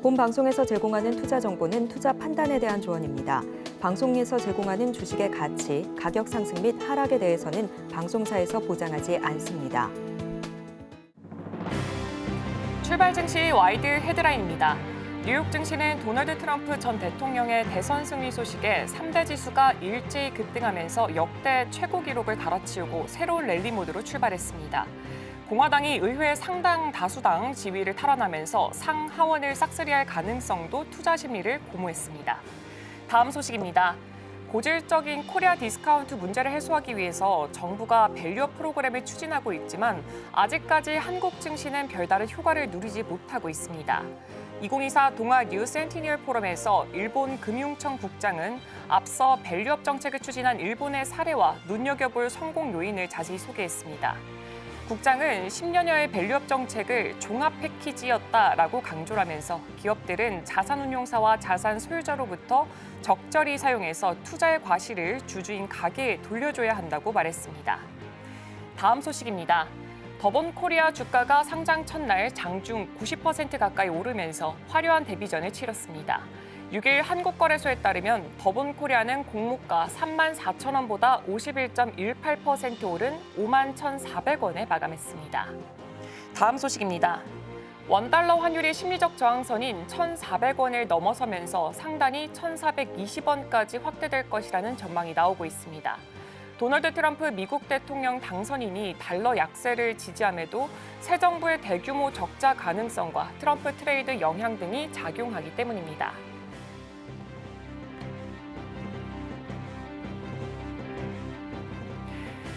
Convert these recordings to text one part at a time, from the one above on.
본 방송에서 제공하는 투자 정보는 투자 판단에 대한 조언입니다. 방송에서 제공하는 주식의 가치, 가격 상승 및 하락에 대해서는 방송사에서 보장하지 않습니다. 출발 증시 와이드 헤드라인입니다. 뉴욕 증시는 도널드 트럼프 전 대통령의 대선 승리 소식에 3대 지수가 일제히 급등하면서 역대 최고 기록을 갈아치우고 새로운 랠리 모드로 출발했습니다. 공화당이 의회 상당 다수당 지위를 탈환하면서 상하원을 싹쓸이할 가능성도 투자 심리를 고무했습니다. 다음 소식입니다. 고질적인 코리아 디스카운트 문제를 해소하기 위해서 정부가 밸류업 프로그램을 추진하고 있지만 아직까지 한국 증시는 별다른 효과를 누리지 못하고 있습니다. 2024 동아 뉴 센티니얼 포럼에서 일본 금융청 국장은 앞서 밸류업 정책을 추진한 일본의 사례와 눈여겨볼 성공 요인을 자세히 소개했습니다. 국장은 10년여의 밸류업 정책을 종합 패키지였다라고 강조를 하면서 기업들은 자산운용사와 자산 소유자로부터 적절히 사용해서 투자의 과실을 주주인 가게에 돌려줘야 한다고 말했습니다. 다음 소식입니다. 더본 코리아 주가가 상장 첫날 장중 90% 가까이 오르면서 화려한 데뷔전을 치렀습니다. 6일 한국거래소에 따르면 더본 코리아는 공모가 34,000원보다 51.18% 오른 51,400원에 마감했습니다. 다음 소식입니다. 원달러 환율이 심리적 저항선인 1,400원을 넘어서면서 상단이 1,420원까지 확대될 것이라는 전망이 나오고 있습니다. 도널드 트럼프 미국 대통령 당선인이 달러 약세를 지지함에도 새 정부의 대규모 적자 가능성과 트럼프 트레이드 영향 등이 작용하기 때문입니다.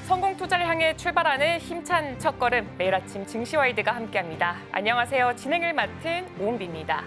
성공 투자를 향해 출발하는 힘찬 첫걸음, 매일 아침 증시와이드가 함께합니다. 안녕하세요. 진행을 맡은 오은비입니다.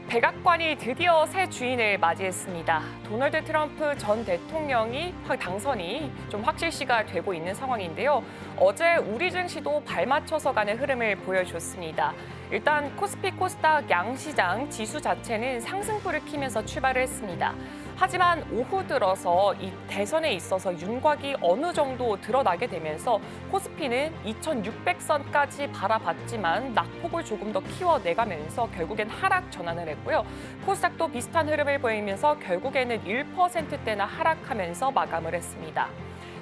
백악관이 드디어 새 주인을 맞이했습니다. 도널드 트럼프 전 대통령이 당선이 좀 확실시가 되고 있는 상황인데요. 어제 우리 증시도 발맞춰서 가는 흐름을 보여줬습니다. 일단 코스피 코스닥 양시장 지수 자체는 상승폭을 키면서 출발을 했습니다. 하지만 오후 들어서 이 대선에 있어서 윤곽이 어느 정도 드러나게 되면서 코스피는 2,600선까지 바라봤지만 낙폭을 조금 더 키워내가면서 결국엔 하락 전환을 했고요. 코스닥도 비슷한 흐름을 보이면서 결국에는 1%대나 하락하면서 마감을 했습니다.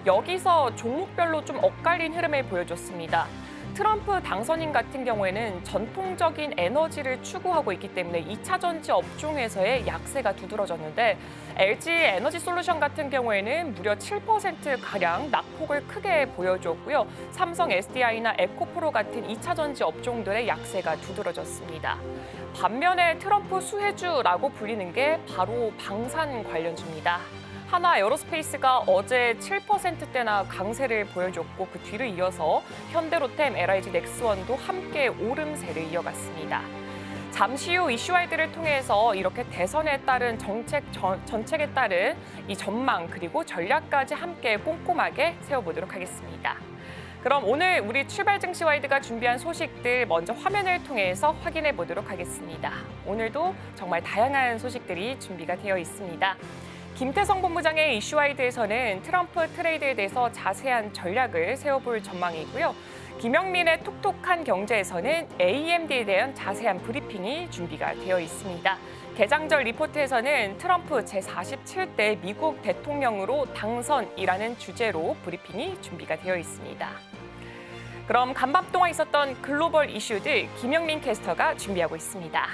여기서 종목별로 좀 엇갈린 흐름을 보여줬습니다. 트럼프 당선인 같은 경우에는 전통적인 에너지를 추구하고 있기 때문에 2차 전지 업종에서의 약세가 두드러졌는데 LG 에너지 솔루션 같은 경우에는 무려 7%가량 낙폭을 크게 보여줬고요. 삼성 SDI나 에코프로 같은 2차 전지 업종들의 약세가 두드러졌습니다. 반면에 트럼프 수혜주라고 불리는 게 바로 방산 관련주입니다. 하나 에어로스페이스가 어제 7%대나 강세를 보여줬고 그 뒤를 이어서 현대로템, LIG 넥스원도 함께 오름세를 이어갔습니다. 잠시 후 이슈와이드를 통해서 이렇게 대선에 따른 정책에 따른 이 전망 그리고 전략까지 함께 꼼꼼하게 세워보도록 하겠습니다. 그럼 오늘 우리 출발 증시와이드가 준비한 소식들 먼저 화면을 통해서 확인해 보도록 하겠습니다. 오늘도 정말 다양한 소식들이 준비가 되어 있습니다. 김태성 본부장의 이슈와이드에서는 트럼프 트레이드에 대해서 자세한 전략을 세워볼 전망이고요. 김영민의 톡톡한 경제에서는 AMD에 대한 자세한 브리핑이 준비가 되어 있습니다. 개장절 리포트에서는 트럼프 제47대 미국 대통령으로 당선이라는 주제로 브리핑이 준비가 되어 있습니다. 그럼 간밤 동안 있었던 글로벌 이슈들 김영민 캐스터가 준비하고 있습니다.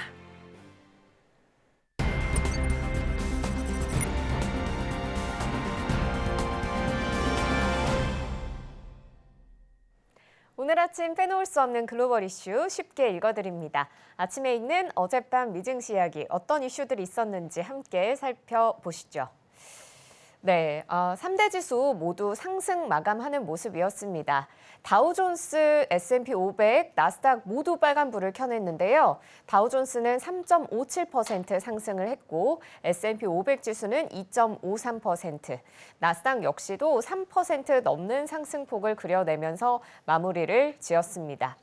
오늘 아침 빼놓을 수 없는 글로벌 이슈 쉽게 읽어드립니다. 아침에 읽는 어젯밤 미증시 이야기 어떤 이슈들이 있었는지 함께 살펴보시죠. 네, 3대 지수 모두 상승 마감하는 모습이었습니다. 다우존스, S&P 500, 나스닥 모두 빨간불을 켜냈는데요. 다우존스는 3.57% 상승을 했고 S&P 500 지수는 2.53%, 나스닥 역시도 3% 넘는 상승폭을 그려내면서 마무리를 지었습니다.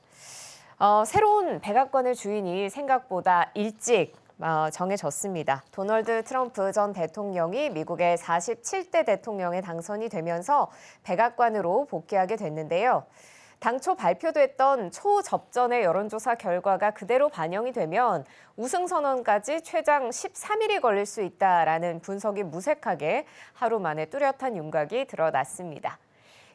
새로운 백악관의 주인이 생각보다 일찍 정해졌습니다. 도널드 트럼프 전 대통령이 미국의 47대 대통령에 당선이 되면서 백악관으로 복귀하게 됐는데요. 당초 발표됐던 초접전의 여론조사 결과가 그대로 반영이 되면 우승 선언까지 최장 13일이 걸릴 수 있다라는 분석이 무색하게 하루 만에 뚜렷한 윤곽이 드러났습니다.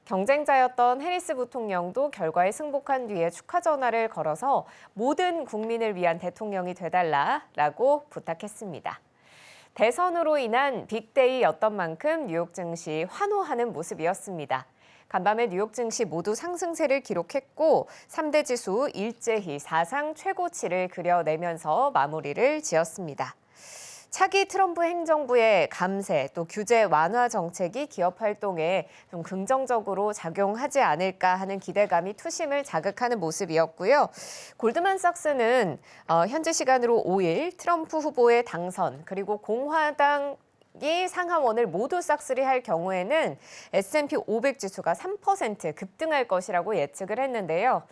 경쟁자였던 해리스 부통령도 결과에 승복한 뒤에 축하 전화를 걸어서 모든 국민을 위한 대통령이 되달라라고 부탁했습니다. 대선으로 인한 빅데이였던 만큼 뉴욕 증시 환호하는 모습이었습니다. 간밤에 뉴욕 증시 모두 상승세를 기록했고 3대 지수 일제히 사상 최고치를 그려내면서 마무리를 지었습니다. 차기 트럼프 행정부의 감세 또 규제 완화 정책이 기업 활동에 좀 긍정적으로 작용하지 않을까 하는 기대감이 투심을 자극하는 모습이었고요. 골드만삭스는 현지 시간으로 5일 트럼프 후보의 당선 그리고 공화당 이 상하원을 모두 싹쓸이할 경우에는 S&P 500 지수가 3% 급등할 것이라고 예측을 했는데요.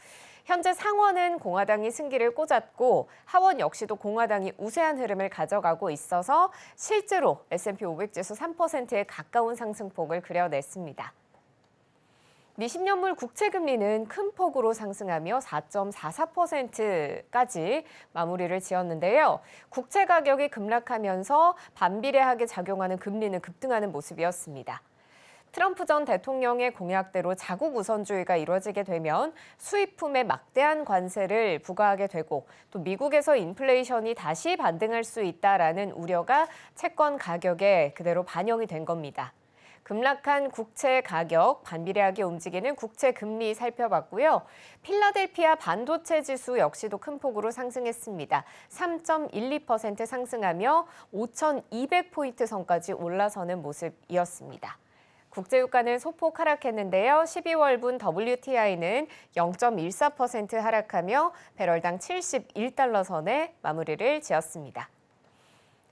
현재 상원은 공화당이 승기를 꽂았고 하원 역시도 공화당이 우세한 흐름을 가져가고 있어서 실제로 S&P 500 지수 3%에 가까운 상승폭을 그려냈습니다. 미 10년물 국채금리는 큰 폭으로 상승하며 4.44%까지 마무리를 지었는데요. 국채 가격이 급락하면서 반비례하게 작용하는 금리는 급등하는 모습이었습니다. 트럼프 전 대통령의 공약대로 자국 우선주의가 이루어지게 되면 수입품에 막대한 관세를 부과하게 되고 또 미국에서 인플레이션이 다시 반등할 수 있다라는 우려가 채권 가격에 그대로 반영이 된 겁니다. 급락한 국채 가격, 반비례하게 움직이는 국채 금리 살펴봤고요. 필라델피아 반도체 지수 역시도 큰 폭으로 상승했습니다. 3.12% 상승하며 5,200포인트 선까지 올라서는 모습이었습니다. 국제유가는 소폭 하락했는데요. 12월분 WTI는 0.14% 하락하며 배럴당 71달러 선에 마무리를 지었습니다.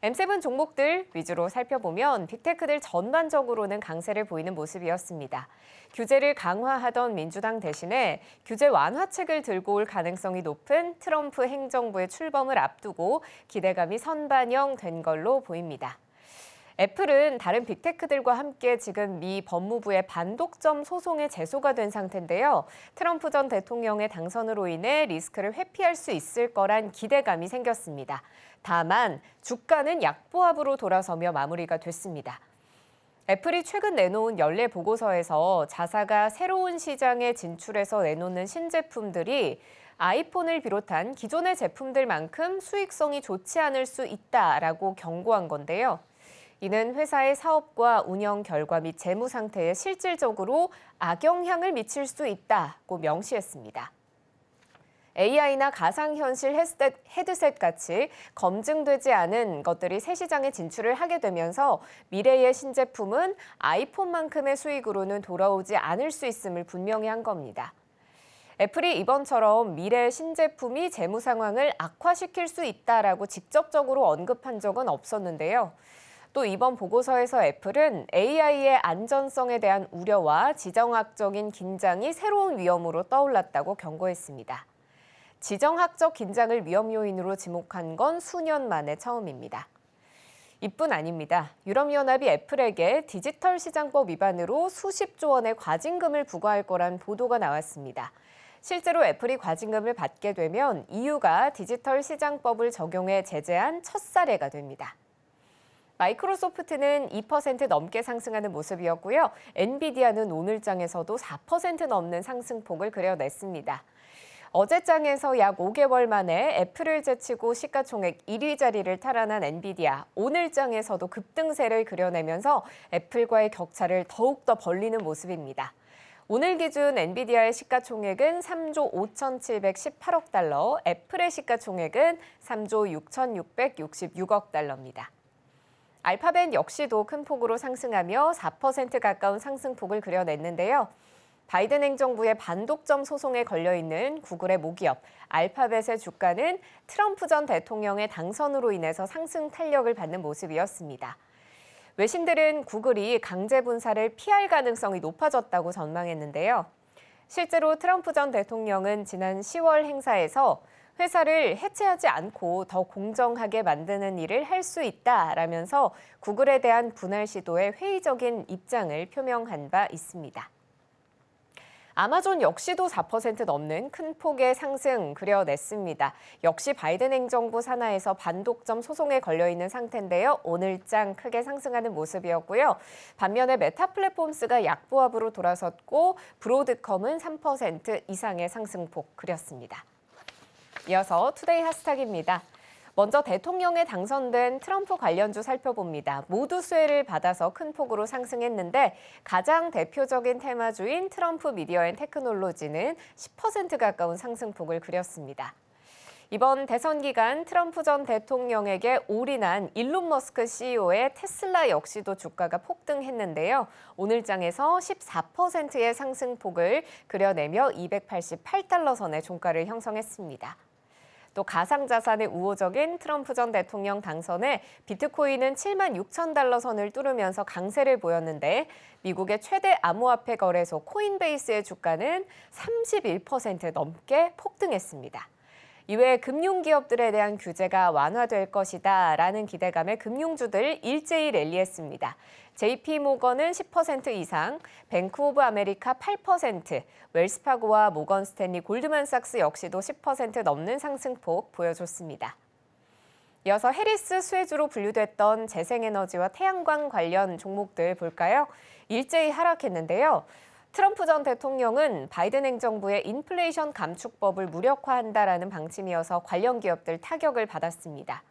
M7 종목들 위주로 살펴보면 빅테크들 전반적으로는 강세를 보이는 모습이었습니다. 규제를 강화하던 민주당 대신에 규제 완화책을 들고 올 가능성이 높은 트럼프 행정부의 출범을 앞두고 기대감이 선반영된 걸로 보입니다. 애플은 다른 빅테크들과 함께 지금 미 법무부의 반독점 소송에 제소가 된 상태인데요. 트럼프 전 대통령의 당선으로 인해 리스크를 회피할 수 있을 거란 기대감이 생겼습니다. 다만 주가는 약보합으로 돌아서며 마무리가 됐습니다. 애플이 최근 내놓은 연례 보고서에서 자사가 새로운 시장에 진출해서 내놓는 신제품들이 아이폰을 비롯한 기존의 제품들만큼 수익성이 좋지 않을 수 있다라고 경고한 건데요. 이는 회사의 사업과 운영 결과 및 재무 상태에 실질적으로 악영향을 미칠 수 있다고 명시했습니다. AI나 가상현실 헤드셋 같이 검증되지 않은 것들이 새 시장에 진출을 하게 되면서 미래의 신제품은 아이폰만큼의 수익으로는 돌아오지 않을 수 있음을 분명히 한 겁니다. 애플이 이번처럼 미래 신제품이 재무 상황을 악화시킬 수 있다라고 직접적으로 언급한 적은 없었는데요. 또 이번 보고서에서 애플은 AI의 안전성에 대한 우려와 지정학적인 긴장이 새로운 위험으로 떠올랐다고 경고했습니다. 지정학적 긴장을 위험 요인으로 지목한 건 수년 만에 처음입니다. 이뿐 아닙니다. 유럽연합이 애플에게 디지털 시장법 위반으로 수십조 원의 과징금을 부과할 거란 보도가 나왔습니다. 실제로 애플이 과징금을 받게 되면 EU가 디지털 시장법을 적용해 제재한 첫 사례가 됩니다. 마이크로소프트는 2% 넘게 상승하는 모습이었고요. 엔비디아는 오늘 장에서도 4% 넘는 상승폭을 그려냈습니다. 어제 장에서 약 5개월 만에 애플을 제치고 시가총액 1위 자리를 탈환한 엔비디아, 오늘 장에서도 급등세를 그려내면서 애플과의 격차를 더욱더 벌리는 모습입니다. 오늘 기준 엔비디아의 시가총액은 3조 5,718억 달러, 애플의 시가총액은 3조 6,666억 달러입니다. 알파벳 역시도 큰 폭으로 상승하며 4% 가까운 상승폭을 그려냈는데요. 바이든 행정부의 반독점 소송에 걸려있는 구글의 모기업 알파벳의 주가는 트럼프 전 대통령의 당선으로 인해서 상승 탄력을 받는 모습이었습니다. 외신들은 구글이 강제 분사를 피할 가능성이 높아졌다고 전망했는데요. 실제로 트럼프 전 대통령은 지난 10월 행사에서 회사를 해체하지 않고 더 공정하게 만드는 일을 할 수 있다라면서 구글에 대한 분할 시도에 회의적인 입장을 표명한 바 있습니다. 아마존 역시도 4% 넘는 큰 폭의 상승 그려냈습니다. 역시 바이든 행정부 산하에서 반독점 소송에 걸려있는 상태인데요. 오늘장 크게 상승하는 모습이었고요. 반면에 메타 플랫폼스가 약보합으로 돌아섰고 브로드컴은 3% 이상의 상승폭 그렸습니다. 이어서 투데이 핫스탁입니다. 먼저 대통령에 당선된 트럼프 관련주 살펴봅니다. 모두 수혜를 받아서 큰 폭으로 상승했는데 가장 대표적인 테마주인 트럼프 미디어 앤 테크놀로지는 10% 가까운 상승폭을 그렸습니다. 이번 대선 기간 트럼프 전 대통령에게 올인한 일론 머스크 CEO의 테슬라 역시도 주가가 폭등했는데요. 오늘 장에서 14%의 상승폭을 그려내며 288달러 선의 종가를 형성했습니다. 또 가상자산의 우호적인 트럼프 전 대통령 당선에 비트코인은 7만 6천 달러 선을 뚫으면서 강세를 보였는데 미국의 최대 암호화폐 거래소 코인베이스의 주가는 31% 넘게 폭등했습니다. 이외에 금융기업들에 대한 규제가 완화될 것이다라는 기대감에 금융주들 일제히 랠리했습니다. JP모건은 10% 이상, 뱅크 오브 아메리카 8%, 웰스파고와 모건 스탠리 골드만삭스 역시도 10% 넘는 상승폭 보여줬습니다. 이어서 해리스 수혜주로 분류됐던 재생에너지와 태양광 관련 종목들 볼까요? 일제히 하락했는데요. 트럼프 전 대통령은 바이든 행정부의 인플레이션 감축법을 무력화한다라는 방침이어서 관련 기업들 타격을 받았습니다.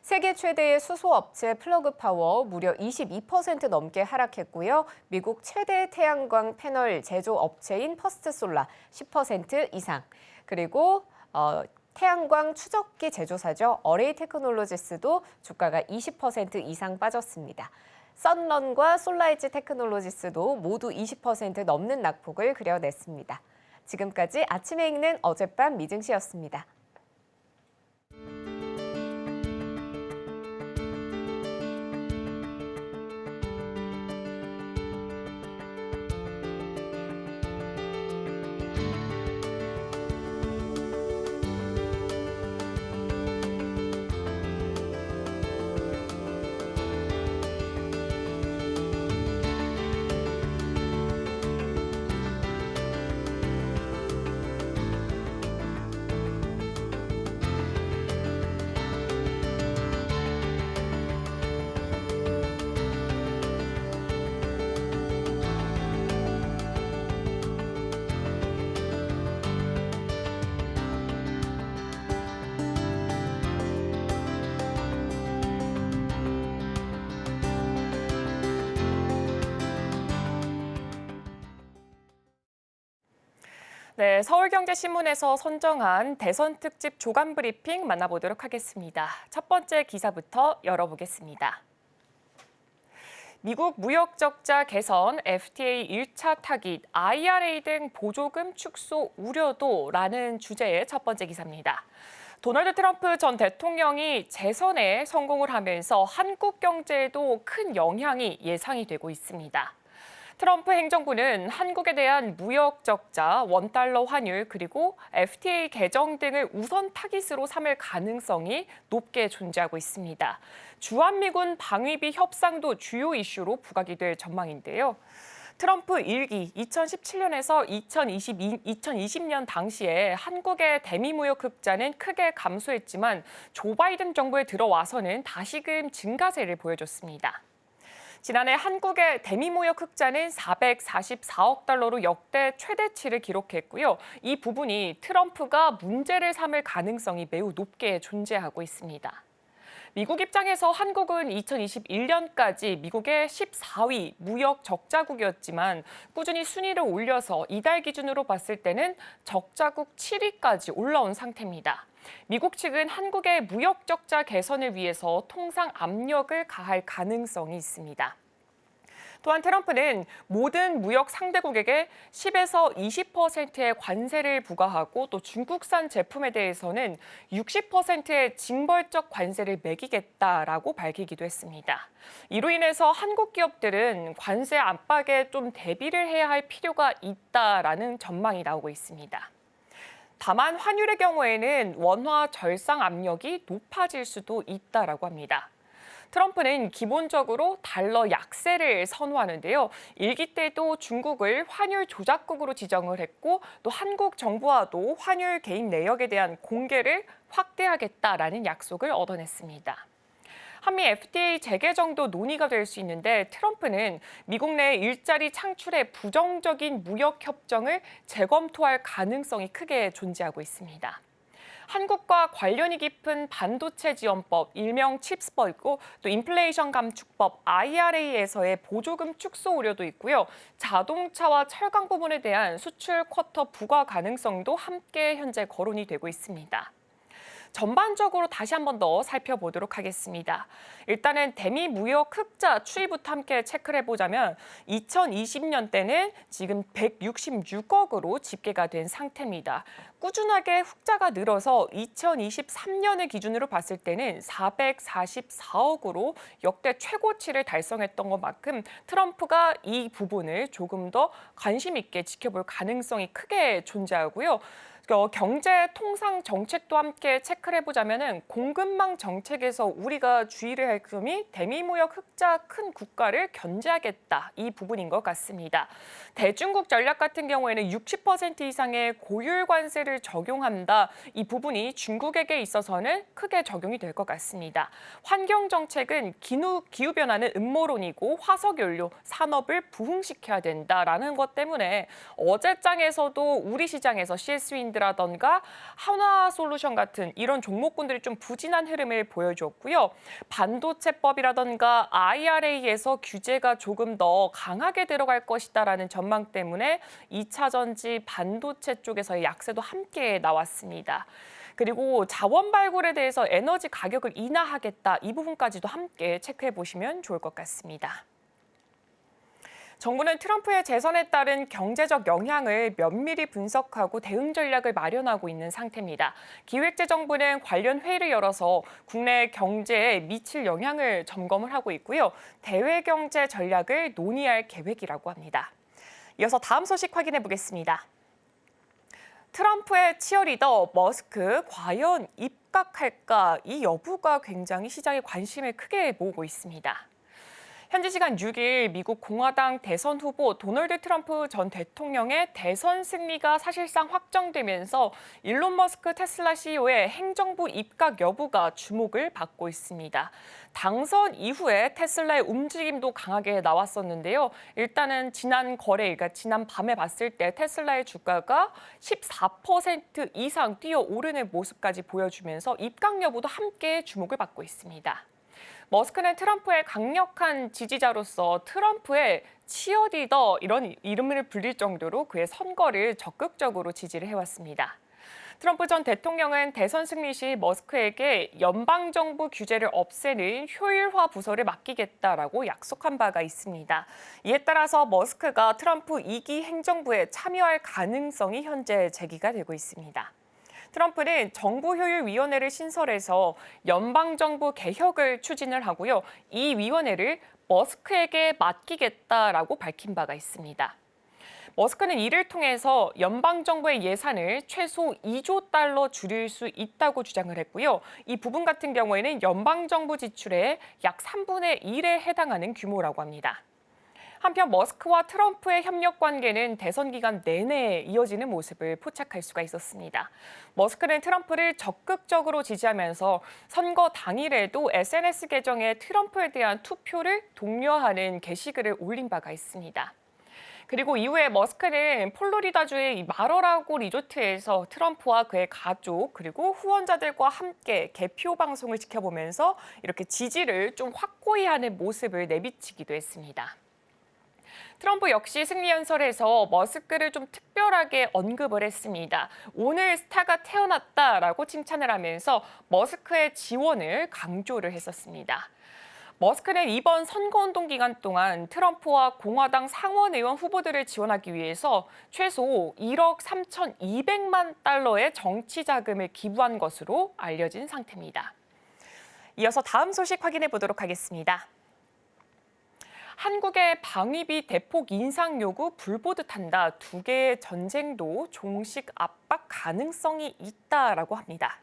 세계 최대의 수소업체 플러그파워 무려 22% 넘게 하락했고요. 미국 최대 태양광 패널 제조업체인 퍼스트솔라 10% 이상, 그리고 태양광 추적기 제조사죠. 어레이 테크놀로지스도 주가가 20% 이상 빠졌습니다. 선런과 솔라이즈 테크놀로지스도 모두 20% 넘는 낙폭을 그려냈습니다. 지금까지 아침에 읽는 어젯밤 미증시였습니다. 네, 서울경제신문에서 선정한 대선 특집 조간 브리핑 만나보도록 하겠습니다. 첫 번째 기사부터 열어보겠습니다. 미국 무역 적자 개선, FTA 1차 타깃, IRA 등 보조금 축소 우려도라는 주제의 첫 번째 기사입니다. 도널드 트럼프 전 대통령이 재선에 성공을 하면서 한국 경제에도 큰 영향이 예상이 되고 있습니다. 트럼프 행정부는 한국에 대한 무역 적자, 원달러 환율, 그리고 FTA 개정 등을 우선 타깃으로 삼을 가능성이 높게 존재하고 있습니다. 주한미군 방위비 협상도 주요 이슈로 부각이 될 전망인데요. 트럼프 1기 2017년에서 2020년 당시에 한국의 대미무역 흑자는 크게 감소했지만 조 바이든 정부에 들어와서는 다시금 증가세를 보여줬습니다. 지난해 한국의 대미무역 흑자는 444억 달러로 역대 최대치를 기록했고요. 이 부분이 트럼프가 문제를 삼을 가능성이 매우 높게 존재하고 있습니다. 미국 입장에서 한국은 2021년까지 미국의 14위 무역 적자국이었지만 꾸준히 순위를 올려서 이달 기준으로 봤을 때는 적자국 7위까지 올라온 상태입니다. 미국 측은 한국의 무역 적자 개선을 위해서 통상 압력을 가할 가능성이 있습니다. 또한 트럼프는 모든 무역 상대국에게 10에서 20%의 관세를 부과하고 또 중국산 제품에 대해서는 60%의 징벌적 관세를 매기겠다라고 밝히기도 했습니다. 이로 인해서 한국 기업들은 관세 압박에 좀 대비를 해야 할 필요가 있다라는 전망이 나오고 있습니다. 다만 환율의 경우에는 원화 절상 압력이 높아질 수도 있다라고 합니다. 트럼프는 기본적으로 달러 약세를 선호하는데요. 일기 때도 중국을 환율 조작국으로 지정을 했고 또 한국 정부와도 환율 개입 내역에 대한 공개를 확대하겠다라는 약속을 얻어냈습니다. 한미 FTA 재개정도 논의가 될 수 있는데 트럼프는 미국 내 일자리 창출에 부정적인 무역 협정을 재검토할 가능성이 크게 존재하고 있습니다. 한국과 관련이 깊은 반도체 지원법, 일명 칩스법이고 또 인플레이션 감축법, IRA에서의 보조금 축소 우려도 있고요. 자동차와 철강 부분에 대한 수출 쿼터 부과 가능성도 함께 현재 거론이 되고 있습니다. 전반적으로 다시 한 번 더 살펴보도록 하겠습니다. 일단은 대미 무역 흑자 추이부터 함께 체크를 해보자면 2020년 때는 지금 166억으로 집계가 된 상태입니다. 꾸준하게 흑자가 늘어서 2023년을 기준으로 봤을 때는 444억으로 역대 최고치를 달성했던 것만큼 트럼프가 이 부분을 조금 더 관심 있게 지켜볼 가능성이 크게 존재하고요. 경제 통상 정책도 함께 체크를 해보자면 공급망 정책에서 우리가 주의를 할 점이 대미 무역 흑자 큰 국가를 견제하겠다 이 부분인 것 같습니다. 대중국 전략 같은 경우에는 60% 이상의 고율 관세를 적용한다. 이 부분이 중국에게 있어서는 크게 적용이 될 것 같습니다. 환경 정책은 기후 변화는 음모론이고 화석 연료 산업을 부흥시켜야 된다라는 것 때문에 어제장에서도 우리 시장에서 CS윈드 라던가 한화솔루션 같은 이런 종목군들이 좀 부진한 흐름을 보여줬고요. 반도체법이라던가 IRA에서 규제가 조금 더 강하게 들어갈 것이다라는 전망 때문에 2차 전지 반도체 쪽에서의 약세도 함께 나왔습니다. 그리고 자원 발굴에 대해서 에너지 가격을 인하하겠다 이 부분까지도 함께 체크해 보시면 좋을 것 같습니다. 정부는 트럼프의 재선에 따른 경제적 영향을 면밀히 분석하고 대응 전략을 마련하고 있는 상태입니다. 기획재정부는 관련 회의를 열어서 국내 경제에 미칠 영향을 점검을 하고 있고요. 대외 경제 전략을 논의할 계획이라고 합니다. 이어서 다음 소식 확인해 보겠습니다. 트럼프의 치어리더 머스크 과연 입각할까? 이 여부가 굉장히 시장의 관심을 크게 모으고 있습니다. 현지 시간 6일 미국 공화당 대선 후보 도널드 트럼프 전 대통령의 대선 승리가 사실상 확정되면서 일론 머스크 테슬라 CEO의 행정부 입각 여부가 주목을 받고 있습니다. 당선 이후에 테슬라의 움직임도 강하게 나왔었는데요. 일단은 지난 거래, 그러니까 지난 밤에 봤을 때 테슬라의 주가가 14% 이상 뛰어오르는 모습까지 보여주면서 입각 여부도 함께 주목을 받고 있습니다. 머스크는 트럼프의 강력한 지지자로서 트럼프의 치어리더 이런 이름을 불릴 정도로 그의 선거를 적극적으로 지지를 해왔습니다. 트럼프 전 대통령은 대선 승리 시 머스크에게 연방정부 규제를 없애는 효율화 부서를 맡기겠다라고 약속한 바가 있습니다. 이에 따라서 머스크가 트럼프 2기 행정부에 참여할 가능성이 현재 제기가 되고 있습니다. 트럼프는 정부효율위원회를 신설해서 연방정부 개혁을 추진을 하고요. 이 위원회를 머스크에게 맡기겠다라고 밝힌 바가 있습니다. 머스크는 이를 통해서 연방정부의 예산을 최소 2조 달러 줄일 수 있다고 주장을 했고요. 이 부분 같은 경우에는 연방정부 지출의 약 3분의 1에 해당하는 규모라고 합니다. 한편 머스크와 트럼프의 협력 관계는 대선 기간 내내 이어지는 모습을 포착할 수가 있었습니다. 머스크는 트럼프를 적극적으로 지지하면서 선거 당일에도 SNS 계정에 트럼프에 대한 투표를 독려하는 게시글을 올린 바가 있습니다. 그리고 이후에 머스크는 플로리다주의 마러라고 리조트에서 트럼프와 그의 가족 그리고 후원자들과 함께 개표 방송을 지켜보면서 이렇게 지지를 좀 확고히 하는 모습을 내비치기도 했습니다. 트럼프 역시 승리 연설에서 머스크를 좀 특별하게 언급을 했습니다. 오늘 스타가 태어났다라고 칭찬을 하면서 머스크의 지원을 강조를 했었습니다. 머스크는 이번 선거운동 기간 동안 트럼프와 공화당 상원의원 후보들을 지원하기 위해서 최소 1억 3,200만 달러의 정치 자금을 기부한 것으로 알려진 상태입니다. 이어서 다음 소식 확인해 보도록 하겠습니다. 한국의 방위비 대폭 인상 요구 불보듯한다. 두 개의 전쟁도 종식 압박 가능성이 있다라고 합니다.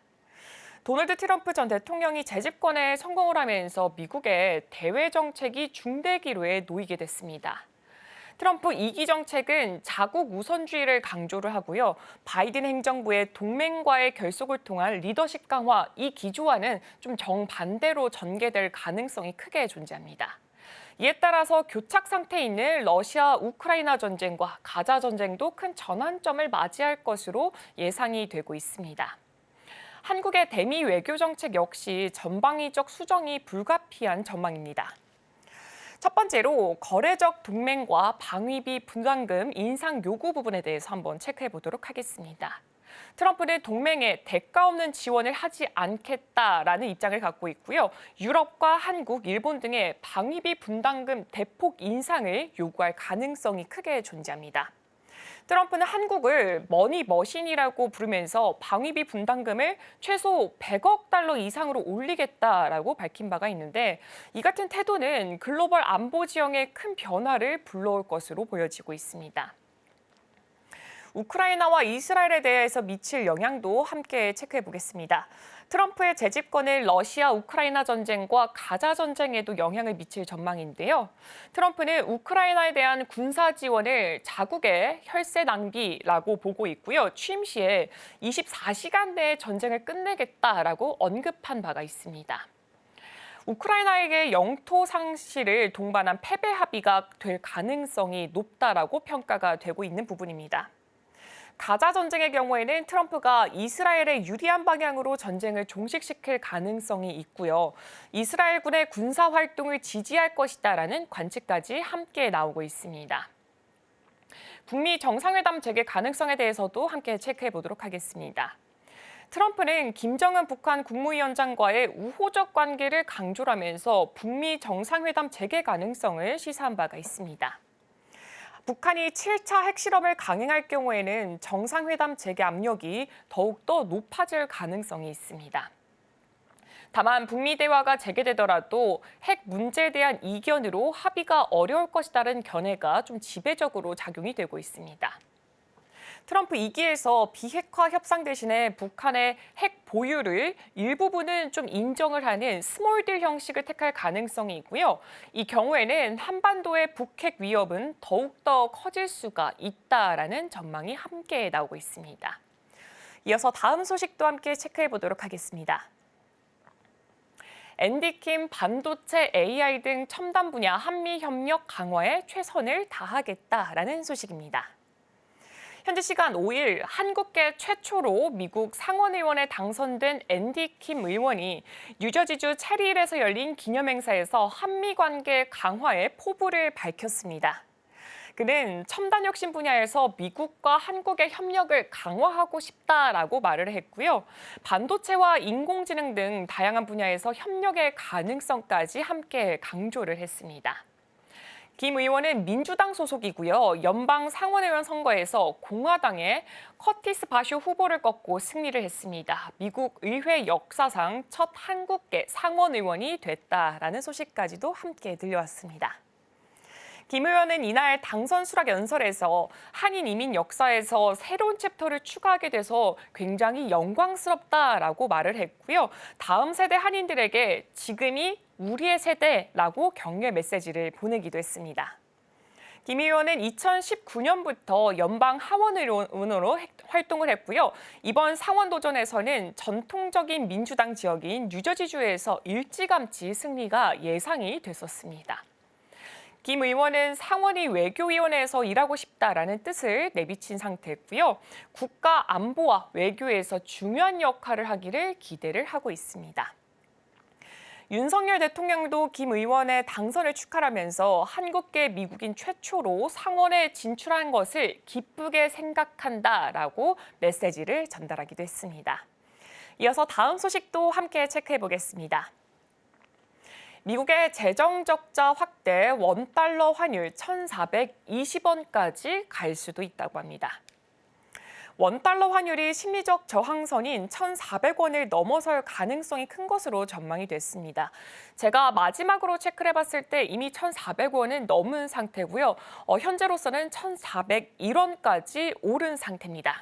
도널드 트럼프 전 대통령이 재집권에 성공을 하면서 미국의 대외 정책이 중대기로에 놓이게 됐습니다. 트럼프 2기 정책은 자국 우선주의를 강조를 하고요. 바이든 행정부의 동맹과의 결속을 통한 리더십 강화, 이 기조와는 좀 정반대로 전개될 가능성이 크게 존재합니다. 이에 따라서 교착 상태에 있는 러시아 우크라이나 전쟁과 가자 전쟁도 큰 전환점을 맞이할 것으로 예상이 되고 있습니다. 한국의 대미 외교 정책 역시 전방위적 수정이 불가피한 전망입니다. 첫 번째로 거래적 동맹과 방위비 분담금 인상 요구 부분에 대해서 한번 체크해 보도록 하겠습니다. 트럼프는 동맹에 대가 없는 지원을 하지 않겠다라는 입장을 갖고 있고요. 유럽과 한국, 일본 등의 방위비 분담금 대폭 인상을 요구할 가능성이 크게 존재합니다. 트럼프는 한국을 머니머신이라고 부르면서 방위비 분담금을 최소 100억 달러 이상으로 올리겠다라고 밝힌 바가 있는데 이 같은 태도는 글로벌 안보 지형에 큰 변화를 불러올 것으로 보여지고 있습니다. 우크라이나와 이스라엘에 대해서 미칠 영향도 함께 체크해 보겠습니다. 트럼프의 재집권은 러시아 우크라이나 전쟁과 가자 전쟁에도 영향을 미칠 전망인데요. 트럼프는 우크라이나에 대한 군사 지원을 자국의 혈세 낭비라고 보고 있고요. 취임 시에 24시간 내에 전쟁을 끝내겠다라고 언급한 바가 있습니다. 우크라이나에게 영토 상실을 동반한 패배 합의가 될 가능성이 높다라고 평가가 되고 있는 부분입니다. 가자 전쟁의 경우에는 트럼프가 이스라엘에 유리한 방향으로 전쟁을 종식시킬 가능성이 있고요. 이스라엘군의 군사 활동을 지지할 것이다라는 관측까지 함께 나오고 있습니다. 북미 정상회담 재개 가능성에 대해서도 함께 체크해 보도록 하겠습니다. 트럼프는 김정은 북한 국무위원장과의 우호적 관계를 강조하면서 북미 정상회담 재개 가능성을 시사한 바가 있습니다. 북한이 7차 핵실험을 강행할 경우에는 정상회담 재개 압력이 더욱더 높아질 가능성이 있습니다. 다만 북미 대화가 재개되더라도 핵 문제에 대한 이견으로 합의가 어려울 것이라는 견해가 좀 지배적으로 작용이 되고 있습니다. 트럼프 2기에서 비핵화 협상 대신에 북한의 핵 보유를 일부분은 좀 인정을 하는 스몰딜 형식을 택할 가능성이 있고요. 이 경우에는 한반도의 북핵 위협은 더욱더 커질 수가 있다라는 전망이 함께 나오고 있습니다. 이어서 다음 소식도 함께 체크해 보도록 하겠습니다. 앤디킴 반도체, AI 등 첨단 분야 한미 협력 강화에 최선을 다하겠다라는 소식입니다. 현지 시간 5일 한국계 최초로 미국 상원의원에 당선된 앤디킴 의원이 뉴저지주 체리힐에서 열린 기념행사에서 한미 관계 강화의 포부를 밝혔습니다. 그는 첨단 혁신 분야에서 미국과 한국의 협력을 강화하고 싶다라고 말을 했고요. 반도체와 인공지능 등 다양한 분야에서 협력의 가능성까지 함께 강조를 했습니다. 김 의원은 민주당 소속이고요. 연방 상원의원 선거에서 공화당의 커티스 바쇼 후보를 꺾고 승리를 했습니다. 미국 의회 역사상 첫 한국계 상원의원이 됐다라는 소식까지도 함께 들려왔습니다. 김 의원은 이날 당선 수락 연설에서 한인 이민 역사에서 새로운 챕터를 추가하게 돼서 굉장히 영광스럽다라고 말을 했고요. 다음 세대 한인들에게 지금이 우리의 세대라고 격려 메시지를 보내기도 했습니다. 김 의원은 2019년부터 연방 하원의원으로 활동을 했고요. 이번 상원 도전에서는 전통적인 민주당 지역인 뉴저지주에서 일찌감치 승리가 예상이 됐었습니다. 김 의원은 상원이 외교위원회에서 일하고 싶다라는 뜻을 내비친 상태고요. 국가 안보와 외교에서 중요한 역할을 하기를 기대를 하고 있습니다. 윤석열 대통령도 김 의원의 당선을 축하하면서 한국계 미국인 최초로 상원에 진출한 것을 기쁘게 생각한다라고 메시지를 전달하기도 했습니다. 이어서 다음 소식도 함께 체크해 보겠습니다. 미국의 재정 적자 확대, 원달러 환율 1,420원까지 갈 수도 있다고 합니다. 원달러 환율이 심리적 저항선인 1,400원을 넘어설 가능성이 큰 것으로 전망이 됐습니다. 제가 마지막으로 체크를 해봤을 때 이미 1,400원은 넘은 상태고요. 현재로서는 1,401원까지 오른 상태입니다.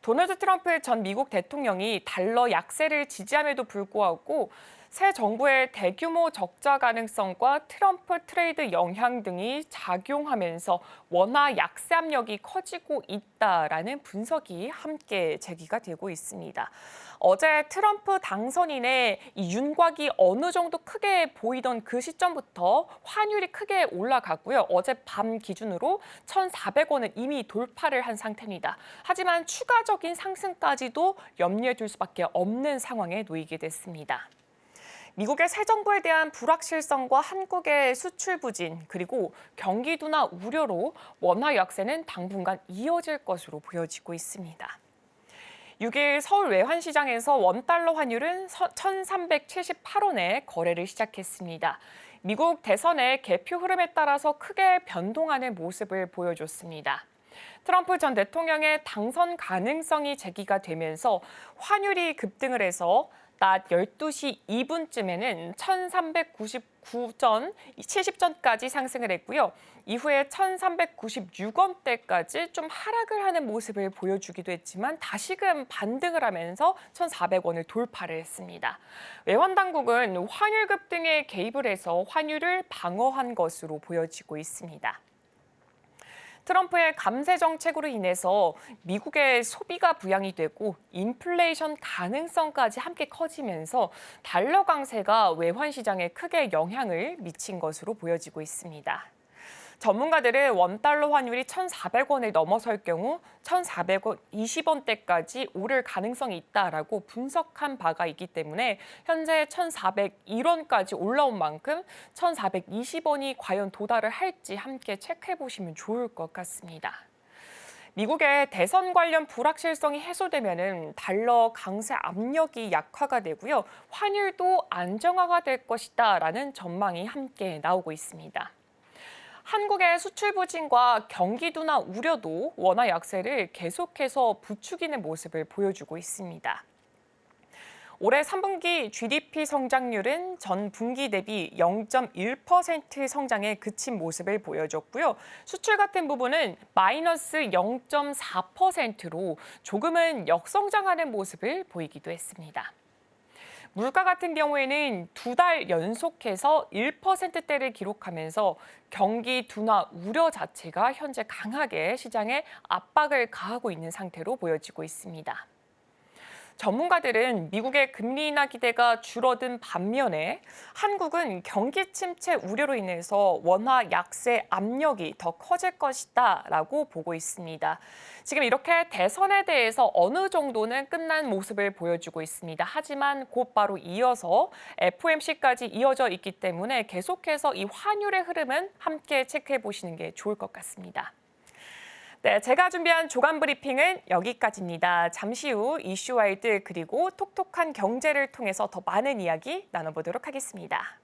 도널드 트럼프 전 미국 대통령이 달러 약세를 지지함에도 불구하고 새 정부의 대규모 적자 가능성과 트럼프 트레이드 영향 등이 작용하면서 원화 약세 압력이 커지고 있다라는 분석이 함께 제기가 되고 있습니다. 어제 트럼프 당선인의 이 윤곽이 어느 정도 크게 보이던 그 시점부터 환율이 크게 올라갔고요. 어제 밤 기준으로 1,400원을 이미 돌파를 한 상태입니다. 하지만 추가적인 상승까지도 염려해 둘 수밖에 없는 상황에 놓이게 됐습니다. 미국의 새 정부에 대한 불확실성과 한국의 수출 부진, 그리고 경기 둔화 우려로 원화 약세는 당분간 이어질 것으로 보여지고 있습니다. 6일 서울 외환시장에서 원달러 환율은 1,378원에 거래를 시작했습니다. 미국 대선의 개표 흐름에 따라서 크게 변동하는 모습을 보여줬습니다. 트럼프 전 대통령의 당선 가능성이 제기가 되면서 환율이 급등을 해서 낮 12시 2분쯤에는 1,399전, 70전까지 상승을 했고요. 이후에 1,396원대까지 좀 하락을 하는 모습을 보여주기도 했지만 다시금 반등을 하면서 1,400원을 돌파를 했습니다. 외환당국은 환율 급등에 개입을 해서 환율을 방어한 것으로 보여지고 있습니다. 트럼프의 감세 정책으로 인해서 미국의 소비가 부양이 되고 인플레이션 가능성까지 함께 커지면서 달러 강세가 외환 시장에 크게 영향을 미친 것으로 보여지고 있습니다. 전문가들은 원달러 환율이 1,400원을 넘어설 경우 1,420원대까지 오를 가능성이 있다라고 분석한 바가 있기 때문에 현재 1,401원까지 올라온 만큼 1,420원이 과연 도달을 할지 함께 체크해 보시면 좋을 것 같습니다. 미국의 대선 관련 불확실성이 해소되면은 달러 강세 압력이 약화가 되고요. 환율도 안정화가 될 것이다라는 전망이 함께 나오고 있습니다. 한국의 수출 부진과 경기 둔화 우려도 원화 약세를 계속해서 부추기는 모습을 보여주고 있습니다. 올해 3분기 GDP 성장률은 전 분기 대비 0.1% 성장에 그친 모습을 보여줬고요. 수출 같은 부분은 마이너스 0.4%로 조금은 역성장하는 모습을 보이기도 했습니다. 물가 같은 경우에는 2달 연속해서 1%대를 기록하면서 경기 둔화 우려 자체가 현재 강하게 시장에 압박을 가하고 있는 상태로 보여지고 있습니다. 전문가들은 미국의 금리 인하 기대가 줄어든 반면에 한국은 경기 침체 우려로 인해서 원화 약세 압력이 더 커질 것이다라고 보고 있습니다. 지금 이렇게 대선에 대해서 어느 정도는 끝난 모습을 보여주고 있습니다. 하지만 곧바로 이어서 FOMC까지 이어져 있기 때문에 계속해서 이 환율의 흐름은 함께 체크해 보시는 게 좋을 것 같습니다. 네, 제가 준비한 조간 브리핑은 여기까지입니다. 잠시 후 이슈와이드 그리고 톡톡한 경제를 통해서 더 많은 이야기 나눠보도록 하겠습니다.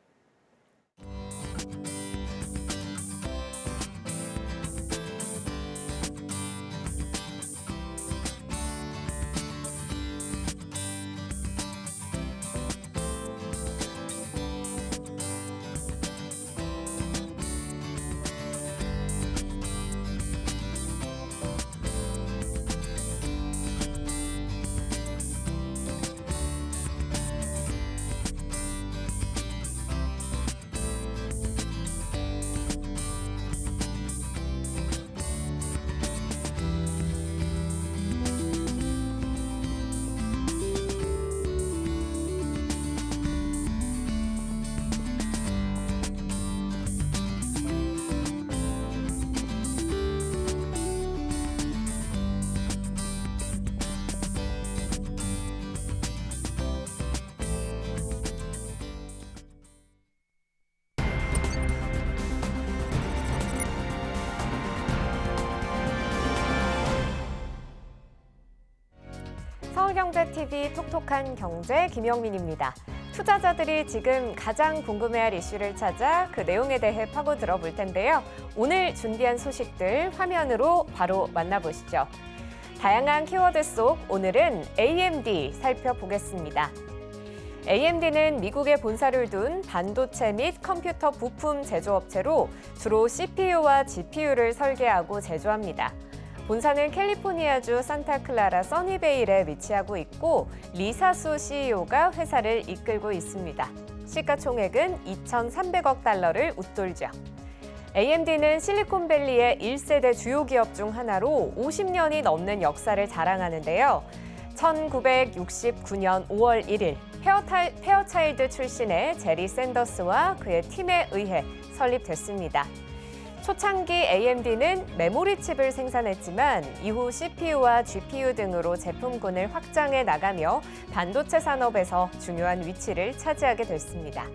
서울경제TV 톡톡한 경제 김영민입니다. 투자자들이 지금 가장 궁금해할 이슈를 찾아 그 내용에 대해 파고 들어볼 텐데요. 오늘 준비한 소식들 화면으로 바로 만나보시죠. 다양한 키워드 속 오늘은 AMD 살펴보겠습니다. AMD는 미국에 본사를 둔 반도체 및 컴퓨터 부품 제조업체로 주로 CPU와 GPU를 설계하고 제조합니다. 본사는 캘리포니아주 산타클라라 써니베일에 위치하고 있고 리사수 CEO가 회사를 이끌고 있습니다. 시가총액은 2,300억 달러를 웃돌죠. AMD는 실리콘밸리의 1세대 주요 기업 중 하나로 50년이 넘는 역사를 자랑하는데요. 1969년 5월 1일 페어차일드 출신의 제리 샌더스와 그의 팀에 의해 설립됐습니다. 초창기 AMD는 메모리 칩을 생산했지만 이후 CPU와 GPU 등으로 제품군을 확장해 나가며 반도체 산업에서 중요한 위치를 차지하게 됐습니다.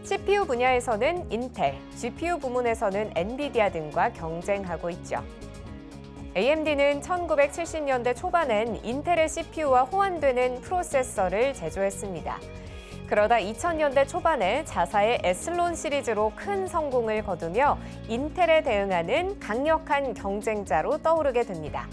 CPU 분야에서는 인텔, GPU 부문에서는 엔비디아 등과 경쟁하고 있죠. AMD는 1970년대 초반엔 인텔의 CPU와 호환되는 프로세서를 제조했습니다. 그러다 2000년대 초반에 자사의 에슬론 시리즈로 큰 성공을 거두며 인텔에 대응하는 강력한 경쟁자로 떠오르게 됩니다.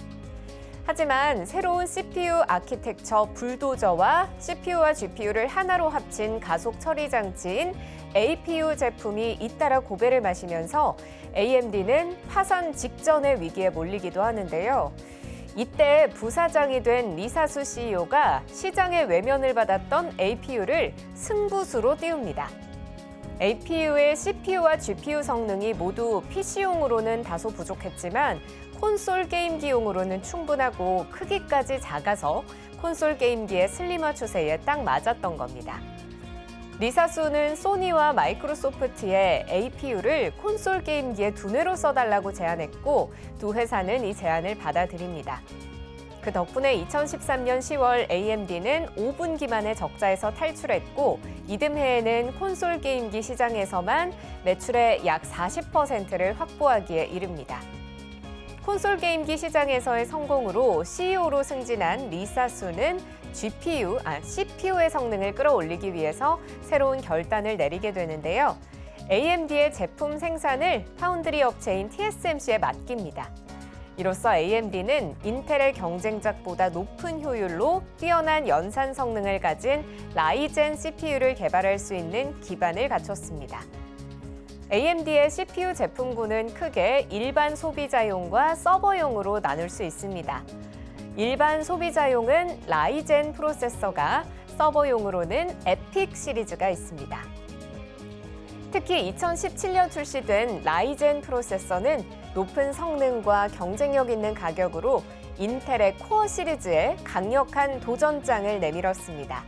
하지만 새로운 CPU 아키텍처 불도저와 CPU와 GPU를 하나로 합친 가속 처리 장치인 APU 제품이 잇따라 고배를 마시면서 AMD는 파산 직전의 위기에 몰리기도 하는데요. 이때 부사장이 된 리사수 CEO가 시장의 외면을 받았던 APU를 승부수로 띄웁니다. APU의 CPU와 GPU 성능이 모두 PC용으로는 다소 부족했지만 콘솔 게임기용으로는 충분하고 크기까지 작아서 콘솔 게임기의 슬림화 추세에 딱 맞았던 겁니다. 리사수는 소니와 마이크로소프트의 APU를 콘솔 게임기에 두뇌로 써달라고 제안했고 두 회사는 이 제안을 받아들입니다. 그 덕분에 2013년 10월 AMD는 5분기 만에 적자에서 탈출했고 이듬해에는 콘솔 게임기 시장에서만 매출의 약 40%를 확보하기에 이릅니다. 콘솔 게임기 시장에서의 성공으로 CEO로 승진한 리사수는 CPU의 성능을 끌어올리기 위해서 새로운 결단을 내리게 되는데요. AMD의 제품 생산을 파운드리 업체인 TSMC에 맡깁니다. 이로써 AMD는 인텔의 경쟁작보다 높은 효율로 뛰어난 연산 성능을 가진 라이젠 CPU를 개발할 수 있는 기반을 갖췄습니다. AMD의 CPU 제품군은 크게 일반 소비자용과 서버용으로 나눌 수 있습니다. 일반 소비자용은 라이젠 프로세서가, 서버용으로는 에픽 시리즈가 있습니다. 특히 2017년 출시된 라이젠 프로세서는 높은 성능과 경쟁력 있는 가격으로 인텔의 코어 시리즈에 강력한 도전장을 내밀었습니다.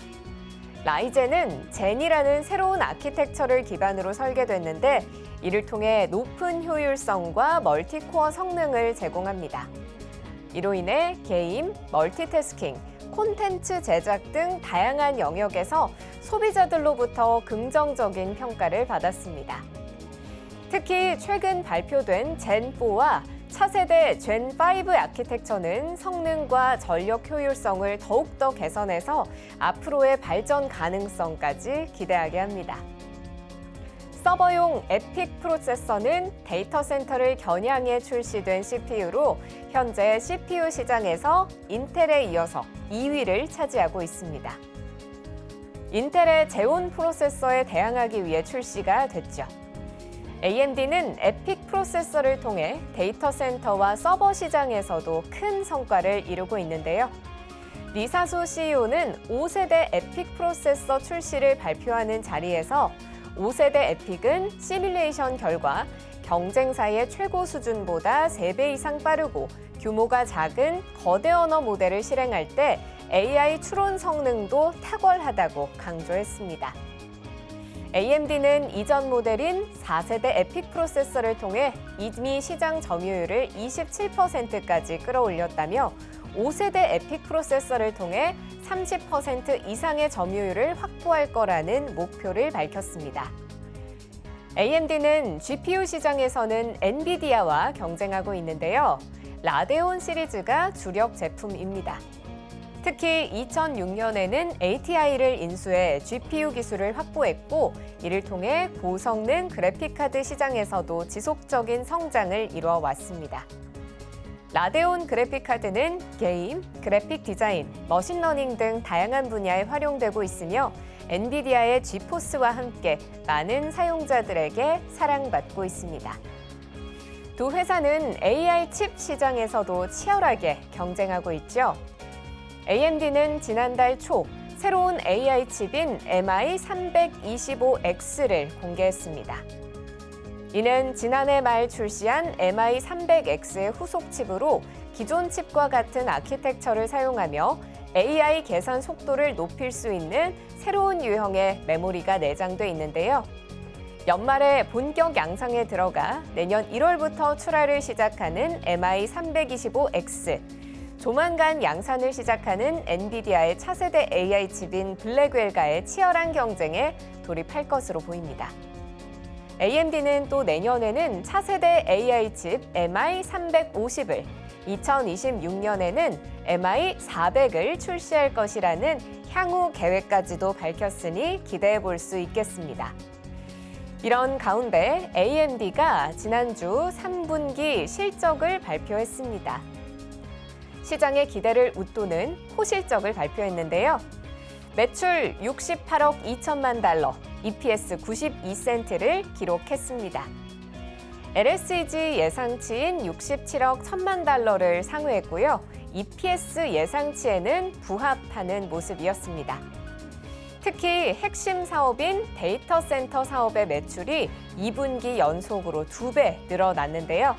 라이젠은 젠이라는 새로운 아키텍처를 기반으로 설계됐는데 이를 통해 높은 효율성과 멀티코어 성능을 제공합니다. 이로 인해 게임, 멀티태스킹, 콘텐츠 제작 등 다양한 영역에서 소비자들로부터 긍정적인 평가를 받았습니다. 특히 최근 발표된 젠4와 차세대 젠5 아키텍처는 성능과 전력 효율성을 더욱더 개선해서 앞으로의 발전 가능성까지 기대하게 합니다. 서버용 에픽 프로세서는 데이터 센터를 겨냥해 출시된 CPU로 현재 CPU 시장에서 인텔에 이어서 2위를 차지하고 있습니다. 인텔의 제온 프로세서에 대항하기 위해 출시가 됐죠. AMD는 에픽 프로세서를 통해 데이터 센터와 서버 시장에서도 큰 성과를 이루고 있는데요. 리사수 CEO는 5세대 에픽 프로세서 출시를 발표하는 자리에서 5세대 에픽은 시뮬레이션 결과 경쟁사의 최고 수준보다 3배 이상 빠르고 규모가 작은 거대 언어 모델을 실행할 때 AI 추론 성능도 탁월하다고 강조했습니다. AMD는 이전 모델인 4세대 에픽 프로세서를 통해 이미 시장 점유율을 27%까지 끌어올렸다며 5세대 에픽 프로세서를 통해 30% 이상의 점유율을 확보할 거라는 목표를 밝혔습니다. AMD는 GPU 시장에서는 엔비디아와 경쟁하고 있는데요. 라데온 시리즈가 주력 제품입니다. 특히 2006년에는 ATI를 인수해 GPU 기술을 확보했고 이를 통해 고성능 그래픽카드 시장에서도 지속적인 성장을 이루어 왔습니다. 라데온 그래픽카드는 게임, 그래픽 디자인, 머신러닝 등 다양한 분야에 활용되고 있으며 엔비디아의 지포스와 함께 많은 사용자들에게 사랑받고 있습니다. 두 회사는 AI 칩 시장에서도 치열하게 경쟁하고 있죠. AMD는 지난달 초 새로운 AI 칩인 MI325X를 공개했습니다. 이는 지난해 말 출시한 MI300X의 후속 칩으로 기존 칩과 같은 아키텍처를 사용하며 AI 계산 속도를 높일 수 있는 새로운 유형의 메모리가 내장돼 있는데요. 연말에 본격 양상에 들어가 내년 1월부터 출하를 시작하는 MI325X. 조만간 양산을 시작하는 엔비디아의 차세대 AI 칩인 블랙웰과의 치열한 경쟁에 돌입할 것으로 보입니다. AMD는 또 내년에는 차세대 AI 칩 MI350을, 2026년에는 MI400을 출시할 것이라는 향후 계획까지도 밝혔으니 기대해 볼 수 있겠습니다. 이런 가운데 AMD가 지난주 3분기 실적을 발표했습니다. 시장의 기대를 웃도는 호실적을 발표했는데요. 매출 68억 2천만 달러, EPS 92센트를 기록했습니다. LSEG 예상치인 67억 1천만 달러를 상회했고요. EPS 예상치에는 부합하는 모습이었습니다. 특히 핵심 사업인 데이터 센터 사업의 매출이 2분기 연속으로 2배 늘어났는데요.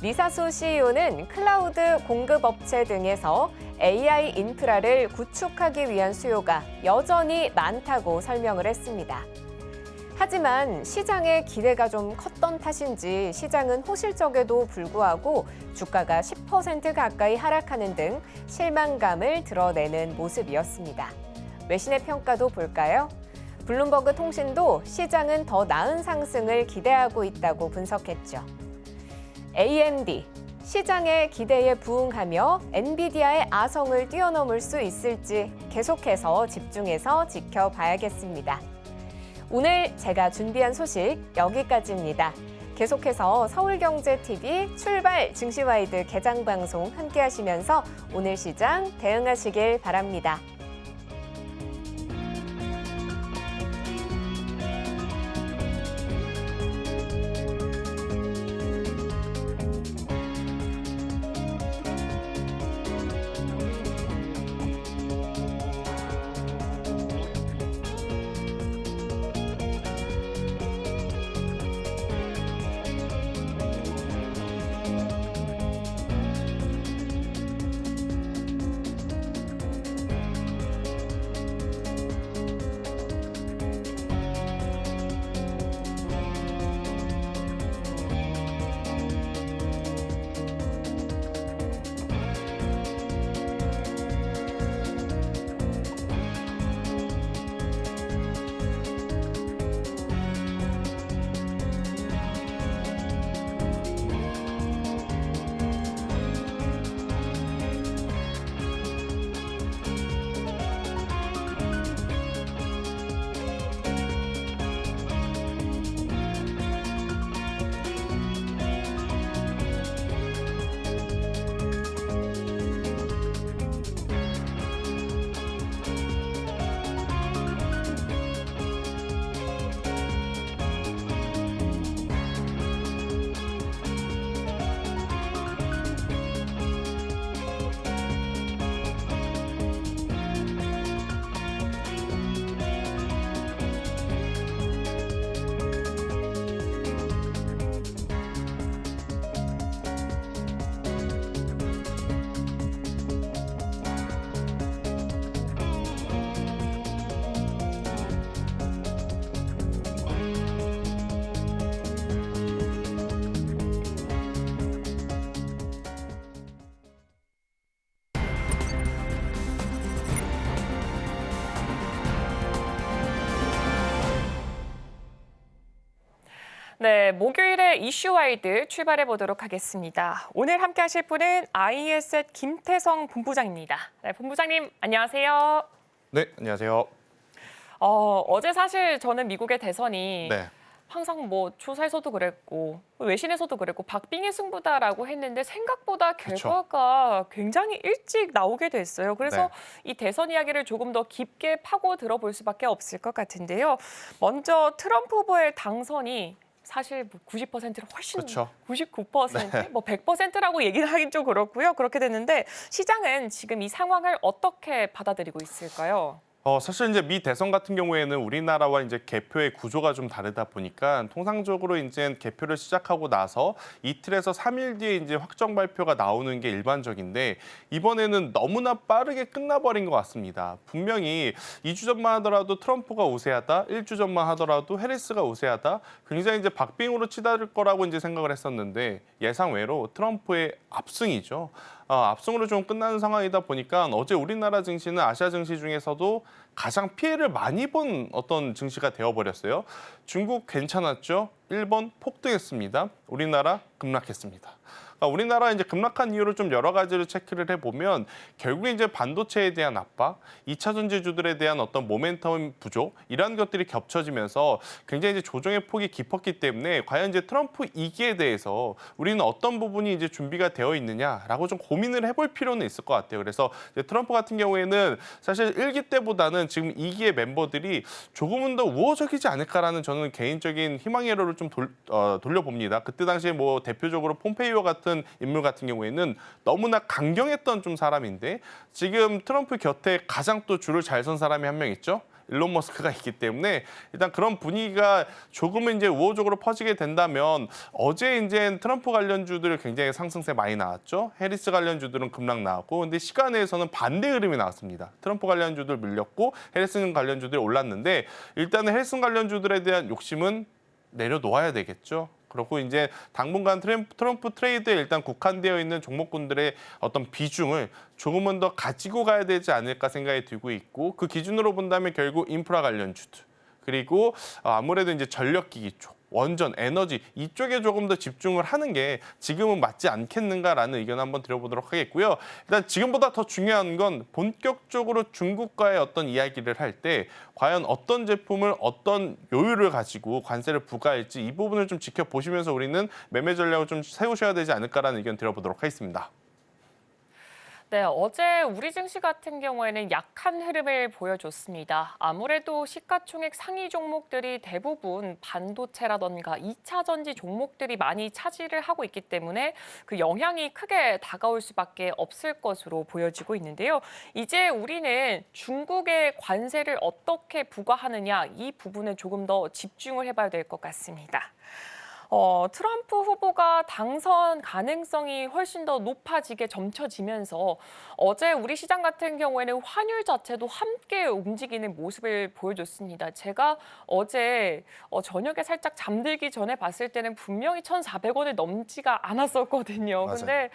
리사수 CEO는 클라우드 공급업체 등에서 AI 인프라를 구축하기 위한 수요가 여전히 많다고 설명을 했습니다. 하지만 시장의 기대가 좀 컸던 탓인지 시장은 호실적에도 불구하고 주가가 10% 가까이 하락하는 등 실망감을 드러내는 모습이었습니다. 외신의 평가도 볼까요? 블룸버그 통신도 시장은 더 나은 상승을 기대하고 있다고 분석했죠. AMD, 시장의 기대에 부응하며 엔비디아의 아성을 뛰어넘을 수 있을지 계속해서 집중해서 지켜봐야겠습니다. 오늘 제가 준비한 소식 여기까지입니다. 계속해서 서울경제TV 출발 증시와이드 개장방송 함께하시면서 오늘 시장 대응하시길 바랍니다. 네, 목요일에 이슈와이드 출발해 보도록 하겠습니다. 오늘 함께 하실 분은 IES의 김태성 본부장입니다. 네, 본부장님 안녕하세요. 네, 안녕하세요. 어제 사실 저는 미국의 대선이 네. 항상 뭐 조사에서도 그랬고 외신에서도 그랬고 박빙의 승부다라고 했는데 생각보다 결과가 굉장히 일찍 나오게 됐어요. 그래서 이 대선 이야기를 조금 더 깊게 파고 들어볼 수밖에 없을 것 같은데요. 먼저 트럼프 후보의 당선이 사실 뭐 90%를 훨씬 그렇죠. 99%, 뭐 100%라고 얘기를 하긴 좀 그렇고요. 그렇게 됐는데 시장은 지금 이 상황을 어떻게 받아들이고 있을까요? 사실 이제 미 대선 같은 경우에는 우리나라와 이제 개표의 구조가 좀 다르다 보니까 통상적으로 이제 개표를 시작하고 나서 이틀에서 3일 뒤에 이제 확정 발표가 나오는 게 일반적인데 이번에는 너무나 빠르게 끝나버린 것 같습니다. 분명히 2주 전만 하더라도 트럼프가 우세하다, 1주 전만 하더라도 해리스가 우세하다, 굉장히 이제 박빙으로 치달을 거라고 이제 생각을 했었는데 예상 외로 트럼프의 압승이죠. 압승으로 좀 끝나는 상황이다 보니까 어제 우리나라 증시는 아시아 증시 중에서도 가장 피해를 많이 본 어떤 증시가 되어버렸어요. 중국 괜찮았죠? 일본 폭등했습니다. 우리나라 급락했습니다. 우리나라 이제 급락한 이유를 좀 여러 가지로 체크를 해보면 결국에 이제 반도체에 대한 압박, 2차 전지주들에 대한 어떤 모멘텀 부족 이런 것들이 겹쳐지면서 굉장히 이제 조정의 폭이 깊었기 때문에 과연 이제 트럼프 2기에 대해서 우리는 어떤 부분이 이제 준비가 되어 있느냐라고 좀 고민을 해볼 필요는 있을 것 같아요. 그래서 이제 트럼프 같은 경우에는 사실 1기 때보다는 지금 2기의 멤버들이 조금은 더 우호적이지 않을까라는 저는 개인적인 희망회로를 좀 돌려봅니다. 그때 당시에 뭐 대표적으로 폼페이오 같은 인물 같은 경우에는 너무나 강경했던 좀 사람인데 지금 트럼프 곁에 가장 또 줄을 잘 선 사람이 한 명 있죠. 일론 머스크가 있기 때문에 일단 그런 분위기가 조금은 이제 우호적으로 퍼지게 된다면 어제 이제 트럼프 관련주들 굉장히 상승세 많이 나왔죠. 해리스 관련주들은 급락 나왔고 근데 시간에서는 반대 흐름이 나왔습니다. 트럼프 관련주들 밀렸고 해리스 관련주들이 올랐는데 일단은 해리스 관련주들에 대한 욕심은 내려놓아야 되겠죠. 그렇고 이제 당분간 트럼프 트레이드에 일단 국한되어 있는 종목군들의 어떤 비중을 조금은 더 가지고 가야 되지 않을까 생각이 들고 있고 그 기준으로 본다면 결국 인프라 관련주들 그리고 아무래도 이제 전력기기 쪽, 원전, 에너지 이쪽에 조금 더 집중을 하는 게 지금은 맞지 않겠는가라는 의견 한번 드려보도록 하겠고요. 일단 지금보다 더 중요한 건 본격적으로 중국과의 어떤 이야기를 할 때 과연 어떤 제품을 어떤 요율을 가지고 관세를 부과할지 이 부분을 좀 지켜보시면서 우리는 매매 전략을 좀 세우셔야 되지 않을까라는 의견 드려보도록 하겠습니다. 네, 어제 우리 증시 같은 경우에는 약한 흐름을 보여줬습니다. 아무래도 시가총액 상위 종목들이 대부분 반도체라던가 2차 전지 종목들이 많이 차지를 하고 있기 때문에 그 영향이 크게 다가올 수밖에 없을 것으로 보여지고 있는데요. 이제 우리는 중국의 관세를 어떻게 부과하느냐 이 부분에 조금 더 집중을 해봐야 될 것 같습니다. 트럼프 후보가 당선 가능성이 훨씬 더 높아지게 점쳐지면서 어제 우리 시장 같은 경우에는 환율 자체도 함께 움직이는 모습을 보여줬습니다. 제가 어제 저녁에 살짝 잠들기 전에 봤을 때는 분명히 1,400원을 넘지가 않았었거든요. 맞아요. 근데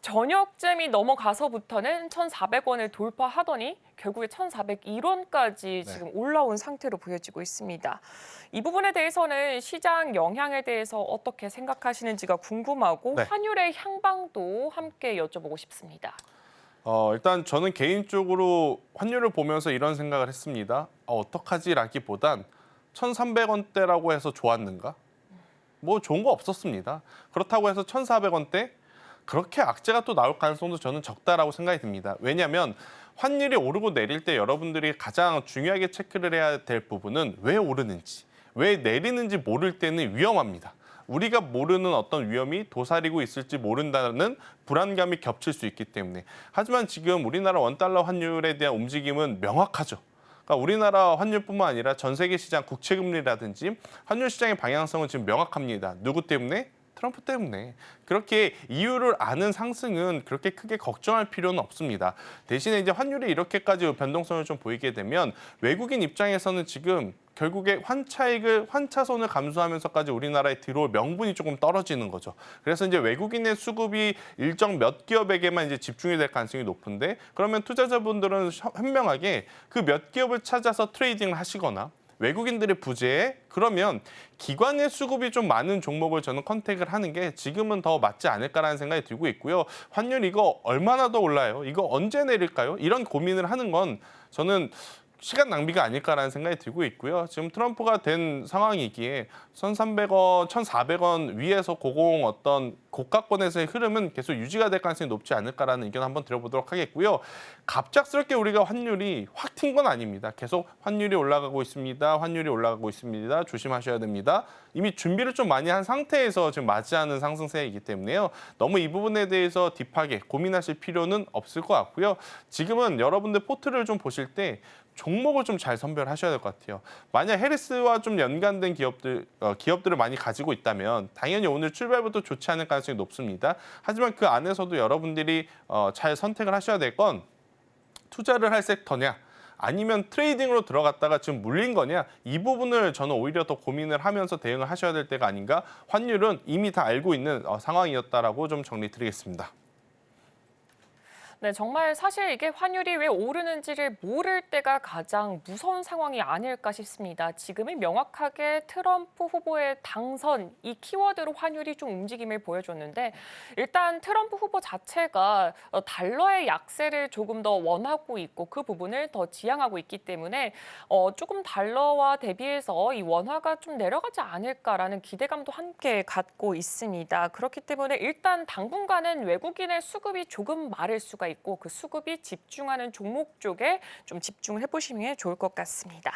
저녁쯤이 넘어가서부터는 1,400원을 돌파하더니 결국에 1,401원까지 지금 올라온 상태로 보여지고 있습니다. 이 부분에 대해서는 시장 영향에 대해서 어떻게 생각하시는지가 궁금하고 네. 환율의 향방도 함께 여쭤보고 싶습니다. 일단 저는 개인적으로 환율을 보면서 이런 생각을 했습니다. 어떡하지라기보단 1,300원대라고 해서 좋았는가? 뭐 좋은 거 없었습니다. 그렇다고 해서 1,400원대? 그렇게 악재가 또 나올 가능성도 저는 적다라고 생각이 듭니다. 왜냐하면 환율이 오르고 내릴 때 여러분들이 가장 중요하게 체크를 해야 될 부분은 왜 오르는지, 왜 내리는지 모를 때는 위험합니다. 우리가 모르는 어떤 위험이 도사리고 있을지 모른다는 불안감이 겹칠 수 있기 때문에. 하지만 지금 우리나라 원달러 환율에 대한 움직임은 명확하죠. 그러니까 우리나라 환율뿐만 아니라 전 세계 시장 국채금리라든지 환율 시장의 방향성은 지금 명확합니다. 누구 때문에? 트럼프 때문에. 그렇게 이유를 아는 상승은 그렇게 크게 걱정할 필요는 없습니다. 대신에 이제 환율이 이렇게까지 변동성을 좀 보이게 되면 외국인 입장에서는 지금 결국에 환차손을 감수하면서까지 우리나라에 들어올 명분이 조금 떨어지는 거죠. 그래서 이제 외국인의 수급이 일정 몇 기업에게만 이제 집중이 될 가능성이 높은데 그러면 투자자분들은 현명하게 그 몇 기업을 찾아서 트레이딩을 하시거나 외국인들의 부재에 그러면 기관의 수급이 좀 많은 종목을 저는 컨택을 하는 게 지금은 더 맞지 않을까라는 생각이 들고 있고요. 환율 이거 얼마나 더 올라요? 이거 언제 내릴까요? 이런 고민을 하는 건 저는 시간 낭비가 아닐까라는 생각이 들고 있고요. 지금 트럼프가 된 상황이기에 1,300원, 1,400원 위에서 고공 어떤 고가권에서의 흐름은 계속 유지가 될 가능성이 높지 않을까라는 의견 한번 드려보도록 하겠고요. 갑작스럽게 우리가 환율이 확 튄 건 아닙니다. 계속 환율이 올라가고 있습니다. 환율이 올라가고 있습니다. 조심하셔야 됩니다. 이미 준비를 좀 많이 한 상태에서 지금 맞이하는 상승세이기 때문에요. 너무 이 부분에 대해서 딥하게 고민하실 필요는 없을 것 같고요. 지금은 여러분들 포트를 좀 보실 때 종목을 좀 잘 선별하셔야 될 것 같아요. 만약 해리스와 좀 연관된 기업들을 많이 가지고 있다면 당연히 오늘 출발부터 좋지 않을 가능성이 높습니다. 하지만 그 안에서도 여러분들이 잘 선택을 하셔야 될 건 투자를 할 섹터냐 아니면 트레이딩으로 들어갔다가 지금 물린 거냐 이 부분을 저는 오히려 더 고민을 하면서 대응을 하셔야 될 때가 아닌가. 환율은 이미 다 알고 있는 상황이었다라고 좀 정리드리겠습니다. 네, 정말 사실 이게 환율이 왜 오르는지를 모를 때가 가장 무서운 상황이 아닐까 싶습니다. 지금은 명확하게 트럼프 후보의 당선 이 키워드로 환율이 좀 움직임을 보여줬는데 일단 트럼프 후보 자체가 달러의 약세를 조금 더 원하고 있고 그 부분을 더 지향하고 있기 때문에 조금 달러와 대비해서 이 원화가 좀 내려가지 않을까라는 기대감도 함께 갖고 있습니다. 그렇기 때문에 일단 당분간은 외국인의 수급이 조금 마를 수가 있고 그 수급이 집중하는 종목 쪽에 좀 집중을 해보시면 좋을 것 같습니다.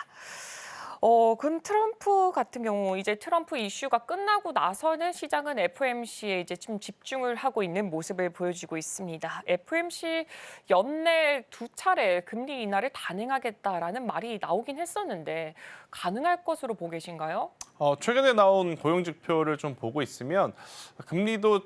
그럼 트럼프 같은 경우 이제 트럼프 이슈가 끝나고 나서는 시장은 FOMC에 이제 좀 집중을 하고 있는 모습을 보여주고 있습니다. FOMC 연내 2차례 금리 인하를 단행하겠다라는 말이 나오긴 했었는데 가능할 것으로 보고 계신가요? 최근에 나온 고용 지표를 좀 보고 있으면 금리도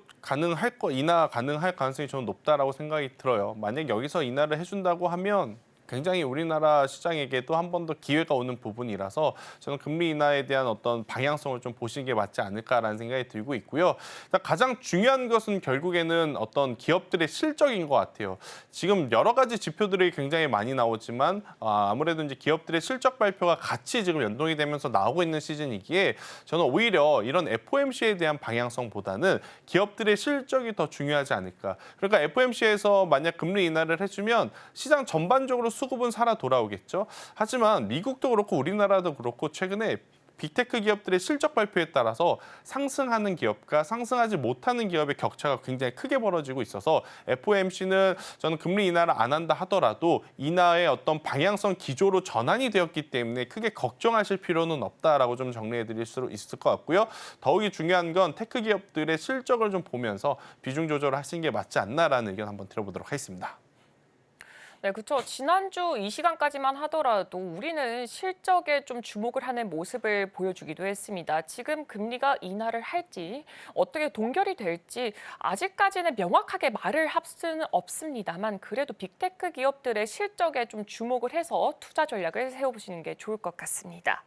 인하 가능할 가능성이 저는 높다라고 생각이 들어요. 만약 여기서 인하를 해준다고 하면 굉장히 우리나라 시장에게도 한 번 더 기회가 오는 부분이라서 저는 금리 인하에 대한 어떤 방향성을 좀 보시는 게 맞지 않을까라는 생각이 들고 있고요. 가장 중요한 것은 결국에는 어떤 기업들의 실적인 것 같아요. 지금 여러 가지 지표들이 굉장히 많이 나오지만 아무래도 이제 기업들의 실적 발표가 같이 지금 연동이 되면서 나오고 있는 시즌이기에 저는 오히려 이런 FOMC에 대한 방향성보다는 기업들의 실적이 더 중요하지 않을까. 그러니까 FOMC에서 만약 금리 인하를 해주면 시장 전반적으로 수급은 살아 돌아오겠죠. 하지만 미국도 그렇고 우리나라도 그렇고 최근에 빅테크 기업들의 실적 발표에 따라서 상승하는 기업과 상승하지 못하는 기업의 격차가 굉장히 크게 벌어지고 있어서 FOMC는 저는 금리 인하를 안 한다 하더라도 인하의 어떤 방향성 기조로 전환이 되었기 때문에 크게 걱정하실 필요는 없다라고 좀 정리해 드릴 수 있을 것 같고요. 더욱이 중요한 건 테크 기업들의 실적을 좀 보면서 비중 조절을 하시는 게 맞지 않나라는 의견 한번 들어보도록 하겠습니다. 네, 그렇죠. 지난주 이 시간까지만 하더라도 우리는 실적에 좀 주목을 하는 모습을 보여주기도 했습니다. 지금 금리가 인하를 할지 어떻게 동결이 될지 아직까지는 명확하게 말을 할 수는 없습니다만 그래도 빅테크 기업들의 실적에 좀 주목을 해서 투자 전략을 세워보시는 게 좋을 것 같습니다.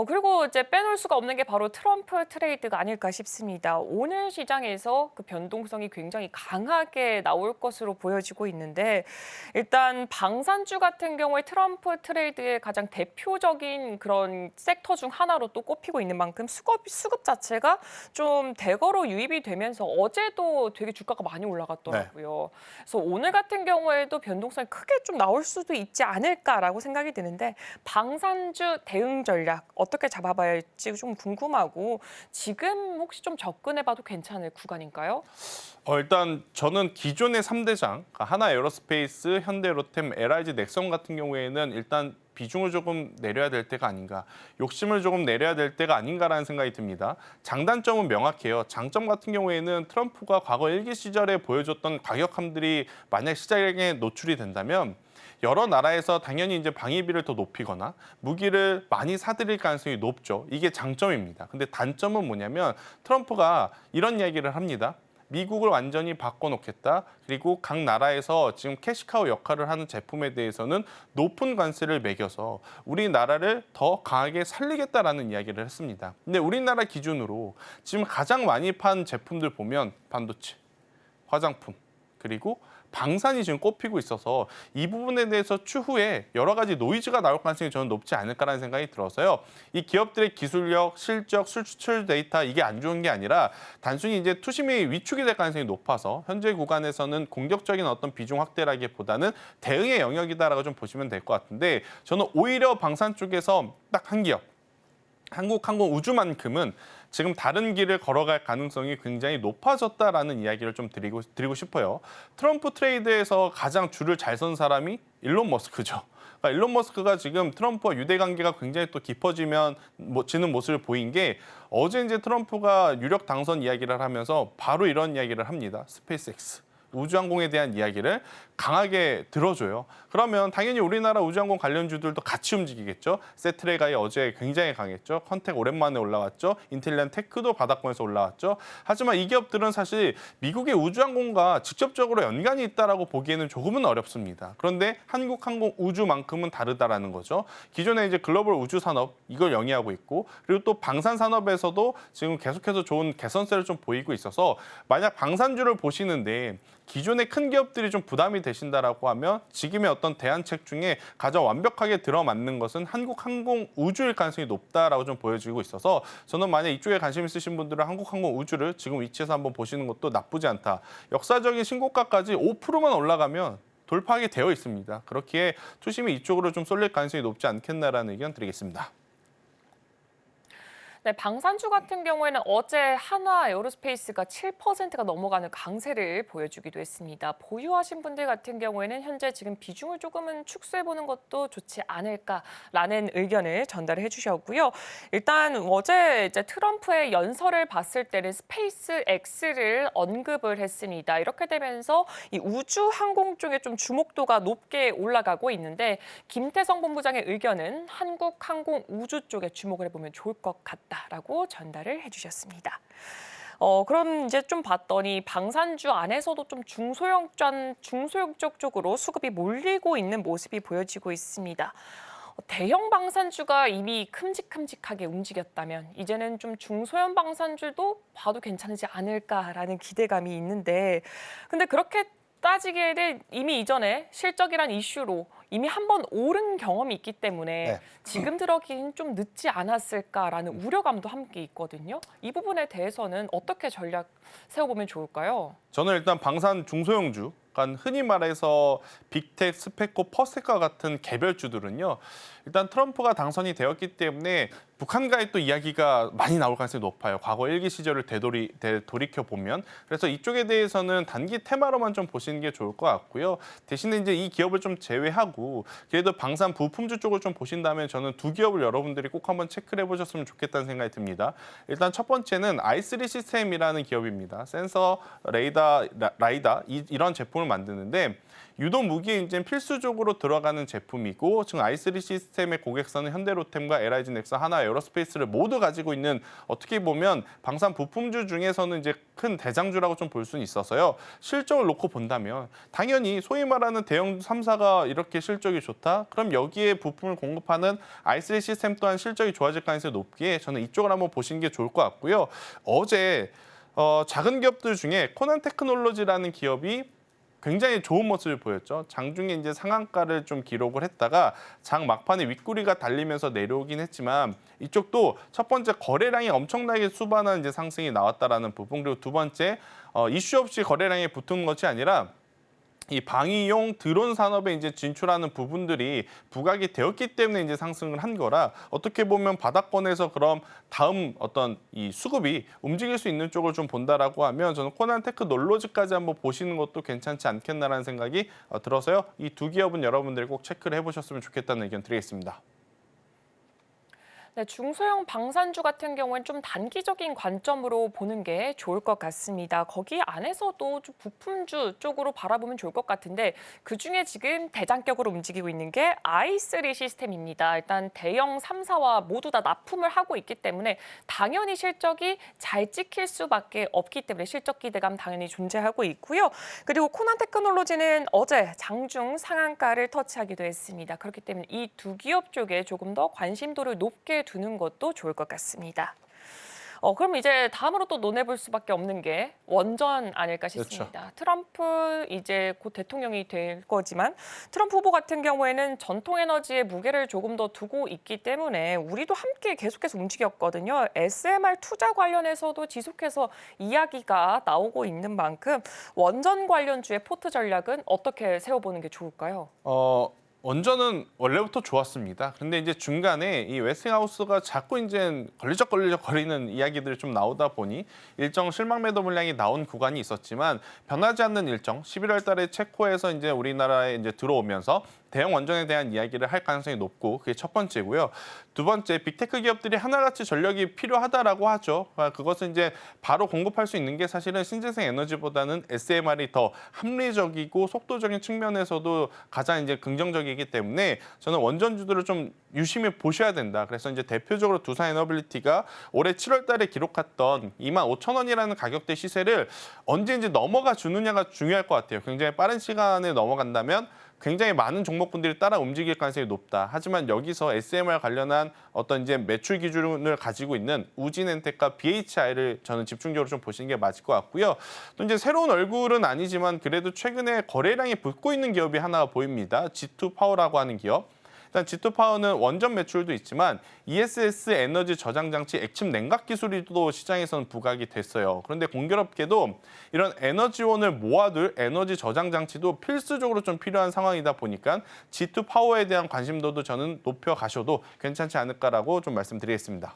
그리고 이제 빼놓을 수가 없는 게 바로 트럼프 트레이드가 아닐까 싶습니다. 오늘 시장에서 그 변동성이 굉장히 강하게 나올 것으로 보여지고 있는데 일단 방산주 같은 경우에 트럼프 트레이드의 가장 대표적인 그런 섹터 중 하나로 또 꼽히고 있는 만큼 수급 자체가 좀 대거로 유입이 되면서 어제도 되게 주가가 많이 올라갔더라고요. 그래서 오늘 같은 경우에도 변동성이 크게 좀 나올 수도 있지 않을까라고 생각이 드는데 방산주 대응 전략 어떻게 잡아봐야 할지 좀 궁금하고 지금 혹시 좀 접근해봐도 괜찮을 구간인가요? 일단 저는 기존의 3대장, 하나 에어로스페이스, 현대 로템, LIG 넥선 같은 경우에는 일단 비중을 조금 내려야 될 때가 아닌가, 욕심을 조금 내려야 될 때가 아닌가라는 생각이 듭니다. 장단점은 명확해요. 장점 같은 경우에는 트럼프가 과거 1기 시절에 보여줬던 과격함들이 만약 시장에 노출이 된다면 여러 나라에서 당연히 이제 방위비를 더 높이거나 무기를 많이 사들일 가능성이 높죠. 이게 장점입니다. 근데 단점은 뭐냐면 트럼프가 이런 이야기를 합니다. 미국을 완전히 바꿔놓겠다. 그리고 각 나라에서 지금 캐시카우 역할을 하는 제품에 대해서는 높은 관세를 매겨서 우리나라를 더 강하게 살리겠다라는 이야기를 했습니다. 근데 우리나라 기준으로 지금 가장 많이 판 제품들 보면 반도체, 화장품, 그리고 방산이 지금 꼽히고 있어서 이 부분에 대해서 추후에 여러 가지 노이즈가 나올 가능성이 저는 높지 않을까라는 생각이 들어서요. 이 기업들의 기술력, 실적, 수출 데이터 이게 안 좋은 게 아니라 단순히 이제 투심이 위축이 될 가능성이 높아서 현재 구간에서는 공격적인 어떤 비중 확대라기보다는 대응의 영역이다라고 좀 보시면 될 것 같은데 저는 오히려 방산 쪽에서 딱 한 기업, 한국항공우주만큼은 지금 다른 길을 걸어갈 가능성이 굉장히 높아졌다라는 이야기를 좀 드리고 싶어요. 트럼프 트레이드에서 가장 줄을 잘 선 사람이 일론 머스크죠. 그러니까 일론 머스크가 지금 트럼프와 유대 관계가 굉장히 또 깊어지는 모습을 보인 게 어제 이제 트럼프가 유력 당선 이야기를 하면서 바로 이런 이야기를 합니다. 스페이스X. 우주항공에 대한 이야기를 강하게 들어줘요. 그러면 당연히 우리나라 우주항공 관련주들도 같이 움직이겠죠. 세트레가이 어제 굉장히 강했죠. 컨택 오랜만에 올라왔죠. 인텔리안 테크도 바닥권에서 올라왔죠. 하지만 이 기업들은 사실 미국의 우주항공과 직접적으로 연관이 있다라고 보기에는 조금은 어렵습니다. 그런데 한국항공 우주만큼은 다르다라는 거죠. 기존에 이제 글로벌 우주 산업 이걸 영위하고 있고 그리고 또 방산 산업에서도 지금 계속해서 좋은 개선세를 좀 보이고 있어서 만약 방산주를 보시는데 기존의 큰 기업들이 좀 부담이 되신다라고 하면 지금의 어떤 대안책 중에 가장 완벽하게 들어맞는 것은 한국항공우주일 가능성이 높다라고 좀 보여지고 있어서 저는 만약 이쪽에 관심 있으신 분들은 한국항공우주를 지금 위치에서 한번 보시는 것도 나쁘지 않다. 역사적인 신고가까지 5%만 올라가면 돌파하게 되어 있습니다. 그렇기에 투심이 이쪽으로 좀 쏠릴 가능성이 높지 않겠나라는 의견 드리겠습니다. 네, 방산주 같은 경우에는 어제 한화 에어로스페이스가 7%가 넘어가는 강세를 보여주기도 했습니다. 보유하신 분들 같은 경우에는 현재 지금 비중을 조금은 축소해보는 것도 좋지 않을까라는 의견을 전달해 주셨고요. 일단 어제 이제 트럼프의 연설을 봤을 때는 스페이스 X를 언급을 했습니다. 이렇게 되면서 이 우주 항공 쪽에 좀 주목도가 높게 올라가고 있는데 김태성 본부장의 의견은 한국항공 우주 쪽에 주목을 해보면 좋을 것 같다. 라고 전달을 해주셨습니다. 그럼 이제 좀 봤더니 방산주 안에서도 좀 중소형 쪽으로 수급이 몰리고 있는 모습이 보여지고 있습니다. 대형 방산주가 이미 큼직큼직하게 움직였다면 이제는 좀 중소형 방산주도 봐도 괜찮지 않을까라는 기대감이 있는데 근데 그렇게 따지기에는 이미 이전에 실적이란 이슈로 이미 한 번 오른 경험이 있기 때문에 지금 들어가기는 좀 늦지 않았을까라는 우려감도 함께 있거든요. 이 부분에 대해서는 어떻게 전략 세워보면 좋을까요? 저는 일단 방산 중소형주, 그러니까 흔히 말해서 빅텍, 스페코, 퍼섹과 같은 개별주들은요. 일단 트럼프가 당선이 되었기 때문에 북한과의 또 이야기가 많이 나올 가능성이 높아요. 과거 일기 시절을 돌이켜보면. 그래서 이쪽에 대해서는 단기 테마로만 좀 보시는 게 좋을 것 같고요. 대신에 이제 이 기업을 좀 제외하고 그래도 방산 부품주 쪽을 좀 보신다면 저는 두 기업을 여러분들이 꼭 한번 체크를 해보셨으면 좋겠다는 생각이 듭니다. 일단 첫 번째는 i3 시스템이라는 기업입니다. 센서, 라이다 이런 제품을 만드는데 유도 무기에 이제 필수적으로 들어가는 제품이고 지금 i3 시스템의 고객사는 현대로템과 LIG 넥슨, 한화 에어로스페이스를 모두 가지고 있는 어떻게 보면 방산 부품주 중에서는 이제 큰 대장주라고 좀 볼 수는 있어서요. 실적을 놓고 본다면 당연히 소위 말하는 대형 3사가 이렇게 실적이 좋다? 그럼 여기에 부품을 공급하는 i3 시스템 또한 실적이 좋아질 가능성이 높기에 저는 이쪽을 한번 보시는 게 좋을 것 같고요. 어제 작은 기업들 중에 코난 테크놀로지라는 기업이 굉장히 좋은 모습을 보였죠. 장중에 이제 상한가를 좀 기록을 했다가 장 막판에 윗구리가 달리면서 내려오긴 했지만 이쪽도 첫 번째 거래량이 엄청나게 수반한 이제 상승이 나왔다라는 부분 그리고 두 번째 이슈 없이 거래량이 붙은 것이 아니라 이 방위용 드론 산업에 이제 진출하는 부분들이 부각이 되었기 때문에 이제 상승을 한 거라 어떻게 보면 바닥권에서 그럼 다음 어떤 이 수급이 움직일 수 있는 쪽을 좀 본다라고 하면 저는 코난 테크놀로지까지 한번 보시는 것도 괜찮지 않겠나라는 생각이 들어서요. 이 두 기업은 여러분들이 꼭 체크를 해보셨으면 좋겠다는 의견 드리겠습니다. 네, 중소형 방산주 같은 경우는 좀 단기적인 관점으로 보는 게 좋을 것 같습니다. 거기 안에서도 좀 부품주 쪽으로 바라보면 좋을 것 같은데 그중에 지금 대장격으로 움직이고 있는 게 i3 시스템입니다. 일단 대형 3사와 모두 다 납품을 하고 있기 때문에 당연히 실적이 잘 찍힐 수밖에 없기 때문에 실적 기대감 당연히 존재하고 있고요. 그리고 코난 테크놀로지는 어제 장중 상한가를 터치하기도 했습니다. 그렇기 때문에 이 두 기업 쪽에 조금 더 관심도를 높게 두는 것도 좋을 것 같습니다. 그럼 이제 다음으로 또 논해볼 수밖에 없는 게 원전 아닐까 싶습니다. 트럼프 이제 곧 대통령이 될 거지만 트럼프 후보 같은 경우에는 전통 에너지의 무게를 조금 더 두고 있기 때문에 우리도 함께 계속해서 움직였거든요. SMR 투자 관련해서도 지속해서 이야기가 나오고 있는 만큼 원전 관련주의 포트 전략은 어떻게 세워보는 게 좋을까요? 원전은 원래부터 좋았습니다. 근데 이제 중간에 이 웨스팅하우스가 자꾸 이제 걸리적 거리는 이야기들이 좀 나오다 보니 일정 실망 매도 물량이 나온 구간이 있었지만 변하지 않는 일정 11월 달에 체코에서 이제 우리나라에 이제 들어오면서 대형 원전에 대한 이야기를 할 가능성이 높고 그게 첫 번째고요. 두 번째, 빅테크 기업들이 하나같이 전력이 필요하다라고 하죠. 그것은 이제 바로 공급할 수 있는 게 사실은 신재생 에너지보다는 SMR이 더 합리적이고 속도적인 측면에서도 가장 이제 긍정적이기 때문에 저는 원전주들을 좀 유심히 보셔야 된다. 그래서 이제 대표적으로 두산 에너빌리티가 올해 7월 달에 기록했던 25,000원이라는 가격대 시세를 언제 이제 넘어가 주느냐가 중요할 것 같아요. 굉장히 빠른 시간에 넘어간다면 굉장히 많은 종목군들이 따라 움직일 가능성이 높다. 하지만 여기서 SMR 관련한 어떤 이제 매출 기준을 가지고 있는 우진엔텍과 BHI를 저는 집중적으로 좀 보시는 게 맞을 것 같고요. 또 이제 새로운 얼굴은 아니지만 그래도 최근에 거래량이 붙고 있는 기업이 하나 보입니다. G2파워라고 하는 기업. 일단 G2파워는 원전 매출도 있지만 ESS 에너지 저장 장치 액침 냉각 기술도 시장에서는 부각이 됐어요. 그런데 공교롭게도 이런 에너지원을 모아둘 에너지 저장 장치도 필수적으로 좀 필요한 상황이다 보니까 G2파워에 대한 관심도도 저는 높여가셔도 괜찮지 않을까라고 좀 말씀드리겠습니다.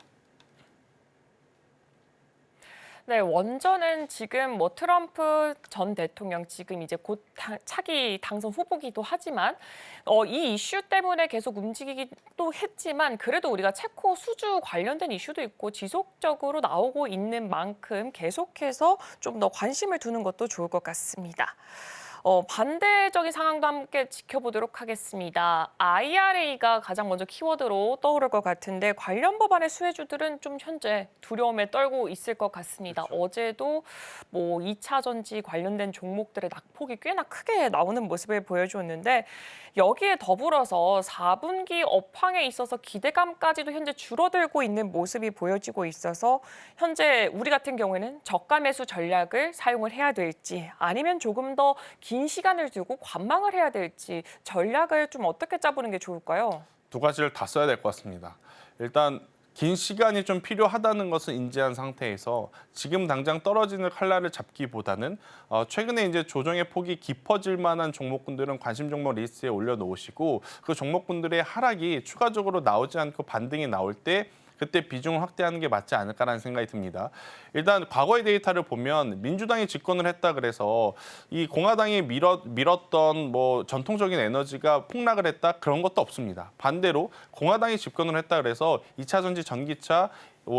네, 원전은 지금 뭐 트럼프 전 대통령 지금 이제 곧 차기 당선 후보기도 하지만 이 이슈 때문에 계속 움직이기도 했지만 그래도 우리가 체코 수주 관련된 이슈도 있고 지속적으로 나오고 있는 만큼 계속해서 좀 더 관심을 두는 것도 좋을 것 같습니다. 반대적인 상황도 함께 지켜보도록 하겠습니다. IRA가 가장 먼저 키워드로 떠오를 것 같은데 관련 법안의 수혜주들은 좀 현재 두려움에 떨고 있을 것 같습니다. 그렇죠. 어제도 뭐 2차 전지 관련된 종목들의 낙폭이 꽤나 크게 나오는 모습을 보여주었는데 여기에 더불어서 4분기 업황에 있어서 기대감까지도 현재 줄어들고 있는 모습이 보여지고 있어서 현재 우리 같은 경우에는 저가 매수 전략을 사용을 해야 될지 아니면 조금 더 긴 시간을 두고 관망을 해야 될지 전략을 좀 어떻게 짜보는 게 좋을까요? 두 가지를 다 써야 될 것 같습니다. 일단 긴 시간이 좀 필요하다는 것을 인지한 상태에서 지금 당장 떨어지는 칼날을 잡기보다는 최근에 이제 조정의 폭이 깊어질 만한 종목군들은 관심 종목 리스트에 올려놓으시고 그 종목군들의 하락이 추가적으로 나오지 않고 반등이 나올 때 그때 비중을 확대하는 게 맞지 않을까라는 생각이 듭니다. 일단 과거의 데이터를 보면 민주당이 집권을 했다 그래서 이 공화당이 밀었던 뭐 전통적인 에너지가 폭락을 했다 그런 것도 없습니다. 반대로 공화당이 집권을 했다 그래서 2차 전지 전기차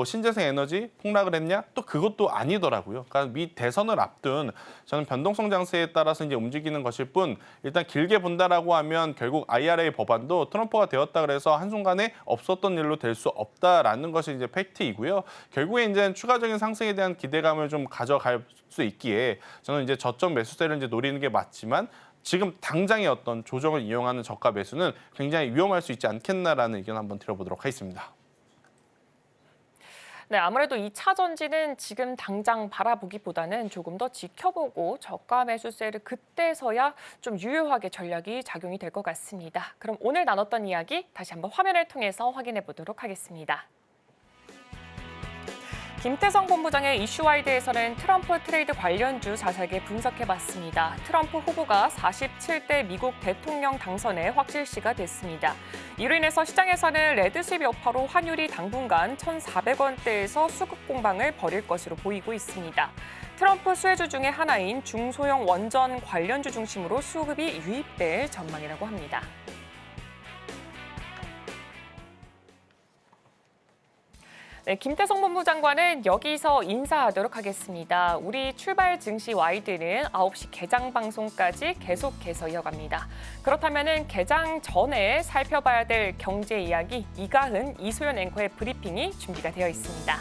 신재생 에너지 폭락을 했냐? 또 그것도 아니더라고요. 그러니까 미 대선을 앞둔 저는 변동성 장세에 따라서 이제 움직이는 것일 뿐 일단 길게 본다라고 하면 결국 IRA 법안도 트럼프가 되었다 그래서 한순간에 없었던 일로 될 수 없다라는 것이 이제 팩트이고요. 결국에 이제 추가적인 상승에 대한 기대감을 좀 가져갈 수 있기에 저는 이제 저점 매수세를 이제 노리는 게 맞지만 지금 당장의 어떤 조정을 이용하는 저가 매수는 굉장히 위험할 수 있지 않겠나라는 의견 한번 드려보도록 하겠습니다. 네, 아무래도 2차 전지는 지금 당장 바라보기보다는 조금 더 지켜보고 저가 매수세를 그때서야 좀 유효하게 전략이 작용이 될 것 같습니다. 그럼 오늘 나눴던 이야기 다시 한번 화면을 통해서 확인해 보도록 하겠습니다. 김태성 본부장의 이슈와이드에서는 트럼프 트레이드 관련주 자세하게 분석해봤습니다. 트럼프 후보가 47대 미국 대통령 당선에 확실시가 됐습니다. 이로 인해서 시장에서는 레드십 여파로 환율이 당분간 1,400원대에서 수급 공방을 벌일 것으로 보이고 있습니다. 트럼프 수혜주 중에 하나인 중소형 원전 관련주 중심으로 수급이 유입될 전망이라고 합니다. 네, 김태성 본부장과는 여기서 인사하도록 하겠습니다. 우리 출발 증시 와이드는 9시 개장 방송까지 계속해서 이어갑니다. 그렇다면 개장 전에 살펴봐야 될 경제 이야기 이가은, 이소연 앵커의 브리핑이 준비가 되어 있습니다.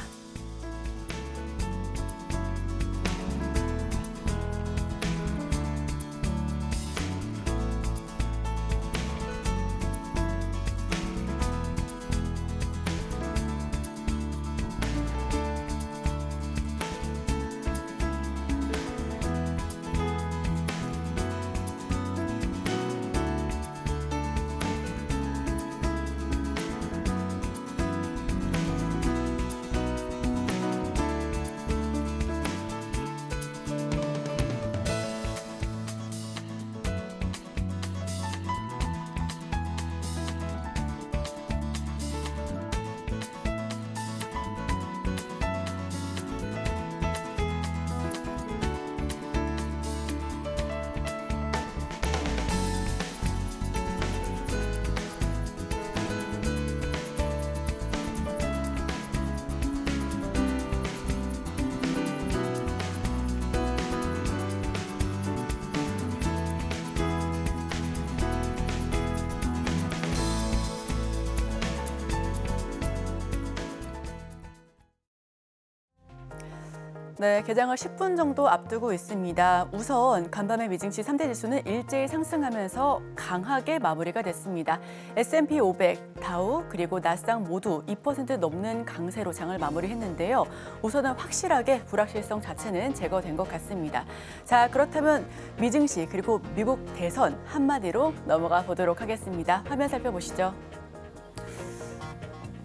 네, 개장을 10분 정도 앞두고 있습니다. 우선 간밤에 미증시 3대 지수는 일제히 상승하면서 강하게 마무리가 됐습니다. S&P 500, 다우 그리고 나스닥 모두 2% 넘는 강세로 장을 마무리했는데요. 우선은 확실하게 불확실성 자체는 제거된 것 같습니다. 자, 그렇다면 미증시 그리고 미국 대선 한마디로 넘어가 보도록 하겠습니다. 화면 살펴보시죠.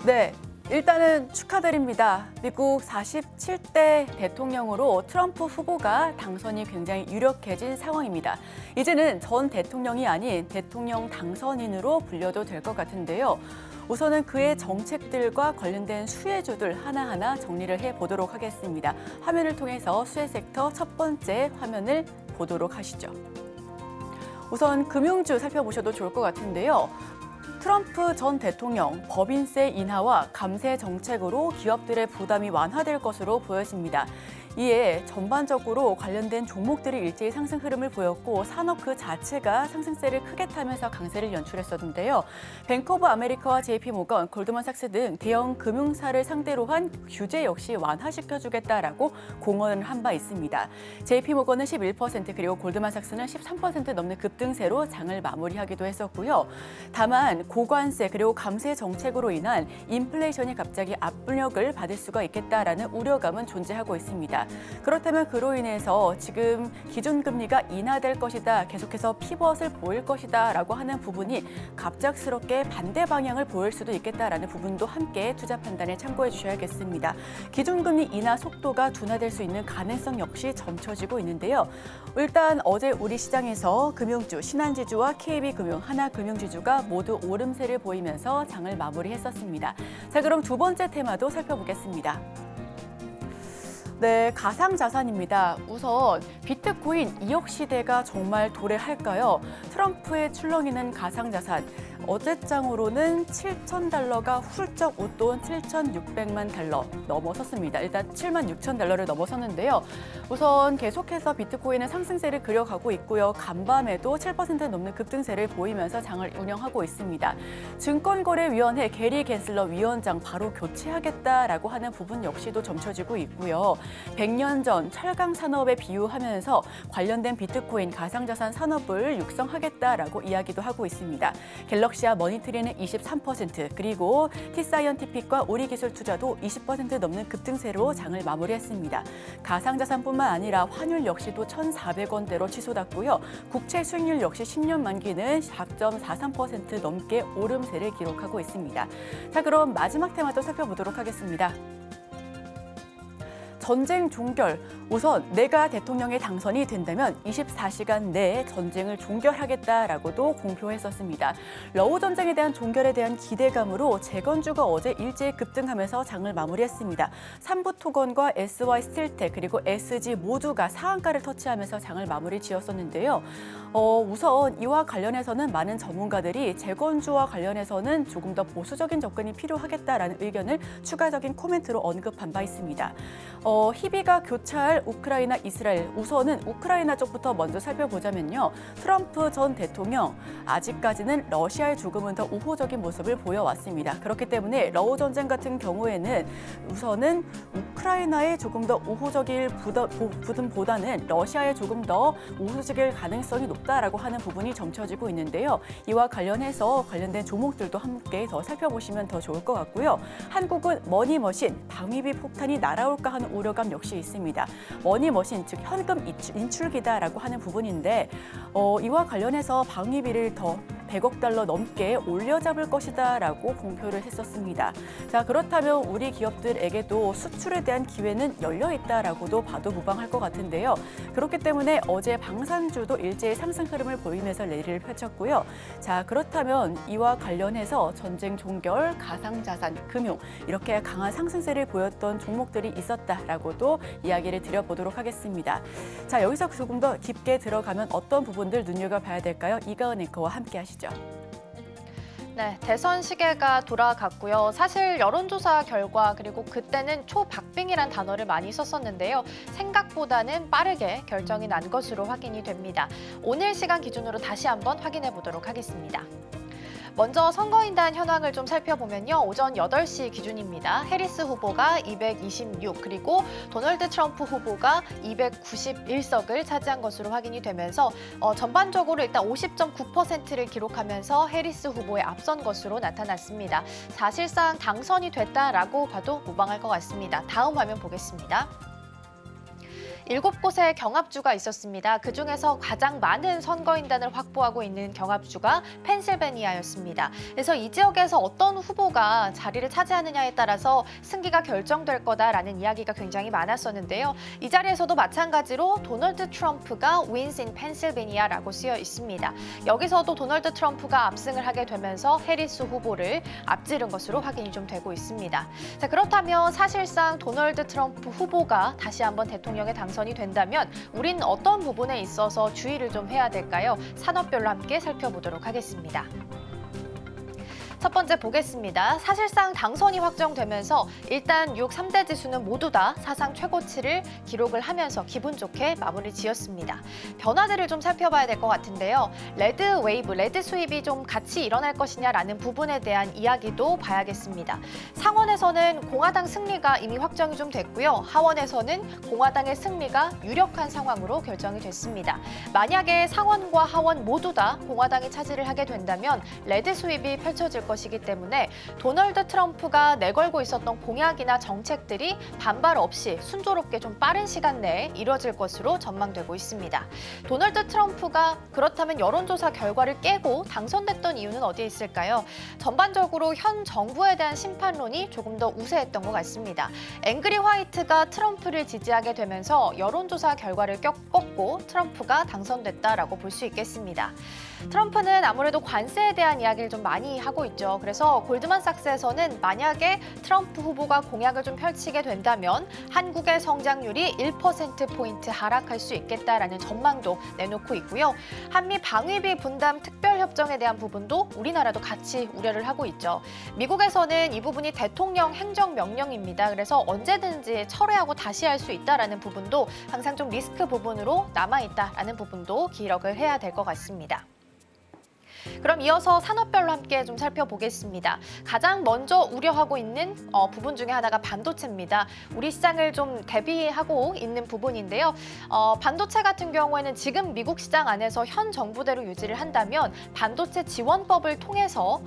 네. 일단은 축하드립니다. 미국 47대 대통령으로 트럼프 후보가 당선이 굉장히 유력해진 상황입니다. 이제는 전 대통령이 아닌 대통령 당선인으로 불려도 될 것 같은데요. 우선은 그의 정책들과 관련된 수혜주들 하나하나 정리를 해보도록 하겠습니다. 화면을 통해서 수혜 섹터 첫 번째 화면을 보도록 하시죠. 우선 금융주 살펴보셔도 좋을 것 같은데요. 트럼프 전 대통령 법인세 인하와 감세 정책으로 기업들의 부담이 완화될 것으로 보여집니다. 이에 전반적으로 관련된 종목들이 일제히 상승 흐름을 보였고 산업 그 자체가 상승세를 크게 타면서 강세를 연출했었는데요. 뱅크 오브 아메리카와 JP모건, 골드만삭스 등 대형 금융사를 상대로 한 규제 역시 완화시켜주겠다라고 공언을 한 바 있습니다. JP모건은 11% 그리고 골드만삭스는 13% 넘는 급등세로 장을 마무리하기도 했었고요. 다만 고관세 그리고 감세 정책으로 인한 인플레이션이 갑자기 압력을 받을 수가 있겠다라는 우려감은 존재하고 있습니다. 그렇다면 그로 인해서 지금 기준금리가 인하될 것이다, 계속해서 피벗을 보일 것이다 라고 하는 부분이 갑작스럽게 반대 방향을 보일 수도 있겠다라는 부분도 함께 투자 판단에 참고해 주셔야겠습니다. 기준금리 인하 속도가 둔화될 수 있는 가능성 역시 점쳐지고 있는데요. 일단 어제 우리 시장에서 금융주, 신한지주와 KB금융, 하나금융지주가 모두 오름세를 보이면서 장을 마무리했었습니다. 자, 그럼 두 번째 테마도 살펴보겠습니다. 네, 가상자산입니다. 우선 비트코인 2억 시대가 정말 도래할까요? 트럼프의 출렁이는 가상자산. 어제장으로는 7,000달러가 훌쩍 웃돈 7,600만 달러 넘어섰습니다. 일단 76,000달러를 넘어섰는데요. 우선 계속해서 비트코인은 상승세를 그려가고 있고요. 간밤에도 7% 넘는 급등세를 보이면서 장을 운영하고 있습니다. 증권거래위원회 게리 갠슬러 위원장 바로 교체하겠다라고 하는 부분 역시도 점쳐지고 있고요. 100년 전 철강 산업에 비유하면서 관련된 비트코인 가상자산 산업을 육성하겠다라고 이야기도 하고 있습니다. 갤럭시와 머니트리는 23% 그리고 T사이언티픽과 우리기술투자도 20% 넘는 급등세로 장을 마무리했습니다. 가상자산뿐만 아니라 환율 역시도 1,400원대로 치솟았고요. 국채 수익률 역시 10년 만기는 4.43% 넘게 오름세를 기록하고 있습니다. 자, 그럼 마지막 테마도 살펴보도록 하겠습니다. 전쟁 종결. 우선 내가 대통령에 당선이 된다면 24시간 내에 전쟁을 종결하겠다라고도 공표했었습니다. 러우 전쟁에 대한 종결에 대한 기대감으로 재건주가 어제 일제히 급등하면서 장을 마무리했습니다. 삼부토건과 SY스틸텍 그리고 SG 모두가 상한가를 터치하면서 장을 마무리 지었었는데요. 우선 이와 관련해서는 많은 전문가들이 재건주와 관련해서는 조금 더 보수적인 접근이 필요하겠다라는 의견을 추가적인 코멘트로 언급한 바 있습니다. 희비가 교차할 우크라이나, 이스라엘. 우선은 우크라이나 쪽부터 먼저 살펴보자면요. 트럼프 전 대통령 아직까지는 러시아에 조금은 더 우호적인 모습을 보여왔습니다. 그렇기 때문에 러우 전쟁 같은 경우에는 우선은 우크라이나에 조금 더 우호적일 부분보다는 러시아에 조금 더 우호적일 가능성이 높다라고 하는 부분이 점쳐지고 있는데요. 이와 관련해서 관련된 조목들도 함께 더 살펴보시면 더 좋을 것 같고요. 한국은 머니머신, 방위비 폭탄이 날아올까 하는 우려감 역시 있습니다. 머니머신, 즉 현금 인출기다라고 하는 부분인데 이와 관련해서 방위비를 더 100억 달러 넘게 올려잡을 것이다라고 공표를 했었습니다. 자, 그렇다면 우리 기업들에게도 수출에 대한 기회는 열려 있다라고도 봐도 무방할 것 같은데요. 그렇기 때문에 어제 방산주도 일제히 상승 흐름을 보이면서 랠리를 펼쳤고요. 자, 그렇다면 이와 관련해서 전쟁 종결, 가상자산, 금융 이렇게 강한 상승세를 보였던 종목들이 있었다라고도 이야기를 드려보도록 하겠습니다. 자, 여기서 조금 더 깊게 들어가면 어떤 부분들 눈여겨봐야 될까요? 이가은 앵커와 함께 하시죠. 네, 대선 시계가 돌아갔고요. 사실 여론조사 결과 그리고 그때는 초박빙이란 단어를 많이 썼었는데요. 생각보다는 빠르게 결정이 난 것으로 확인이 됩니다. 오늘 시간 기준으로 다시 한번 확인해 보도록 하겠습니다. 먼저 선거인단 현황을 좀 살펴보면요. 오전 8시 기준입니다. 해리스 후보가 226, 그리고 도널드 트럼프 후보가 291석을 차지한 것으로 확인이 되면서 전반적으로 일단 50.9%를 기록하면서 해리스 후보에 앞선 것으로 나타났습니다. 사실상 당선이 됐다라고 봐도 무방할 것 같습니다. 다음 화면 보겠습니다. 7곳의 경합주가 있었습니다. 그중에서 가장 많은 선거인단을 확보하고 있는 경합주가 펜실베니아였습니다. 그래서 이 지역에서 어떤 후보가 자리를 차지하느냐에 따라서 승기가 결정될 거다라는 이야기가 굉장히 많았었는데요. 이 자리에서도 마찬가지로 도널드 트럼프가 wins in Pennsylvania라고 쓰여 있습니다. 여기서도 도널드 트럼프가 압승을 하게 되면서 해리스 후보를 앞지른 것으로 확인이 좀 되고 있습니다. 자, 그렇다면 사실상 도널드 트럼프 후보가 다시 한번 대통령에 당선이 된다면 우린 어떤 부분에 있어서 주의를 좀 해야 될까요? 산업별로 함께 살펴보도록 하겠습니다. 첫 번째 보겠습니다. 사실상 당선이 확정되면서 일단 3대 지수는 모두 다 사상 최고치를 기록을 하면서 기분 좋게 마무리 지었습니다. 변화들을 좀 살펴봐야 될 것 같은데요. 레드 웨이브, 레드 수입이 좀 같이 일어날 것이냐라는 부분에 대한 이야기도 봐야겠습니다. 상원에서는 공화당 승리가 이미 확정이 좀 됐고요. 하원에서는 공화당의 승리가 유력한 상황으로 결정이 됐습니다. 만약에 상원과 하원 모두 다 공화당이 차지를 하게 된다면 레드 수입이 펼쳐질 것이기 때문에 도널드 트럼프가 내걸고 있었던 공약이나 정책들이 반발 없이 순조롭게 좀 빠른 시간 내에 이뤄질 것으로 전망되고 있습니다. 도널드 트럼프가 그렇다면 여론조사 결과를 깨고 당선됐던 이유는 어디에 있을까요? 전반적으로 현 정부에 대한 심판론이 조금 더 우세했던 것 같습니다. 앵그리 화이트가 트럼프를 지지하게 되면서 여론조사 결과를 꺾고 트럼프가 당선됐다라고 볼 수 있겠습니다. 트럼프는 아무래도 관세에 대한 이야기를 좀 많이 하고 있죠. 그래서 골드만삭스에서는 만약에 트럼프 후보가 공약을 좀 펼치게 된다면 한국의 성장률이 1%포인트 하락할 수 있겠다라는 전망도 내놓고 있고요. 한미 방위비 분담 특별협정에 대한 부분도 우리나라도 같이 우려를 하고 있죠. 미국에서는 이 부분이 대통령 행정명령입니다. 그래서 언제든지 철회하고 다시 할 수 있다라는 부분도 항상 좀 리스크 부분으로 남아있다라는 부분도 기억을 해야 될 것 같습니다. 그럼 이어서 산업별로 함께 좀 살펴보겠습니다. 가장 먼저 우려하고 있는 부분 중에 하나가 반도체입니다. 우리 시장을 좀 대비하고 있는 부분인데요. 반도체 같은 경우에는 지금 미국 시장 안에서 현 정부대로 유지를 한다면 반도체 지원법을 통해서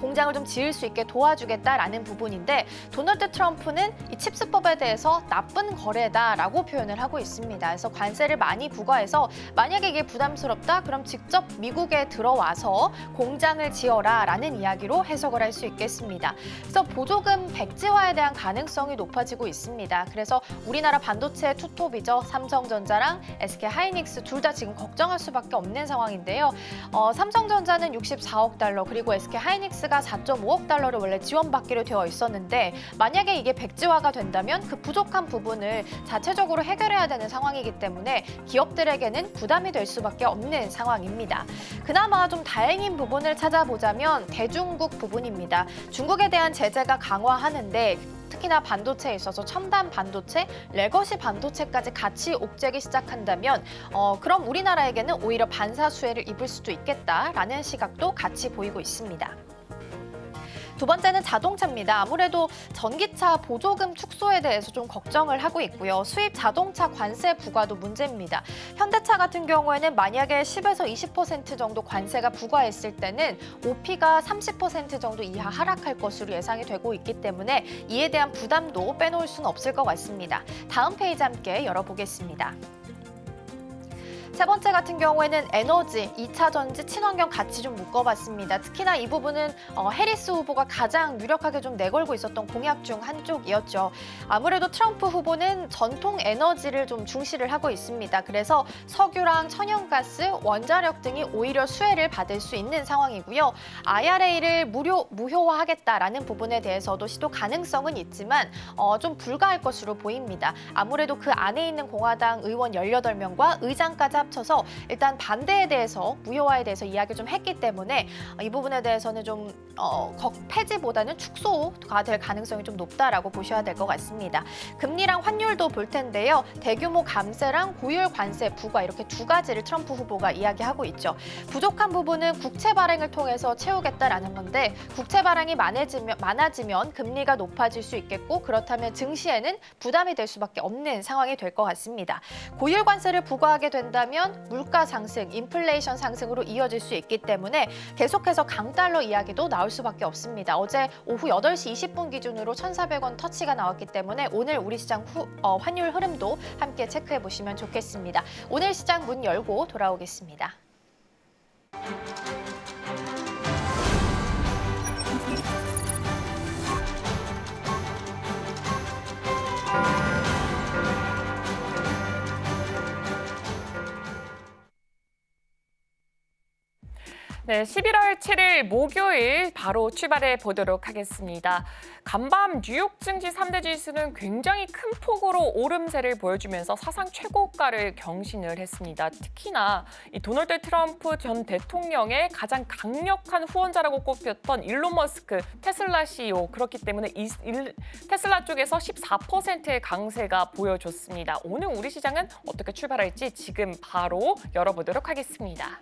공장을 좀 지을 수 있게 도와주겠다라는 부분인데 도널드 트럼프는 이 칩스법에 대해서 나쁜 거래다라고 표현을 하고 있습니다. 그래서 관세를 많이 부과해서 만약에 이게 부담스럽다 그럼 직접 미국에 들어와서 공장을 지어라라는 이야기로 해석을 할 수 있겠습니다. 그래서 보조금 백지화에 대한 가능성이 높아지고 있습니다. 그래서 우리나라 반도체 투톱이죠. 삼성전자랑 SK하이닉스 둘 다 지금 걱정할 수밖에 없는 상황인데요. 삼성전자는 64억 달러 그리고 SK하이닉스가 4.5억 달러를 원래 지원받기로 되어 있었는데 만약에 이게 백지화가 된다면 그 부족한 부분을 자체적으로 해결해야 되는 상황이기 때문에 기업들에게는 부담이 될 수밖에 없는 상황입니다. 그나마 좀 다행인 부분을 찾아보자면 대중국 부분입니다. 중국에 대한 제재가 강화하는데 특히나 반도체에 있어서 첨단 반도체, 레거시 반도체까지 같이 옥죄기 시작한다면 그럼 우리나라에게는 오히려 반사 수혜를 입을 수도 있겠다라는 시각도 같이 보이고 있습니다. 두 번째는 자동차입니다. 아무래도 전기차 보조금 축소에 대해서 좀 걱정을 하고 있고요. 수입 자동차 관세 부과도 문제입니다. 현대차 같은 경우에는 만약에 10에서 20% 정도 관세가 부과했을 때는 OP가 30% 정도 이하 하락할 것으로 예상이 되고 있기 때문에 이에 대한 부담도 빼놓을 수는 없을 것 같습니다. 다음 페이지 함께 열어보겠습니다. 세 번째 같은 경우에는 에너지, 2차 전지, 친환경 같이 좀 묶어봤습니다. 특히나 이 부분은 해리스 후보가 가장 유력하게 좀 내걸고 있었던 공약 중 한쪽이었죠. 아무래도 트럼프 후보는 전통 에너지를 좀 중시를 하고 있습니다. 그래서 석유랑 천연가스, 원자력 등이 오히려 수혜를 받을 수 있는 상황이고요. IRA를 무효화하겠다라는 부분에 대해서도 시도 가능성은 있지만 좀 불가할 것으로 보입니다. 아무래도 그 안에 있는 공화당 의원 18명과 의장까지 합쳐서 일단 반대에 대해서 무효화에 대해서 이야기를 좀 했기 때문에 이 부분에 대해서는 좀 폐지보다는 축소가 될 가능성이 좀 높다라고 보셔야 될 것 같습니다. 금리랑 환율도 볼 텐데요. 대규모 감세랑 고율 관세 부과 이렇게 두 가지를 트럼프 후보가 이야기하고 있죠. 부족한 부분은 국채 발행을 통해서 채우겠다라는 건데 국채 발행이 많아지면 금리가 높아질 수 있겠고 그렇다면 증시에는 부담이 될 수밖에 없는 상황이 될 것 같습니다. 고율 관세를 부과하게 된다면 물가 상승, 인플레이션 상승으로 이어질 수 있기 때문에 계속해서 강달러 이야기도 나올 수밖에 없습니다. 어제 오후 8시 20분 기준으로 1,400원 터치가 나왔기 때문에 오늘 우리 시장 환율 흐름도 함께 체크해 보시면 좋겠습니다. 오늘 시장 문 열고 돌아오겠습니다. 네, 11월 7일 목요일 바로 출발해 보도록 하겠습니다. 간밤 뉴욕 증시 3대 지수는 굉장히 큰 폭으로 오름세를 보여주면서 사상 최고가를 경신을 했습니다. 특히나 이 도널드 트럼프 전 대통령의 가장 강력한 후원자라고 꼽혔던 일론 머스크 테슬라 CEO, 그렇기 때문에 테슬라 쪽에서 14%의 강세가 보여줬습니다. 오늘 우리 시장은 어떻게 출발할지 지금 바로 열어보도록 하겠습니다.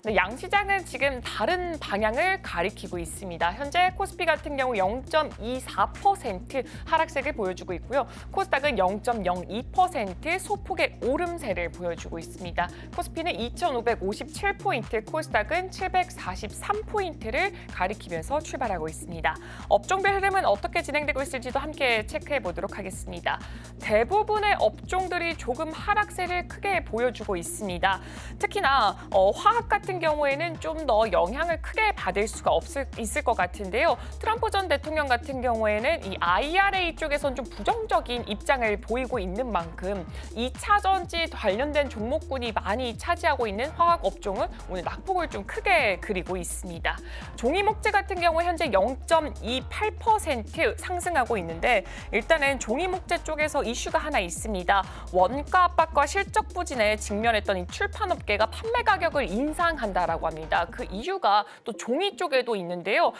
네, 양시장은 지금 다른 방향을 가리키고 있습니다. 현재 코스피 같은 경우 0.24% 하락세를 보여주고 있고요. 코스닥은 0.02% 소폭의 오름세를 보여주고 있습니다. 코스피는 2,557포인트, 코스닥은 743포인트를 가리키면서 출발하고 있습니다. 업종별 흐름은 어떻게 진행되고 있을지도 함께 체크해 보도록 하겠습니다. 대부분의 업종들이 조금 하락세를 크게 보여주고 있습니다. 특히나 화학 같은 경우에는 좀 더 영향을 크게 받을 수가 있을 것 같은데요. 트럼프 전 대통령 같은 경우에는 이 IRA 쪽에선 좀 부정적인 입장을 보이고 있는 만큼 2차 전지 관련된 종목군이 많이 차지하고 있는 화학 업종은 오늘 낙폭을 좀 크게 그리고 있습니다. 종이 목재 같은 경우 현재 0.28% 상승하고 있는데 일단은 종이 목재 쪽에서 이슈가 하나 있습니다. 원가 압박과 실적 부진에 직면했던 이 출판업계가 판매 가격을 인상한다라고 합니다. 그 이유가 또 종이 쪽에도 있는데요.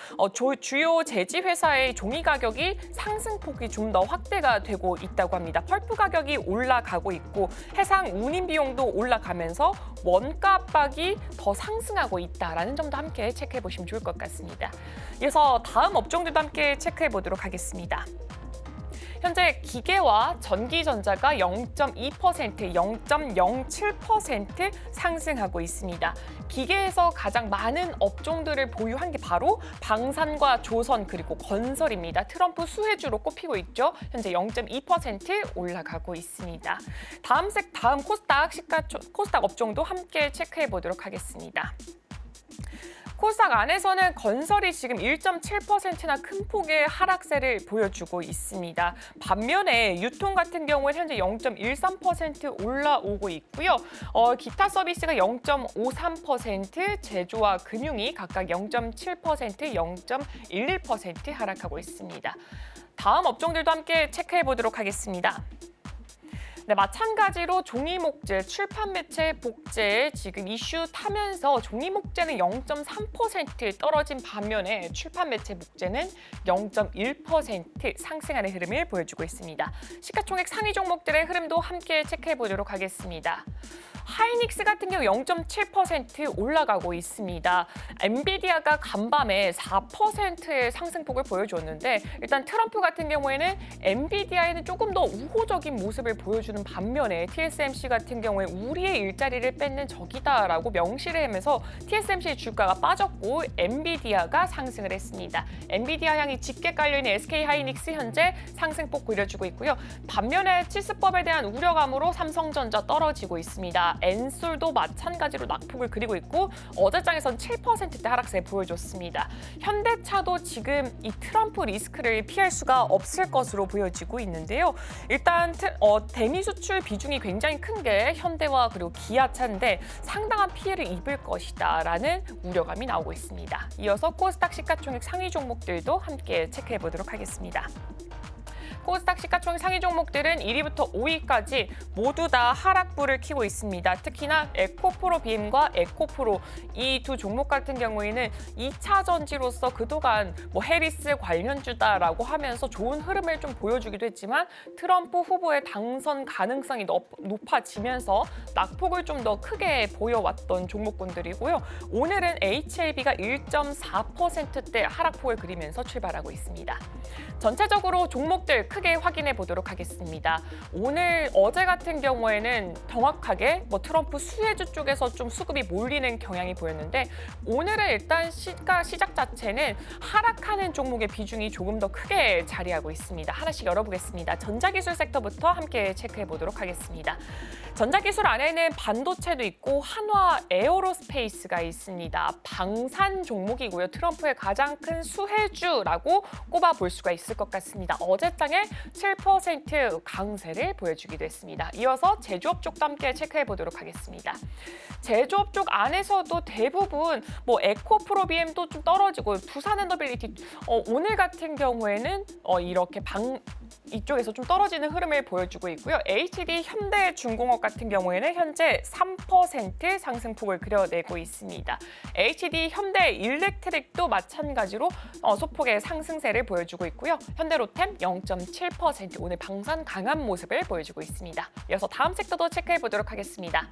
주요 제지 회사의 종이 가격이 상승폭이 좀 더 확대가 되고 있다고 합니다. 펄프 가격이 올라가고 있고 해상 운임 비용도 올라가면서 원가 압박이 더 상승하고 있다라는 점도 함께 체크해 보시면 좋을 것 같습니다. 이어서 다음 업종들도 함께 체크해 보도록 하겠습니다. 현재 기계와 전기전자가 0.2%, 0.07% 상승하고 있습니다. 기계에서 가장 많은 업종들을 보유한 게 바로 방산과 조선 그리고 건설입니다. 트럼프 수혜주로 꼽히고 있죠. 현재 0.2% 올라가고 있습니다. 다음 코스닥 업종도 함께 체크해 보도록 하겠습니다. 코스닥 안에서는 건설이 지금 1.7%나 큰 폭의 하락세를 보여주고 있습니다. 반면에 유통 같은 경우는 현재 0.13% 올라오고 있고요. 기타 서비스가 0.53%, 제조와 금융이 각각 0.7%, 0.11% 하락하고 있습니다. 다음 업종들도 함께 체크해 보도록 하겠습니다. 네, 마찬가지로 종이 목재, 출판 매체 복제에 지금 이슈 타면서 종이 목재는 0.3% 떨어진 반면에 출판 매체 목재는 0.1% 상승하는 흐름을 보여주고 있습니다. 시가총액 상위 종목들의 흐름도 함께 체크해 보도록 하겠습니다. 하이닉스 같은 경우 0.7% 올라가고 있습니다. 엔비디아가 간밤에 4%의 상승폭을 보여줬는데 일단 트럼프 같은 경우에는 엔비디아에는 조금 더 우호적인 모습을 보여주는 반면에 TSMC 같은 경우에 우리의 일자리를 뺏는 적이다라고 명시를 하면서 TSMC의 주가가 빠졌고 엔비디아가 상승을 했습니다. 엔비디아 향이 짙게 깔려있는 SK 하이닉스 현재 상승폭 보여주고 있고요. 반면에 칠수법에 대한 우려감으로 삼성전자 떨어지고 있습니다. 엔솔도 마찬가지로 낙폭을 그리고 있고 어제장에선 7%대 하락세 보여줬습니다. 현대차도 지금 이 트럼프 리스크를 피할 수가 없을 것으로 보여지고 있는데요. 일단 대미 수출 비중이 굉장히 큰 게 현대와 그리고 기아차인데 상당한 피해를 입을 것이다라는 우려감이 나오고 있습니다. 이어서 코스닥 시가총액 상위 종목들도 함께 체크해 보도록 하겠습니다. 코스닥 시가총액 상위 종목들은 1위부터 5위까지 모두 다 하락부를 켜고 있습니다. 특히나 에코프로 BM과 에코프로 이 두 종목 같은 경우에는 2차 전지로서 그동안 뭐 해리스 관련주다라고 하면서 좋은 흐름을 좀 보여주기도 했지만 트럼프 후보의 당선 가능성이 높아지면서 낙폭을 좀 더 크게 보여왔던 종목군들이고요. 오늘은 HLB가 1.4%대 하락폭을 그리면서 출발하고 있습니다. 전체적으로 종목들 크게 확인해 보도록 하겠습니다. 어제 같은 경우에는 정확하게 트럼프 수혜주 쪽에서 좀 수급이 몰리는 경향이 보였는데 오늘은 일단 시작 자체는 하락하는 종목의 비중이 조금 더 크게 자리하고 있습니다. 하나씩 열어보겠습니다. 전자기술 섹터부터 함께 체크해 보도록 하겠습니다. 전자기술 안에는 반도체도 있고 한화 에어로스페이스가 있습니다. 방산 종목이고요. 트럼프의 가장 큰 수혜주라고 꼽아볼 수가 있을 것 같습니다. 어제장에 7% 강세를 보여주기도 했습니다. 이어서 제조업 쪽도 함께 체크해 보도록 하겠습니다. 제조업 쪽 안에서도 대부분 에코프로비엠도 좀 떨어지고 두산엔더빌리티 오늘 같은 경우에는 이렇게 이쪽에서 좀 떨어지는 흐름을 보여주고 있고요. HD 현대중공업 같은 경우에는 현재 3% 상승폭을 그려내고 있습니다. HD 현대일렉트릭도 마찬가지로 소폭의 상승세를 보여주고 있고요. 현대로템 0.7% 오늘 방산 강한 모습을 보여주고 있습니다. 이어서 다음 섹터도 체크해 보도록 하겠습니다.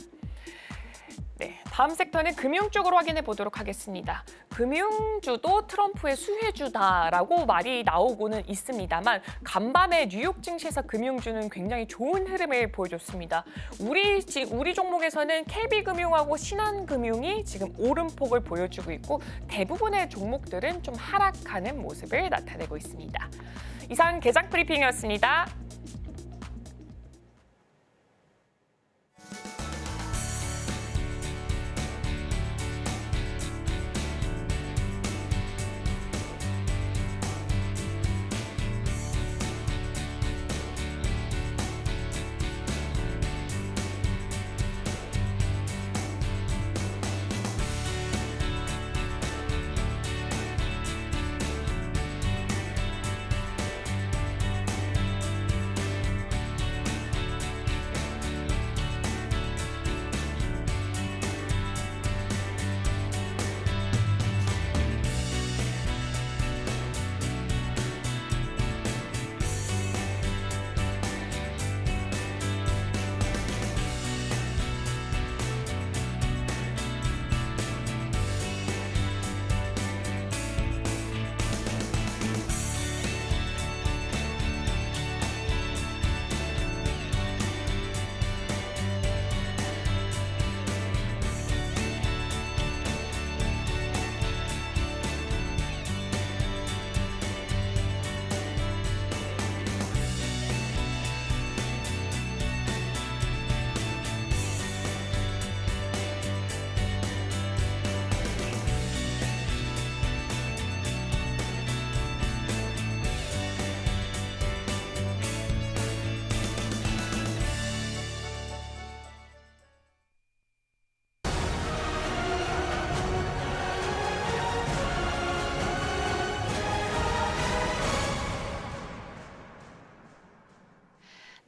네, 다음 섹터는 금융 쪽으로 확인해 보도록 하겠습니다. 금융주도 트럼프의 수혜주다라고 말이 나오고는 있습니다만 간밤에 뉴욕 증시에서 금융주는 굉장히 좋은 흐름을 보여줬습니다. 우리 종목에서는 KB금융하고 신한금융이 지금 오름폭을 보여주고 있고 대부분의 종목들은 좀 하락하는 모습을 나타내고 있습니다. 이상 개장 브리핑이었습니다.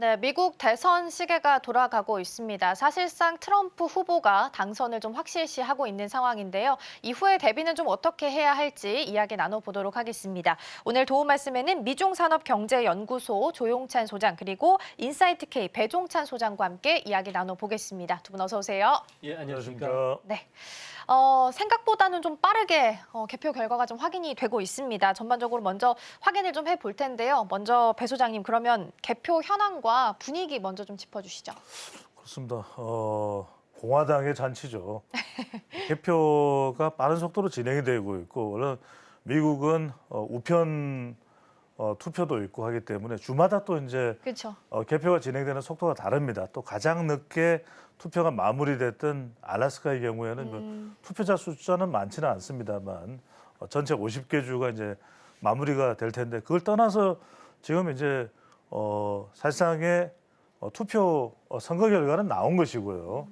네, 미국 대선 시계가 돌아가고 있습니다. 사실상 트럼프 후보가 당선을 좀 확실시하고 있는 상황인데요. 이후의 대비는 좀 어떻게 해야 할지 이야기 나눠보도록 하겠습니다. 오늘 도움 말씀에는 미중산업경제연구소 조용찬 소장 그리고 인사이트K 배종찬 소장과 함께 이야기 나눠보겠습니다. 두 분 어서 오세요. 예, 안녕하십니까. 네. 생각보다는 좀 빠르게 개표 결과가 좀 확인이 되고 있습니다. 전반적으로 먼저 확인을 좀 해볼 텐데요. 먼저 배 소장님 그러면 개표 현황과 분위기 먼저 좀 짚어주시죠. 그렇습니다. 공화당의 잔치죠. 개표가 빠른 속도로 진행이 되고 있고 원래 미국은 우편 투표도 있고 하기 때문에 주마다 또 이제 그렇죠. 개표가 진행되는 속도가 다릅니다. 또 가장 늦게 투표가 마무리됐던 알래스카의 경우에는 투표자 숫자는 많지는 않습니다만 전체 50개 주가 이제 마무리가 될 텐데 그걸 떠나서 지금 이제 사실상의 투표 선거 결과는 나온 것이고요.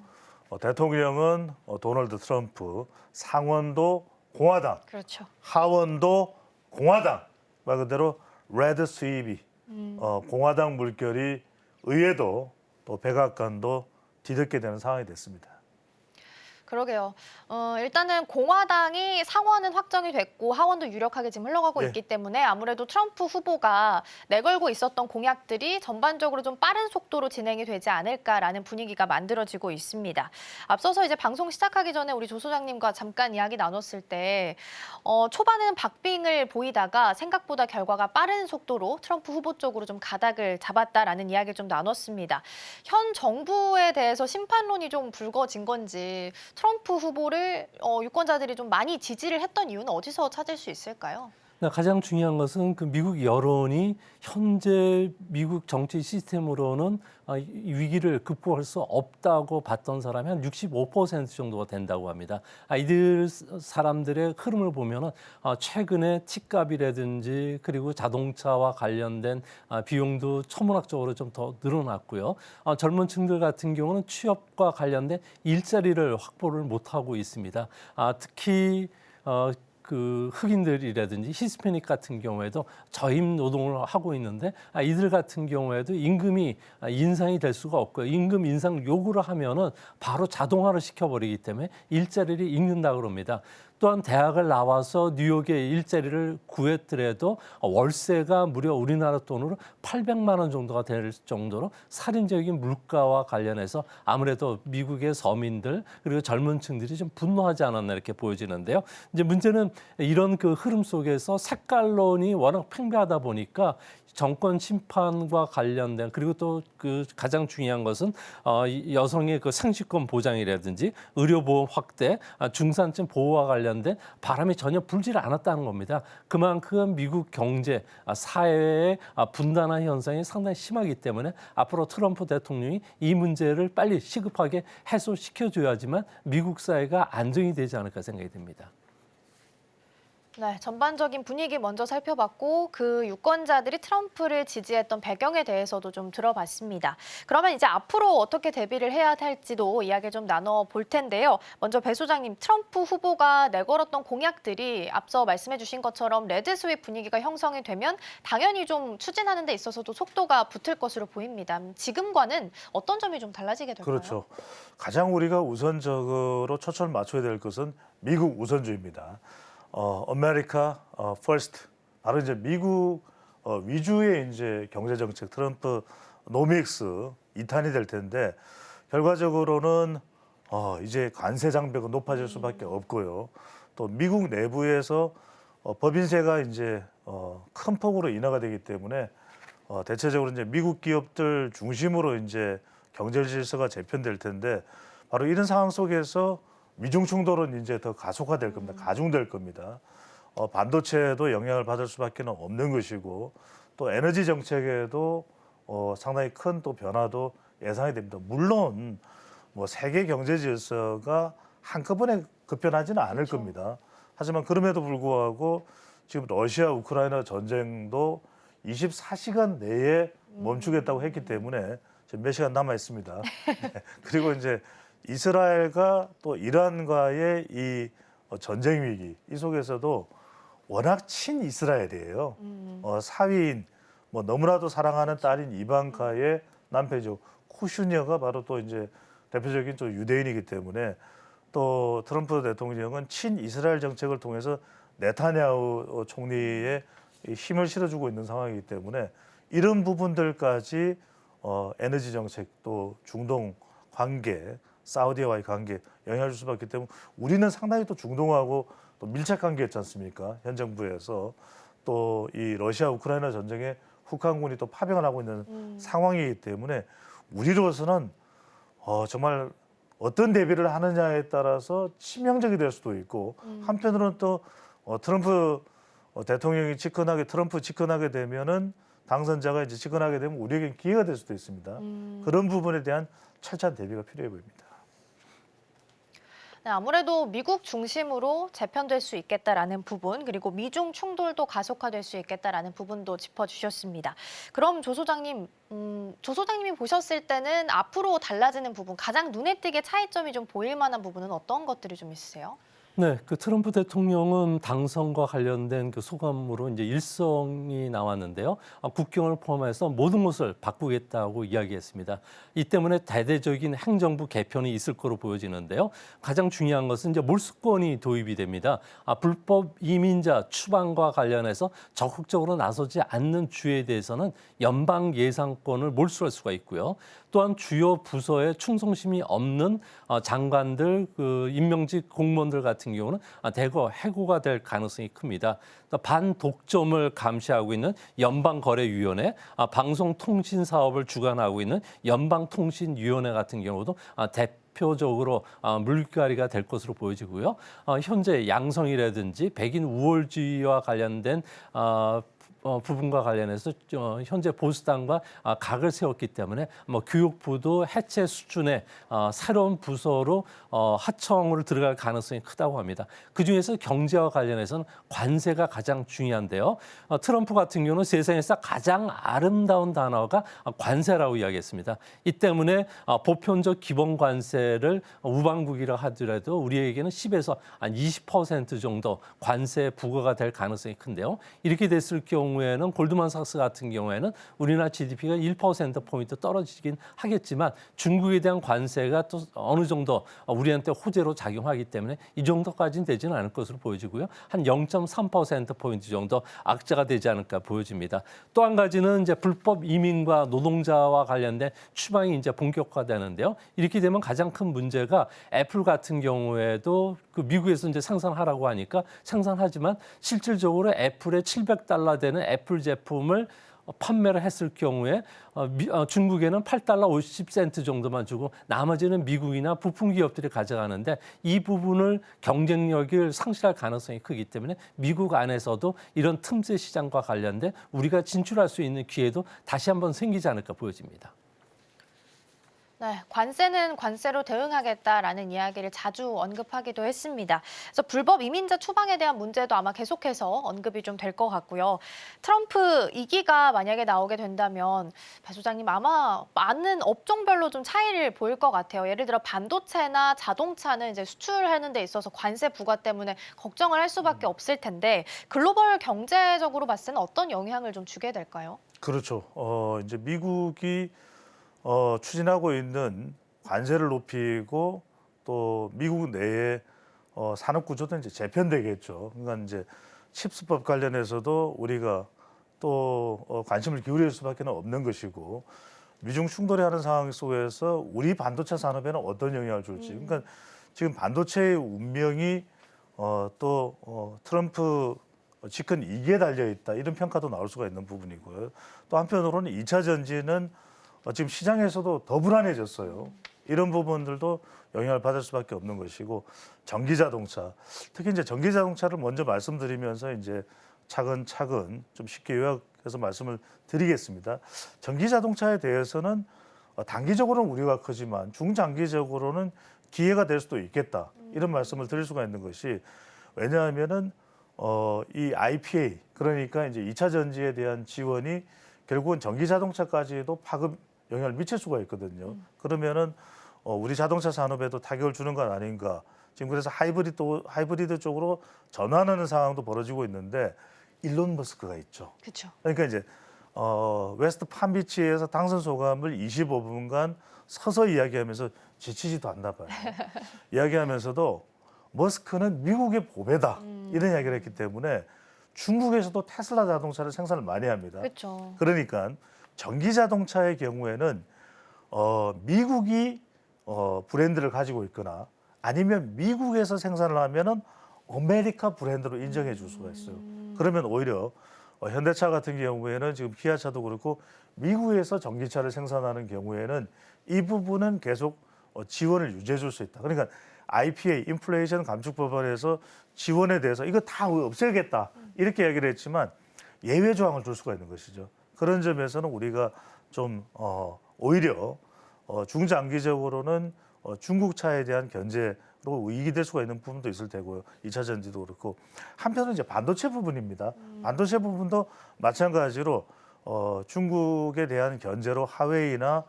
대통령은 도널드 트럼프, 상원도 공화당, 그렇죠. 하원도 공화당, 말 그대로 레드 스윕이 공화당 물결이 의회도 또 백악관도 뒤덮게 되는 상황이 됐습니다. 그러게요. 일단은 공화당이 상원은 확정이 됐고 하원도 유력하게 지금 흘러가고 네. 있기 때문에 아무래도 트럼프 후보가 내걸고 있었던 공약들이 전반적으로 좀 빠른 속도로 진행이 되지 않을까라는 분위기가 만들어지고 있습니다. 앞서서 이제 방송 시작하기 전에 우리 조 소장님과 잠깐 이야기 나눴을 때 초반에는 박빙을 보이다가 생각보다 결과가 빠른 속도로 트럼프 후보 쪽으로 좀 가닥을 잡았다라는 이야기를 좀 나눴습니다. 현 정부에 대해서 심판론이 좀 불거진 건지 트럼프 후보를 유권자들이 좀 많이 지지를 했던 이유는 어디서 찾을 수 있을까요? 가장 중요한 것은 그 미국 여론이 현재 미국 정치 시스템으로는 위기를 극복할 수 없다고 봤던 사람이 한 65% 정도가 된다고 합니다. 이들 사람들의 흐름을 보면은 최근에 치값이라든지 그리고 자동차와 관련된 비용도 천문학적으로 좀 더 늘어났고요. 젊은 층들 같은 경우는 취업과 관련된 일자리를 확보를 못하고 있습니다. 특히 그 흑인들이라든지 히스패닉 같은 경우에도 저임 노동을 하고 있는데 이들 같은 경우에도 임금이 인상이 될 수가 없고요. 임금 인상 요구를 하면은 바로 자동화를 시켜버리기 때문에 일자리를 잃는다 그럽니다. 또한 대학을 나와서 뉴욕에 일자리를 구했더라도 월세가 무려 우리나라 돈으로 800만 원 정도가 될 정도로 살인적인 물가와 관련해서 아무래도 미국의 서민들 그리고 젊은 층들이 좀 분노하지 않았나 이렇게 보여지는데요. 이제 문제는 이런 그 흐름 속에서 색깔론이 워낙 팽배하다 보니까 정권 심판과 관련된 그리고 또 그 가장 중요한 것은 여성의 그 생식권 보장이라든지 의료보험 확대, 중산층 보호와 관련된 바람이 전혀 불지를 않았다는 겁니다. 그만큼 미국 경제, 사회의 분단화 현상이 상당히 심하기 때문에 앞으로 트럼프 대통령이 이 문제를 빨리 시급하게 해소시켜줘야지만 미국 사회가 안정이 되지 않을까 생각이 듭니다. 네, 전반적인 분위기 먼저 살펴봤고 그 유권자들이 트럼프를 지지했던 배경에 대해서도 좀 들어봤습니다. 그러면 이제 앞으로 어떻게 대비를 해야 할지도 이야기 좀 나눠볼 텐데요. 먼저 배 소장님, 트럼프 후보가 내걸었던 공약들이 앞서 말씀해 주신 것처럼 레드 스웻 분위기가 형성이 되면 당연히 좀 추진하는 데 있어서도 속도가 붙을 것으로 보입니다. 지금과는 어떤 점이 좀 달라지게 될까요? 그렇죠. 가장 우리가 우선적으로 초점을 맞춰야 될 것은 미국 우선주의입니다. 아메리카 퍼스트 바로 이제 미국 위주의 이제 경제 정책 트럼프 노믹스 2탄이 될 텐데 결과적으로는 이제 관세 장벽은 높아질 수밖에 없고요. 또 미국 내부에서 법인세가 이제 큰 폭으로 인하가 되기 때문에 대체적으로 이제 미국 기업들 중심으로 이제 경제 질서가 재편될 텐데 바로 이런 상황 속에서 미중 충돌은 이제 더 가속화될 겁니다. 가중될 겁니다. 반도체도 영향을 받을 수밖에 없는 것이고 또 에너지 정책에도 상당히 큰 또 변화도 예상이 됩니다. 물론 뭐 세계 경제 질서가 한꺼번에 급변하지는 않을 겁니다. 하지만 그럼에도 불구하고 지금 러시아 우크라이나 전쟁도 24시간 내에 멈추겠다고 했기 때문에 지금 몇 시간 남아 있습니다. 네. 그리고 이제 이스라엘과 또 이란과의 이 전쟁 위기 이 속에서도 워낙 친이스라엘이에요. 사위인 뭐 너무나도 사랑하는 딸인 이방카의 남편이죠. 쿠슈녀가 바로 또 이제 대표적인 또 유대인이기 때문에 또 트럼프 대통령은 친이스라엘 정책을 통해서 네타냐후 총리의 힘을 실어주고 있는 상황이기 때문에 이런 부분들까지 에너지 정책 또 중동 관계 사우디와의 관계 영향을 줄 수밖에 없기 때문에 우리는 상당히 또 중동하고 또 밀착 관계였지 않습니까? 현 정부에서 또 이 러시아 우크라이나 전쟁에 북한군이 또 파병을 하고 있는 상황이기 때문에 우리로서는 정말 어떤 대비를 하느냐에 따라서 치명적이 될 수도 있고 한편으로는 또 트럼프 대통령이 집권하게 되면은 당선자가 이제 집권하게 되면 우리에게 기회가 될 수도 있습니다. 그런 부분에 대한 철저한 대비가 필요해 보입니다. 네, 아무래도 미국 중심으로 재편될 수 있겠다라는 부분, 그리고 미중 충돌도 가속화될 수 있겠다라는 부분도 짚어주셨습니다. 그럼 조 소장님, 조 소장님이 보셨을 때는 앞으로 달라지는 부분, 가장 눈에 띄게 차이점이 좀 보일 만한 부분은 어떤 것들이 좀 있으세요? 네, 그 트럼프 대통령은 당선과 관련된 그 소감으로 이제 일성이 나왔는데요. 국경을 포함해서 모든 것을 바꾸겠다고 이야기했습니다. 이 때문에 대대적인 행정부 개편이 있을 거로 보여지는데요. 가장 중요한 것은 이제 몰수권이 도입이 됩니다. 불법 이민자 추방과 관련해서 적극적으로 나서지 않는 주에 대해서는 연방 예산권을 몰수할 수가 있고요. 또한 주요 부서에 충성심이 없는 장관들, 그 임명직 공무원들 같은 경우는 대거 해고가 될 가능성이 큽니다. 반독점을 감시하고 있는 연방거래위원회, 방송통신 사업을 주관하고 있는 연방통신위원회 같은 경우도 대표적으로 물갈이가 될 것으로 보여지고요. 현재 양성이라든지 백인 우월주의와 관련된 부분과 관련해서 현재 보수당과 각을 세웠기 때문에 교육부도 해체 수준의 새로운 부서로 하청으로 들어갈 가능성이 크다고 합니다. 그중에서 경제와 관련해서는 관세가 가장 중요한데요. 트럼프 같은 경우는 세상에서 가장 아름다운 단어가 관세라고 이야기했습니다. 이 때문에 보편적 기본 관세를 우방국이라 하더라도 우리에게는 10에서 한 20% 정도 관세 부과가 될 가능성이 큰데요. 이렇게 됐을 경우에는 골드만삭스 같은 경우에는 우리나라 GDP가 1%포인트 떨어지긴 하겠지만 중국에 대한 관세가 또 어느 정도 우리한테 호재로 작용하기 때문에 이 정도까지는 되지는 않을 것으로 보여지고요. 한 0.3%포인트 정도 악재가 되지 않을까 보여집니다. 또 한 가지는 이제 불법 이민과 노동자와 관련된 추방이 이제 본격화되는데요. 이렇게 되면 가장 큰 문제가 애플 같은 경우에도 그 미국에서 이제 생산하라고 하니까 생산하지만 실질적으로 애플에 $700 되는 애플 제품을 판매를 했을 경우에 중국에는 $8 50센트 정도만 주고 나머지는 미국이나 부품 기업들이 가져가는데 이 부분을 경쟁력을 상실할 가능성이 크기 때문에 미국 안에서도 이런 틈새 시장과 관련된 우리가 진출할 수 있는 기회도 다시 한번 생기지 않을까 보여집니다. 네, 관세는 관세로 대응하겠다라는 이야기를 자주 언급하기도 했습니다. 그래서 불법 이민자 추방에 대한 문제도 아마 계속해서 언급이 좀 될 것 같고요. 트럼프 2기가 만약에 나오게 된다면 배 소장님 아마 많은 업종별로 좀 차이를 보일 것 같아요. 예를 들어 반도체나 자동차는 이제 수출하는 데 있어서 관세 부과 때문에 걱정을 할 수밖에 없을 텐데 글로벌 경제적으로 봤을 때는 어떤 영향을 좀 주게 될까요? 그렇죠. 이제 미국이 추진하고 있는 관세를 높이고 또 미국 내에 산업 구조도 이제 재편되겠죠. 그러니까 이제 칩스법 관련해서도 우리가 또 관심을 기울일 수밖에 없는 것이고 미중 충돌이 하는 상황 속에서 우리 반도체 산업에는 어떤 영향을 줄지. 그러니까 지금 반도체의 운명이 또 트럼프 집권 2기에 달려 있다 이런 평가도 나올 수가 있는 부분이고요. 또 한편으로는 2차 전지는 지금 시장에서도 더 불안해졌어요. 이런 부분들도 영향을 받을 수밖에 없는 것이고 전기자동차, 특히 이제 전기자동차를 먼저 말씀드리면서 이제 차근차근 좀 쉽게 요약해서 말씀을 드리겠습니다. 전기자동차에 대해서는 단기적으로는 우려가 크지만 중장기적으로는 기회가 될 수도 있겠다 이런 말씀을 드릴 수가 있는 것이 왜냐하면은 이 IPA 그러니까 이제 2차 전지에 대한 지원이 결국은 전기자동차까지도 파급 영향을 미칠 수가 있거든요. 그러면은 우리 자동차 산업에도 타격을 주는 건 아닌가. 지금 그래서 하이브리드 쪽으로 전환하는 상황도 벌어지고 있는데 일론 머스크가 있죠. 그렇죠. 그러니까 이제 웨스트 팜비치에서 당선 소감을 25분간 서서 이야기하면서 지치지도 않나 봐요. 이야기하면서도 머스크는 미국의 보배다 이런 이야기를 했기 때문에 중국에서도 테슬라 자동차를 생산을 많이 합니다. 그렇죠. 그러니까 전기 자동차의 경우에는 미국이 브랜드를 가지고 있거나 아니면 미국에서 생산을 하면은 아메리카 브랜드로 인정해 줄 수가 있어요. 그러면 오히려 현대차 같은 경우에는 지금 기아차도 그렇고 미국에서 전기차를 생산하는 경우에는 이 부분은 계속 지원을 유지해 줄 수 있다. 그러니까 IPA, 인플레이션 감축 법안에서 지원에 대해서 이거 다 없애겠다 이렇게 얘기를 했지만 예외 조항을 줄 수가 있는 것이죠. 그런 점에서는 우리가 좀 오히려 중장기적으로는 중국 차에 대한 견제로 이익이 될 수가 있는 부분도 있을 테고요. 2차 전지도 그렇고 한편은 이제 반도체 부분입니다. 반도체 부분도 마찬가지로 중국에 대한 견제로 화웨이나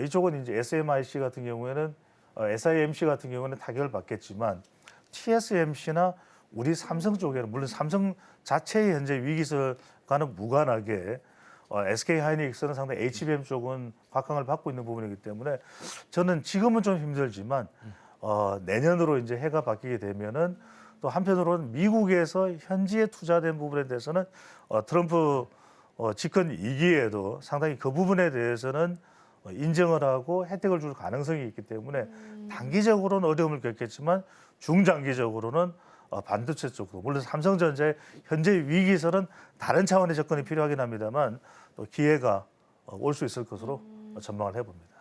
이쪽은 이제 SMIC 같은 경우에는 SIMC 같은 경우는 타격을 받겠지만 TSMC나 우리 삼성 쪽에는 물론 삼성 자체의 현재 위기설과는 무관하게 SK 하이닉스는 상당히 HBM 쪽은 곽강을 받고 있는 부분이기 때문에 저는 지금은 좀 힘들지만 내년으로 이제 해가 바뀌게 되면은 또 한편으로는 미국에서 현지에 투자된 부분에 대해서는 트럼프 집권 2기에도 상당히 그 부분에 대해서는 인정을 하고 혜택을 줄 가능성이 있기 때문에 단기적으로는 어려움을 겪겠지만 중장기적으로는 반도체 쪽도 물론 삼성전자의 현재 위기설은 다른 차원의 접근이 필요하긴 합니다만 또 기회가 올 수 있을 것으로 전망을 해봅니다.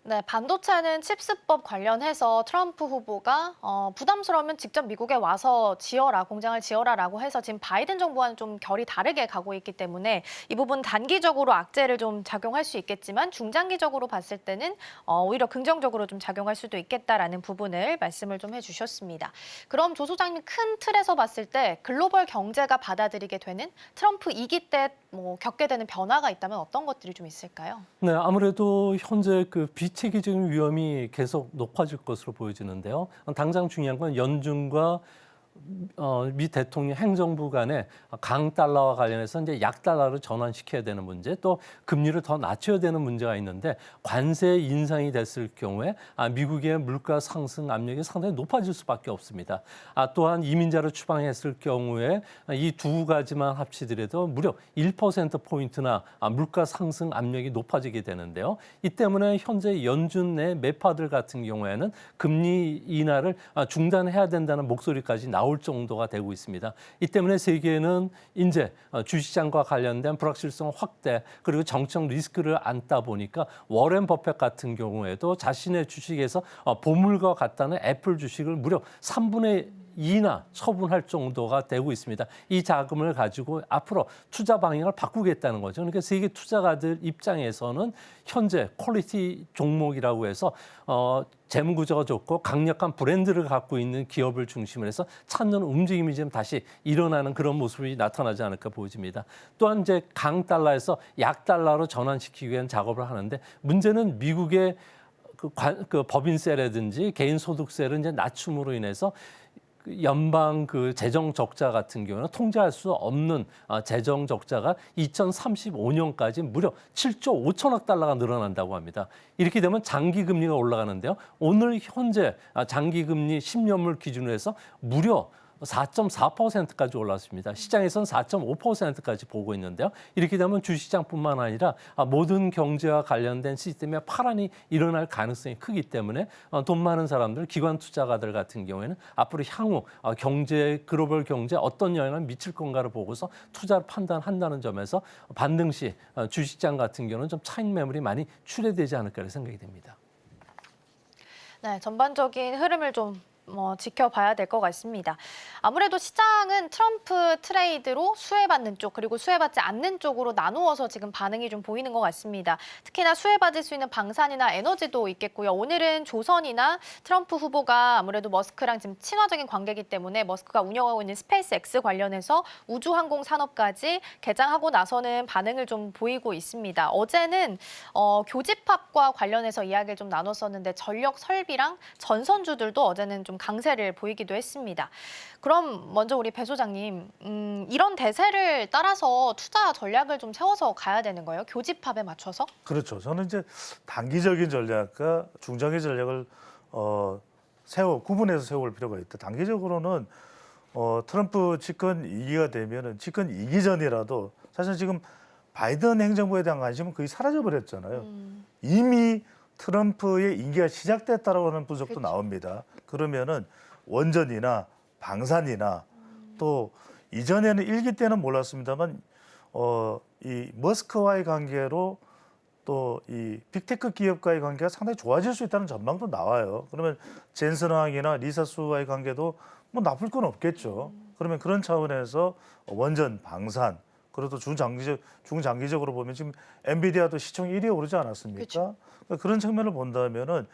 네, 반도체는 칩스법 관련해서 트럼프 후보가 부담스러우면 직접 미국에 와서 지어라, 공장을 지어라라고 해서 지금 바이든 정부와는 좀 결이 다르게 가고 있기 때문에 이 부분 단기적으로 악재를 좀 작용할 수 있겠지만 중장기적으로 봤을 때는 오히려 긍정적으로 좀 작용할 수도 있겠다라는 부분을 말씀을 좀 해주셨습니다. 그럼 조 소장님 큰 틀에서 봤을 때 글로벌 경제가 받아들이게 되는 트럼프 2기 때 뭐 겪게 되는 변화가 있다면 어떤 것들이 좀 있을까요? 네, 아무래도 현재 그 비체계적인 위험이 계속 높아질 것으로 보여지는데요. 당장 중요한 건 연준과 미 대통령 행정부 간에 강 달러와 관련해서 이제 약 달러로 전환시켜야 되는 문제, 또 금리를 더 낮춰야 되는 문제가 있는데 관세 인상이 됐을 경우에 미국의 물가 상승 압력이 상당히 높아질 수밖에 없습니다. 또한 이민자를 추방했을 경우에 이 두 가지만 합치더라도 무려 1%포인트나 물가 상승 압력이 높아지게 되는데요. 이 때문에 현재 연준 내 매파들 같은 경우에는 금리 인하를 중단해야 된다는 목소리까지 나올 정도가 되고 있습니다. 이 때문에 세계는 이제 주시장과 관련된 불확실성 확대 그리고 정책 리스크를 안다 보니까 워렌 버핏 같은 경우에도 자신의 주식에서 보물과 같다는 애플 주식을 무려 3분의 2나 처분할 정도가 되고 있습니다. 이 자금을 가지고 앞으로 투자 방향을 바꾸겠다는 거죠. 그러니까 세계 투자가들 입장에서는 현재 퀄리티 종목이라고 해서 재무 구조가 좋고 강력한 브랜드를 갖고 있는 기업을 중심으로 해서 찾는 움직임이 지금 다시 일어나는 그런 모습이 나타나지 않을까 보여집니다. 또한 이제 강 달러에서 약 달러로 전환시키기 위한 작업을 하는데 문제는 미국의 그 법인세라든지 개인소득세를 이제 낮춤으로 인해서 연방 그 재정 적자 같은 경우는 통제할 수 없는 재정 적자가 2035년까지 무려 7조 5천억 달러가 늘어난다고 합니다. 이렇게 되면 장기 금리가 올라가는데요. 오늘 현재 장기 금리 10년물 기준으로 해서 무려 4.4%까지 올랐습니다. 시장에서는 4.5%까지 보고 있는데요. 이렇게 되면 주시장뿐만 아니라 모든 경제와 관련된 시스템에 파란이 일어날 가능성이 크기 때문에 돈 많은 사람들, 기관 투자가들 같은 경우에는 앞으로 향후 경제, 글로벌 경제에 어떤 영향을 미칠 건가를 보고서 투자를 판단한다는 점에서 반등 시 주시장 같은 경우는 좀 차익 매물이 많이 출회되지 않을까 생각이 됩니다. 네, 전반적인 흐름을 좀 지켜봐야 될 것 같습니다. 아무래도 시장은 트럼프 트레이드로 수혜받는 쪽 그리고 수혜받지 않는 쪽으로 나누어서 지금 반응이 좀 보이는 것 같습니다. 특히나 수혜받을 수 있는 방산이나 에너지도 있겠고요. 오늘은 조선이나 트럼프 후보가 아무래도 머스크랑 지금 친화적인 관계이기 때문에 머스크가 운영하고 있는 스페이스X 관련해서 우주항공 산업까지 개장하고 나서는 반응을 좀 보이고 있습니다. 어제는 교집합과 관련해서 이야기를 좀 나눴었는데 전력 설비랑 전선주들도 어제는 좀 강세를 보이기도 했습니다. 그럼 먼저 우리 배 소장님, 이런 대세를 따라서 투자 전략을 좀 세워서 가야 되는 거예요? 교집합에 맞춰서? 그렇죠. 저는 이제 단기적인 전략과 중장기 전략을 구분해서 세울 필요가 있다. 단기적으로는 트럼프 집권 2기가 되면은 집권 2기 전이라도 사실 지금 바이든 행정부에 대한 관심은 거의 사라져버렸잖아요. 이미 트럼프의 임기가 시작됐다라고 하는 분석도 그렇죠. 나옵니다. 그러면은 원전이나 방산이나 또 이전에는 1기 때는 몰랐습니다만 이 머스크와의 관계로 또 이 빅테크 기업과의 관계가 상당히 좋아질 수 있다는 전망도 나와요. 그러면 젠슨 황이나 리사 수와의 관계도 뭐 나쁠 건 없겠죠. 그러면 그런 차원에서 원전, 방산 그리고 또 중장기적으로 보면 지금 엔비디아도 시총 1위에 오르지 않았습니까? 그렇죠. 그러니까 그런 측면을 본다면은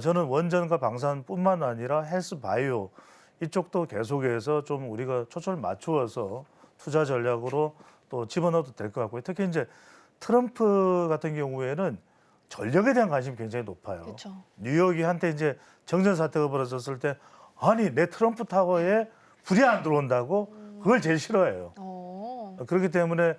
저는 원전과 방산뿐만 아니라 헬스 바이오 이쪽도 계속해서 좀 우리가 초점을 맞추어서 투자 전략으로 또 집어넣어도 될 것 같고요. 특히 이제 트럼프 같은 경우에는 전력에 대한 관심이 굉장히 높아요. 그렇죠. 뉴욕이 한때 이제 정전 사태가 벌어졌을 때 아니 내 트럼프 타워에 불이 안 들어온다고 그걸 제일 싫어해요. 그렇기 때문에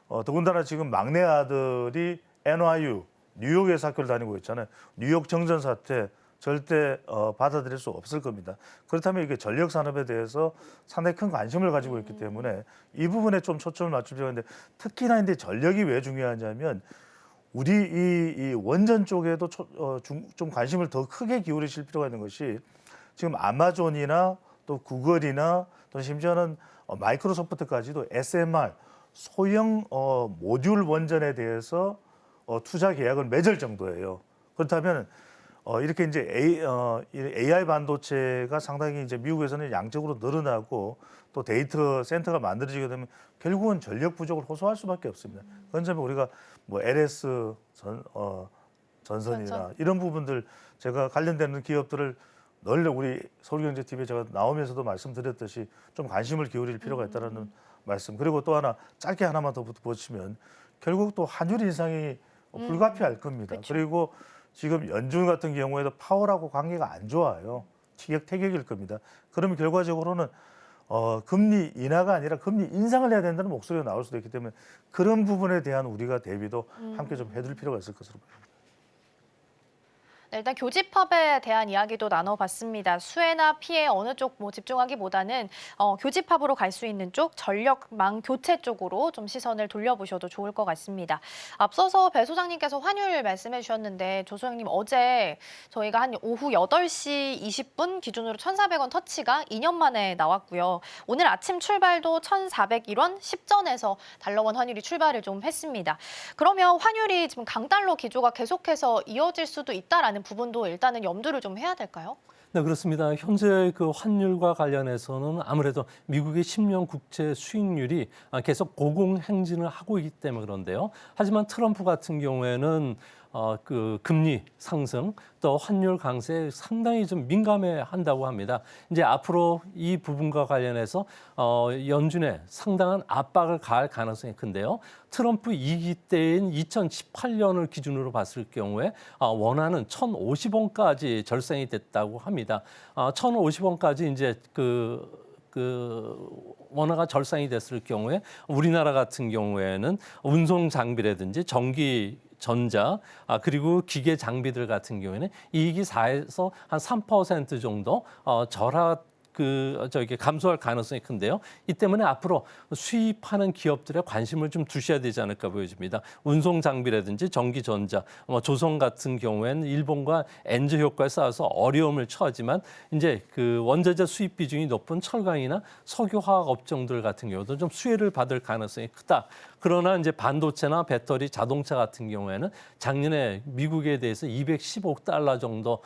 더군다나 지금 막내 아들이 NYU 뉴욕에서 학교를 다니고 있잖아요. 뉴욕 정전 사태 절대 받아들일 수 없을 겁니다. 그렇다면 이게 전력 산업에 대해서 상당히 큰 관심을 가지고 있기 때문에 이 부분에 좀 초점을 맞추려고 하는데 특히나 이제 전력이 왜 중요하냐면 우리 이 원전 쪽에도 좀 관심을 더 크게 기울이실 필요가 있는 것이 지금 아마존이나 또 구글이나 또 심지어는 마이크로소프트까지도 SMR 소형 모듈 원전에 대해서 투자 계약을 맺을 정도예요. 그렇다면 이렇게 이제 AI 반도체가 상당히 이제 미국에서는 양적으로 늘어나고 또 데이터 센터가 만들어지게 되면 결국은 전력 부족을 호소할 수밖에 없습니다. 그런 점에 우리가 뭐 LS 전선이나 이런 부분들 제가 관련되는 기업들을 널리 우리 서울경제TV에 제가 나오면서도 말씀드렸듯이 좀 관심을 기울일 필요가 있다는 말씀. 그리고 또 하나 짧게 하나만 더 보시면 결국 또 환율 인상이 불가피할 겁니다. 그리고 지금 연준 같은 경우에도 파월하고 관계가 안 좋아요. 티격태격일 겁니다. 그러면 결과적으로는 금리 인하가 아니라 금리 인상을 해야 된다는 목소리가 나올 수도 있기 때문에 그런 부분에 대한 우리가 대비도 함께 좀 해둘 필요가 있을 것으로 보입니다. 네, 일단 교집합에 대한 이야기도 나눠봤습니다. 수혜나 피해 어느 쪽 뭐 집중하기보다는 교집합으로 갈 수 있는 쪽, 전력망 교체 쪽으로 좀 시선을 돌려보셔도 좋을 것 같습니다. 앞서서 배 소장님께서 환율 말씀해 주셨는데 조 소장님 어제 저희가 한 오후 8시 20분 기준으로 1,400원 터치가 2년 만에 나왔고요. 오늘 아침 출발도 1,401원 10전에서 달러원 환율이 출발을 좀 했습니다. 그러면 환율이 지금 강달러 기조가 계속해서 이어질 수도 있다라는 부분도 일단은 염두를 좀 해야 될까요? 네, 그렇습니다. 현재 그 환율과 관련해서는 아무래도 미국의 10년 국채 수익률이 계속 고공행진을 하고 있기 때문에 그런데요. 하지만 트럼프 같은 경우에는 그 금리 상승 또 환율 강세에 상당히 좀 민감해 한다고 합니다. 이제 앞으로 이 부분과 관련해서 연준에 상당한 압박을 가할 가능성이 큰데요. 트럼프 2기 때인 2018년을 기준으로 봤을 경우에 원화는 1,050원까지 절상이 됐다고 합니다. 1,050원까지 이제 원화가 절상이 됐을 경우에 우리나라 같은 경우에는 운송 장비라든지 전기 전자 그리고 기계 장비들 같은 경우에는 이익이 4에서 한 3% 정도 감소할 가능성이 큰데요. 이 때문에 앞으로 수입하는 기업들의 관심을 좀 두셔야 되지 않을까 보여집니다. 운송 장비라든지 전기 전자, 조선 같은 경우에는 일본과 엔저 효과에 쌓여서 어려움을 처하지만 이제 그 원자재 수입 비중이 높은 철강이나 석유화학 업종들 같은 경우도 좀 수혜를 받을 가능성이 크다. 그러나 이제 반도체나 배터리, 자동차 같은 경우에는 작년에 미국에 대해서 215억 달러 정도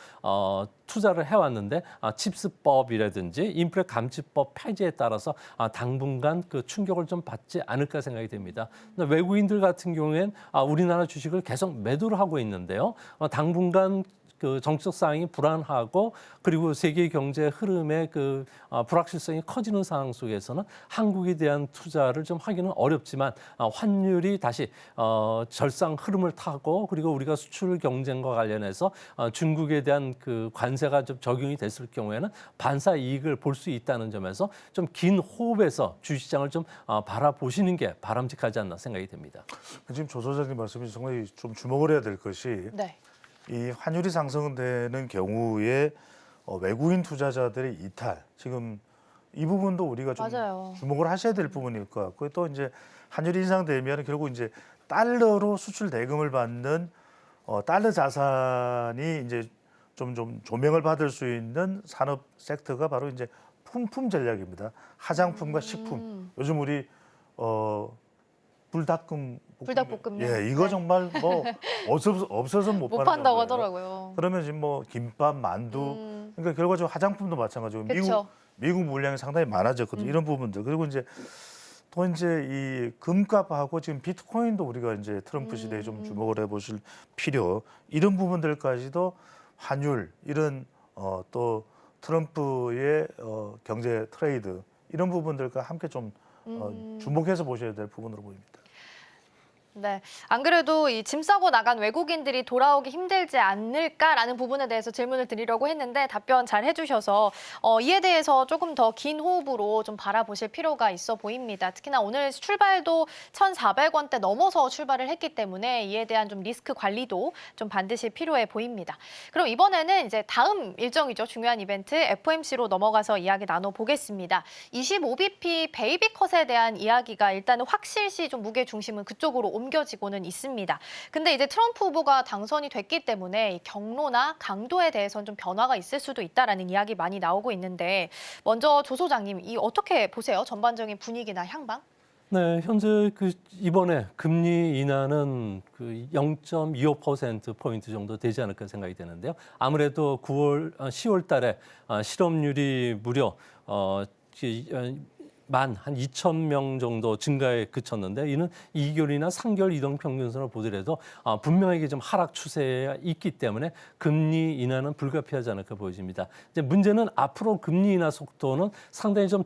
투자를 해왔는데 칩스법이라든지 인플레 감축법 폐지에 따라서 당분간 그 충격을 좀 받지 않을까 생각이 됩니다. 외국인들 같은 경우에는 우리나라 주식을 계속 매도를 하고 있는데요. 당분간 그 정치적 상황이 불안하고 그리고 세계 경제 흐름의 그 불확실성이 커지는 상황 속에서는 한국에 대한 투자를 좀 하기는 어렵지만 환율이 다시 절상 흐름을 타고 그리고 우리가 수출 경쟁과 관련해서 중국에 대한 그 관세가 좀 적용이 됐을 경우에는 반사 이익을 볼 수 있다는 점에서 좀 긴 호흡에서 주시장을 좀 바라보시는 게 바람직하지 않나 생각이 됩니다. 지금 조 소장님 말씀이 정말 좀 주목을 해야 될 것이 네. 이 환율이 상승되는 경우에 외국인 투자자들의 이탈 지금 이 부분도 우리가 좀 맞아요. 주목을 하셔야 될 부분일 것 같고요. 또 이제 환율이 인상되면 결국 이제 달러로 수출 대금을 받는 달러 자산이 이제 좀 조명을 받을 수 있는 산업 섹터가 바로 이제 품품 전략입니다. 화장품과 식품. 요즘 우리 불닭볶음면. 예, 이거 정말 뭐 없어서 못 판다고 거예요. 하더라고요. 그러면 지금 뭐 김밥, 만두. 그러니까 결과적으로 화장품도 마찬가지고 그쵸. 미국 물량이 상당히 많아졌거든요. 이런 부분들. 그리고 이제 또 이제 이 금값하고 지금 비트코인도 우리가 이제 트럼프 시대에 좀 주목을 해보실 필요. 이런 부분들까지도 환율 이런 또 트럼프의 경제 트레이드 이런 부분들과 함께 좀 주목해서 보셔야 될 부분으로 보입니다. 네, 안 그래도 이 짐 싸고 나간 외국인들이 돌아오기 힘들지 않을까라는 부분에 대해서 질문을 드리려고 했는데 답변 잘 해주셔서 이에 대해서 조금 더 긴 호흡으로 좀 바라보실 필요가 있어 보입니다. 특히나 오늘 출발도 1,400원대 넘어서 출발을 했기 때문에 이에 대한 좀 리스크 관리도 좀 반드시 필요해 보입니다. 그럼 이번에는 이제 다음 일정이죠. 중요한 이벤트 FOMC로 넘어가서 이야기 나눠보겠습니다. 25bp 베이비컷에 대한 이야기가 일단은 확실시 좀 무게 중심은 그쪽으로 옮겨지고는 있습니다. 근데 이제 트럼프 후보가 당선이 됐기 때문에 이 경로나 강도에 대해서는 좀 변화가 있을 수도 있다라는 이야기 많이 나오고 있는데 먼저 조 소장님, 이 어떻게 보세요? 전반적인 분위기나 향방? 네, 현재 이번에 금리 인하는 0.25% 포인트 정도 되지 않을까 생각이 되는데요. 아무래도 10월 달에 실업률이 무려 한 2,000명 정도 증가에 그쳤는데 이는 2개월이나 3개월 이동 평균선을 보더라도 분명하게 좀 하락 추세에 있기 때문에 금리 인하는 불가피하지 않을까 보여집니다. 이제 문제는 앞으로 금리 인하 속도는 상당히 좀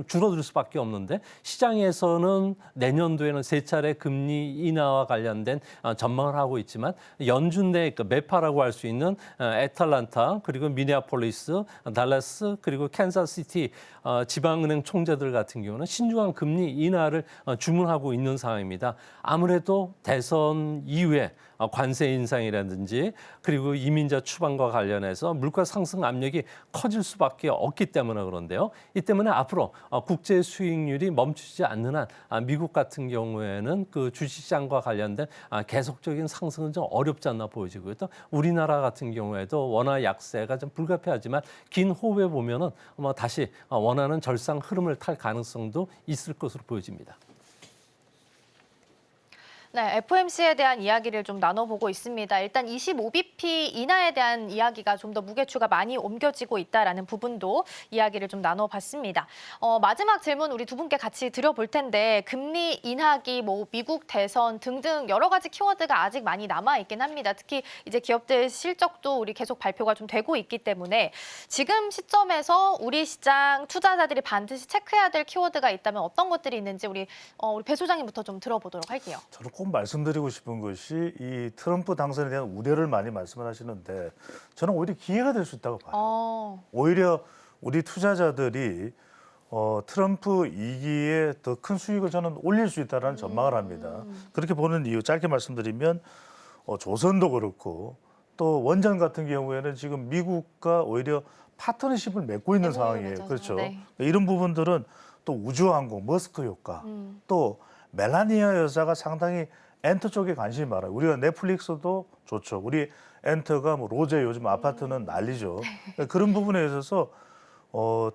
줄어들 수밖에 없는데 시장에서는 내년도에는 3차례 금리 인하와 관련된 전망을 하고 있지만 연준 내 매파라고 할 수 있는 애틀란타 그리고 미네아폴리스, 달라스 그리고 캔자스시티 지방은행 총재들 같은 경우는 신중한 금리 인하를 주문하고 있는 상황입니다. 아무래도 대선 이후에 관세 인상이라든지 그리고 이민자 추방과 관련해서 물가 상승 압력이 커질 수밖에 없기 때문에 그런데요. 이 때문에 앞으로 국제 수익률이 멈추지 않는 한 미국 같은 경우에는 그 주식시장과 관련된 계속적인 상승은 좀 어렵지 않나 보여지고요. 또 우리나라 같은 경우에도 원화 약세가 좀 불가피하지만 긴 호흡에 보면은 다시 원하는 절상 흐름을 탈 가능성도 있을 것으로 보여집니다. 네, FOMC에 대한 이야기를 좀 나눠보고 있습니다. 일단 25bp 인하에 대한 이야기가 좀 더 무게추가 많이 옮겨지고 있다라는 부분도 이야기를 좀 나눠봤습니다. 마지막 질문 우리 두 분께 같이 드려볼 텐데 금리 인하기, 미국 대선 등등 여러 가지 키워드가 아직 많이 남아있긴 합니다. 특히 이제 기업들 실적도 우리 계속 발표가 좀 되고 있기 때문에 지금 시점에서 우리 시장 투자자들이 반드시 체크해야 될 키워드가 있다면 어떤 것들이 있는지 우리 배 소장님부터 좀 들어보도록 할게요. 저는 꼭 말씀드리고 싶은 것이 이 트럼프 당선에 대한 우려를 많이 말씀을 하시는데 저는 오히려 기회가 될 수 있다고 봐요. 오히려 우리 투자자들이 트럼프 2기에 더 큰 수익을 저는 올릴 수 있다는 전망을 합니다. 그렇게 보는 이유 짧게 말씀드리면 조선도 그렇고 또 원전 같은 경우에는 지금 미국과 오히려 파트너십을 맺고 있는 상황이에요. 그렇죠. 네. 이런 부분들은 또 우주항공, 머스크 효과, 또 멜라니아 여사가 상당히 엔터 쪽에 관심이 많아요. 우리가 넷플릭스도 좋죠. 우리 엔터가 로제 요즘 아파트는 난리죠. 그런 부분에 있어서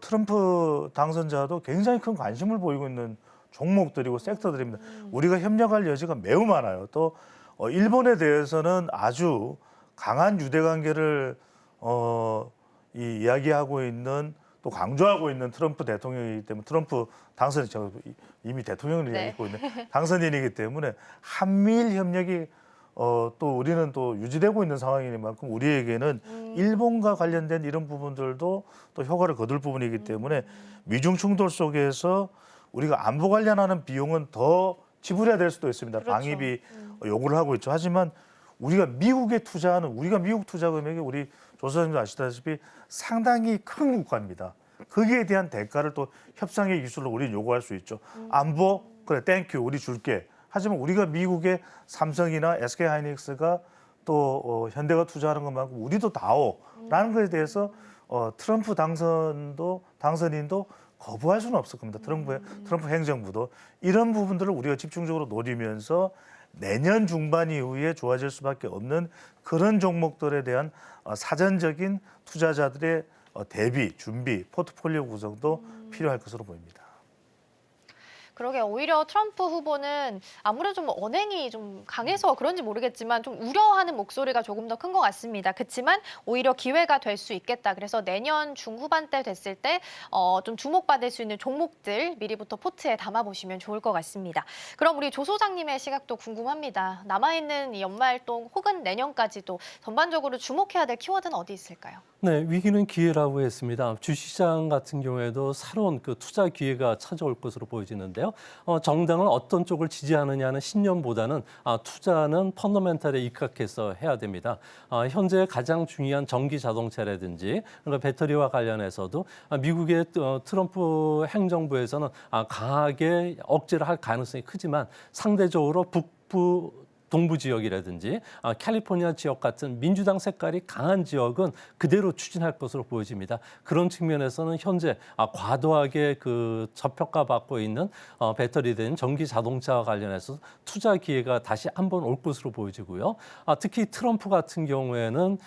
트럼프 당선자도 굉장히 큰 관심을 보이고 있는 종목들이고 섹터들입니다. 우리가 협력할 여지가 매우 많아요. 또 일본에 대해서는 아주 강한 유대 관계를 이야기하고 있는 또 강조하고 있는 트럼프 대통령이기 때문에 트럼프 당선이 이미 대통령을 이야기하고 있는 당선인이기 때문에 한미일 협력이 또 우리는 또 유지되고 있는 상황이니만큼 우리에게는 일본과 관련된 이런 부분들도 또 효과를 거둘 부분이기 때문에 미중 충돌 속에서 우리가 안보 관련하는 비용은 더 지불해야 될 수도 있습니다. 그렇죠. 방위비 요구를 하고 있죠. 하지만 우리가 미국에 투자하는 우리가 미국 투자 금액이 우리 조 소장님도 아시다시피 상당히 큰 국가입니다. 거기에 대한 대가를 또 협상의 기술로 우리는 요구할 수 있죠. 안보 그래 땡큐 우리 줄게. 하지만 우리가 미국의 삼성이나 SK하이닉스가 또 현대가 투자하는 것만큼 우리도 다오라는 것에 대해서 트럼프 당선인도 거부할 수는 없을 겁니다. 트럼프 행정부도 이런 부분들을 우리가 집중적으로 노리면서 내년 중반 이후에 좋아질 수밖에 없는 그런 종목들에 대한 사전적인 투자자들의 대비, 준비, 포트폴리오 구성도 필요할 것으로 보입니다. 그러게 오히려 트럼프 후보는 아무래도 좀 언행이 좀 강해서 그런지 모르겠지만 좀 우려하는 목소리가 조금 더 큰 것 같습니다. 그렇지만 오히려 기회가 될 수 있겠다. 그래서 내년 중후반때 됐을 때 좀 주목받을 수 있는 종목들 미리부터 포트에 담아보시면 좋을 것 같습니다. 그럼 우리 조 소장님의 시각도 궁금합니다. 남아있는 이 연말동 혹은 내년까지도 전반적으로 주목해야 될 키워드는 어디 있을까요? 네, 위기는 기회라고 했습니다. 주식시장 같은 경우에도 새로운 투자 기회가 찾아올 것으로 보여지는데요. 있는데요. 정당은 어떤 쪽을 지지하느냐는 신념보다는 투자는 펀더멘탈에 입각해서 해야 됩니다. 현재 가장 중요한 전기 자동차라든지 그러니까 배터리와 관련해서도 미국의 트럼프 행정부에서는 강하게 억제를 할 가능성이 크지만 상대적으로 북부 동부 지역이라든지 캘리포니아 지역 같은 민주당 색깔이 강한 지역은 그대로 추진할 것으로 보여집니다. 그런 측면에서는 현재 과도하게 그 저평가 받고 있는 배터리된 전기 자동차와 관련해서 투자 기회가 다시 한번 올 것으로 보여지고요. 특히 트럼프 같은 경우에는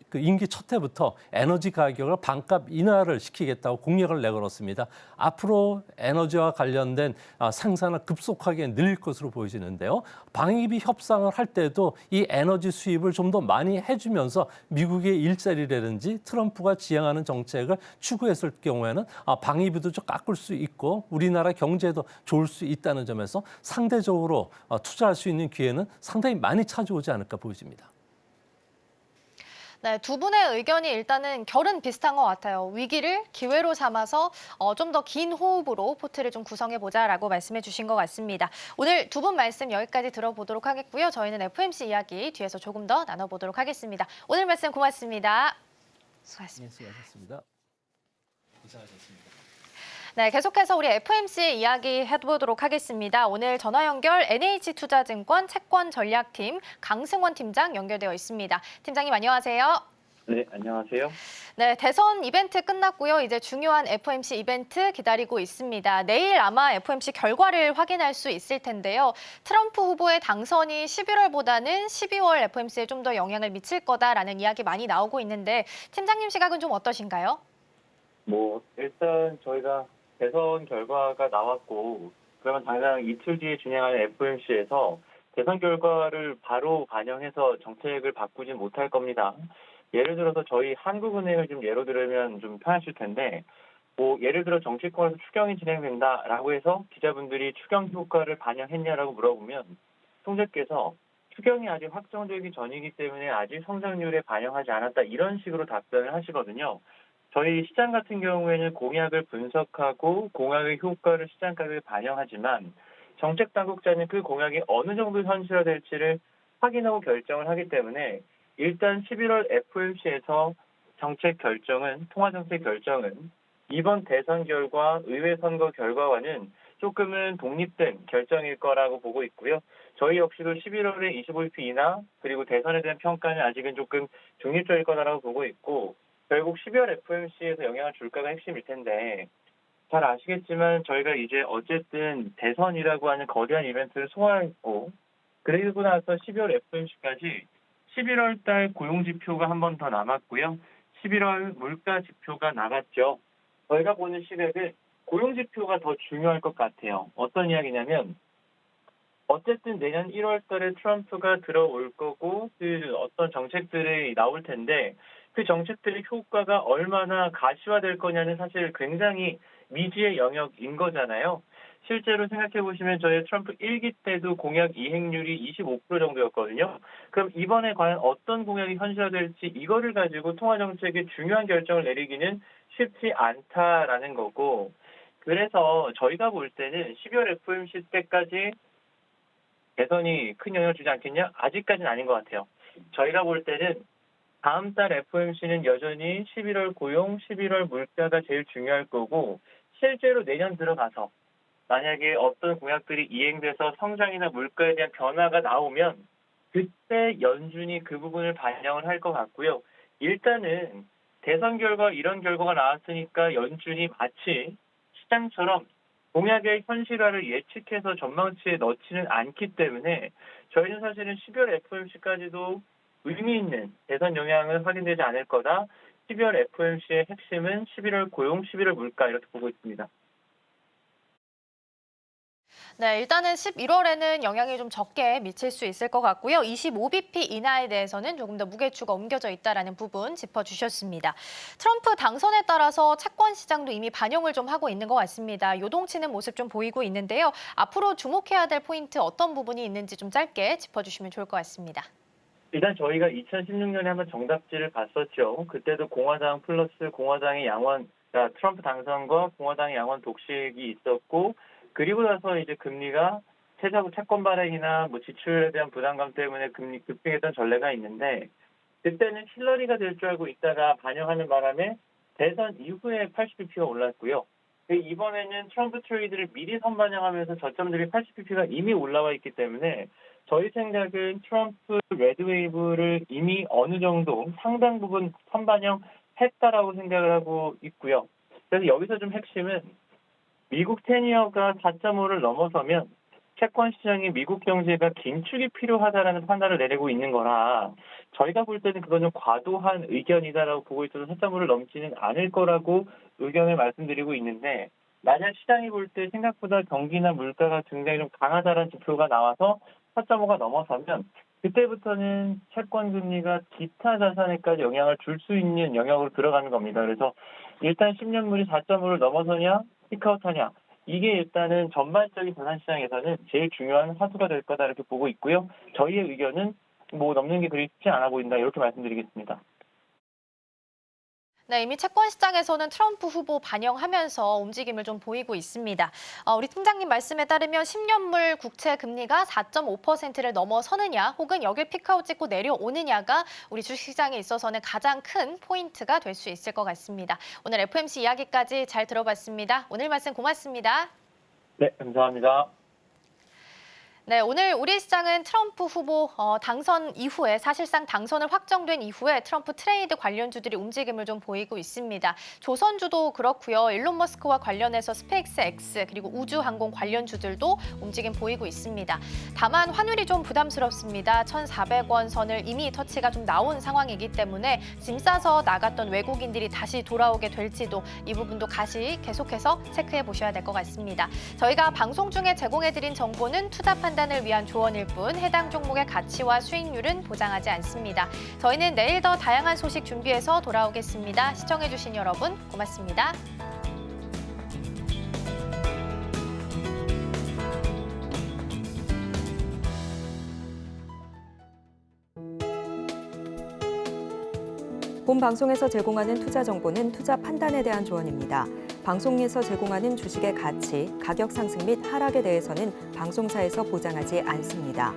그 임기 첫 해부터 에너지 가격을 반값 인하를 시키겠다고 공약을 내걸었습니다. 앞으로 에너지와 관련된 생산을 급속하게 늘릴 것으로 보여지는데요. 방위비 협상을 할 때도 이 에너지 수입을 좀 더 많이 해주면서 미국의 일자리라든지 트럼프가 지향하는 정책을 추구했을 경우에는 방위비도 좀 깎을 수 있고 우리나라 경제도 좋을 수 있다는 점에서 상대적으로 투자할 수 있는 기회는 상당히 많이 찾아오지 않을까 보여집니다. 네, 두 분의 의견이 일단은 결은 비슷한 것 같아요. 위기를 기회로 삼아서 좀 더 긴 호흡으로 포트를 좀 구성해보자라고 말씀해 주신 것 같습니다. 오늘 두 분 말씀 여기까지 들어보도록 하겠고요. 저희는 FOMC 이야기 뒤에서 조금 더 나눠보도록 하겠습니다. 오늘 말씀 고맙습니다. 수고하셨습니다. 네, 수고하셨습니다. 이상하셨습니다. 네, 계속해서 우리 FOMC 이야기 해보도록 하겠습니다. 오늘 전화 연결 NH투자증권 채권전략팀 강승원 팀장 연결되어 있습니다. 팀장님 안녕하세요. 네, 안녕하세요. 네, 대선 이벤트 끝났고요. 이제 중요한 FOMC 이벤트 기다리고 있습니다. 내일 아마 FOMC 결과를 확인할 수 있을 텐데요. 트럼프 후보의 당선이 11월보다는 12월 FOMC에 좀 더 영향을 미칠 거다라는 이야기 많이 나오고 있는데 팀장님 시각은 좀 어떠신가요? 일단 저희가 대선 결과가 나왔고 그러면 당장 이틀 뒤에 진행하는 FOMC에서 대선 결과를 바로 반영해서 정책을 바꾸진 못할 겁니다. 예를 들어서 저희 한국은행을 좀 예로 들면 좀 편하실 텐데 예를 들어 정치권에서 추경이 진행된다라고 해서 기자분들이 추경 효과를 반영했냐라고 물어보면 총재께서 추경이 아직 확정되기 전이기 때문에 아직 성장률에 반영하지 않았다 이런 식으로 답변을 하시거든요. 저희 시장 같은 경우에는 공약을 분석하고 공약의 효과를 시장 가격에 반영하지만 정책 당국자는 그 공약이 어느 정도 현실화될지를 확인하고 결정을 하기 때문에 일단 11월 FOMC에서 정책 결정은 통화정책 결정은 이번 대선 결과, 의회 선거 결과와는 조금은 독립된 결정일 거라고 보고 있고요. 저희 역시도 11월에 25bp 인하 그리고 대선에 대한 평가는 아직은 조금 중립적일 거다라고 보고 있고 결국 12월 FOMC에서 영향을 줄까가 핵심일 텐데 잘 아시겠지만 저희가 이제 어쨌든 대선이라고 하는 거대한 이벤트를 소화했고 그리고 나서 12월 FOMC까지 11월 달 고용지표가 한 번 더 남았고요. 11월 물가 지표가 나갔죠. 저희가 보는 시각은 고용지표가 더 중요할 것 같아요. 어떤 이야기냐면 어쨌든 내년 1월 달에 트럼프가 들어올 거고 그 어떤 정책들이 나올 텐데 그 정책들의 효과가 얼마나 가시화될 거냐는 사실 굉장히 미지의 영역인 거잖아요. 실제로 생각해 보시면 저희 트럼프 1기 때도 공약 이행률이 25% 정도였거든요. 그럼 이번에 과연 어떤 공약이 현실화될지 이거를 가지고 통화정책의 중요한 결정을 내리기는 쉽지 않다라는 거고 그래서 저희가 볼 때는 12월 FOMC 때까지 대선이 큰 영향을 주지 않겠냐? 아직까지는 아닌 것 같아요. 저희가 볼 때는 다음 달 FOMC는 여전히 11월 고용, 11월 물가가 제일 중요할 거고 실제로 내년 들어가서 만약에 어떤 공약들이 이행돼서 성장이나 물가에 대한 변화가 나오면 그때 연준이 그 부분을 반영을 할 것 같고요. 일단은 대선 결과 이런 결과가 나왔으니까 연준이 마치 시장처럼 공약의 현실화를 예측해서 전망치에 넣지는 않기 때문에 저희는 사실은 12월 FOMC까지도 의미 있는 대선 영향은 확인되지 않을 거다. 12월 FOMC의 핵심은 11월 고용, 11월 물가 이렇게 보고 있습니다. 네, 일단은 11월에는 영향이 좀 적게 미칠 수 있을 것 같고요. 25bp 인하에 대해서는 조금 더 무게추가 옮겨져 있다는 부분 짚어주셨습니다. 트럼프 당선에 따라서 채권 시장도 이미 반영을 좀 하고 있는 것 같습니다. 요동치는 모습 좀 보이고 있는데요. 앞으로 주목해야 될 포인트 어떤 부분이 있는지 좀 짧게 짚어주시면 좋을 것 같습니다. 일단 저희가 2016년에 한번 정답지를 봤었죠. 그때도 공화당 플러스 공화당의 양원, 트럼프 당선과 공화당의 양원 독식이 있었고 그리고 나서 이제 금리가 채권 발행이나 뭐 지출에 대한 부담감 때문에 금리 급등했던 전례가 있는데 그때는 힐러리가 될 줄 알고 있다가 반영하는 바람에 대선 이후에 80bp가 올랐고요. 이번에는 트럼프 트레이드를 미리 선반영하면서 저점들이 80bp가 이미 올라와 있기 때문에 저희 생각은 트럼프 레드웨이브를 이미 어느 정도 상당 부분 선반영했다라고 생각을 하고 있고요. 그래서 여기서 좀 핵심은 미국 10이어가 4.5를 넘어서면 채권 시장이 미국 경제가 긴축이 필요하다라는 판단을 내리고 있는 거라 저희가 볼 때는 그건 좀 과도한 의견이다라고 보고 있어서 4.5를 넘지는 않을 거라고 의견을 말씀드리고 있는데 만약 시장이 볼 때 생각보다 경기나 물가가 굉장히 좀 강하다라는 지표가 나와서 4.5가 넘어서면 그때부터는 채권 금리가 기타 자산에까지 영향을 줄 수 있는 영역으로 들어가는 겁니다. 그래서 일단 10년물이 4.5를 넘어서냐 피크아웃하냐 이게 일단은 전반적인 자산시장에서는 제일 중요한 화두가 될 거다 이렇게 보고 있고요. 저희의 의견은 뭐 넘는 게 그리 쉽지 않아 보인다 이렇게 말씀드리겠습니다. 네, 이미 채권 시장에서는 트럼프 후보 반영하면서 움직임을 좀 보이고 있습니다. 우리 팀장님 말씀에 따르면 10년물 국채 금리가 4.5%를 넘어서느냐 혹은 여길 피크아웃 찍고 내려오느냐가 우리 주식시장에 있어서는 가장 큰 포인트가 될 수 있을 것 같습니다. 오늘 FOMC 이야기까지 잘 들어봤습니다. 오늘 말씀 고맙습니다. 네, 감사합니다. 네, 오늘 우리 시장은 트럼프 후보 당선 이후에 사실상 당선을 확정된 이후에 트럼프 트레이드 관련주들이 움직임을 좀 보이고 있습니다. 조선주도 그렇고요. 일론 머스크와 관련해서 스페이스X 그리고 우주항공 관련주들도 움직임 보이고 있습니다. 다만 환율이 좀 부담스럽습니다. 1,400원 선을 이미 터치가 좀 나온 상황이기 때문에 짐 싸서 나갔던 외국인들이 다시 돌아오게 될지도 이 부분도 다시 계속해서 체크해 보셔야 될 것 같습니다. 저희가 방송 중에 제공해드린 정보는 투자 판단을 위한 조언일 뿐 해당 종목의 가치와 수익률은 보장하지 않습니다. 저희는 내일 더 다양한 소식 준비해서 돌아오겠습니다. 시청해주신 여러분 고맙습니다. 본 방송에서 제공하는 투자 정보는 투자 판단에 대한 조언입니다. 방송에서 제공하는 주식의 가치, 가격 상승 및 하락에 대해서는 방송사에서 보장하지 않습니다.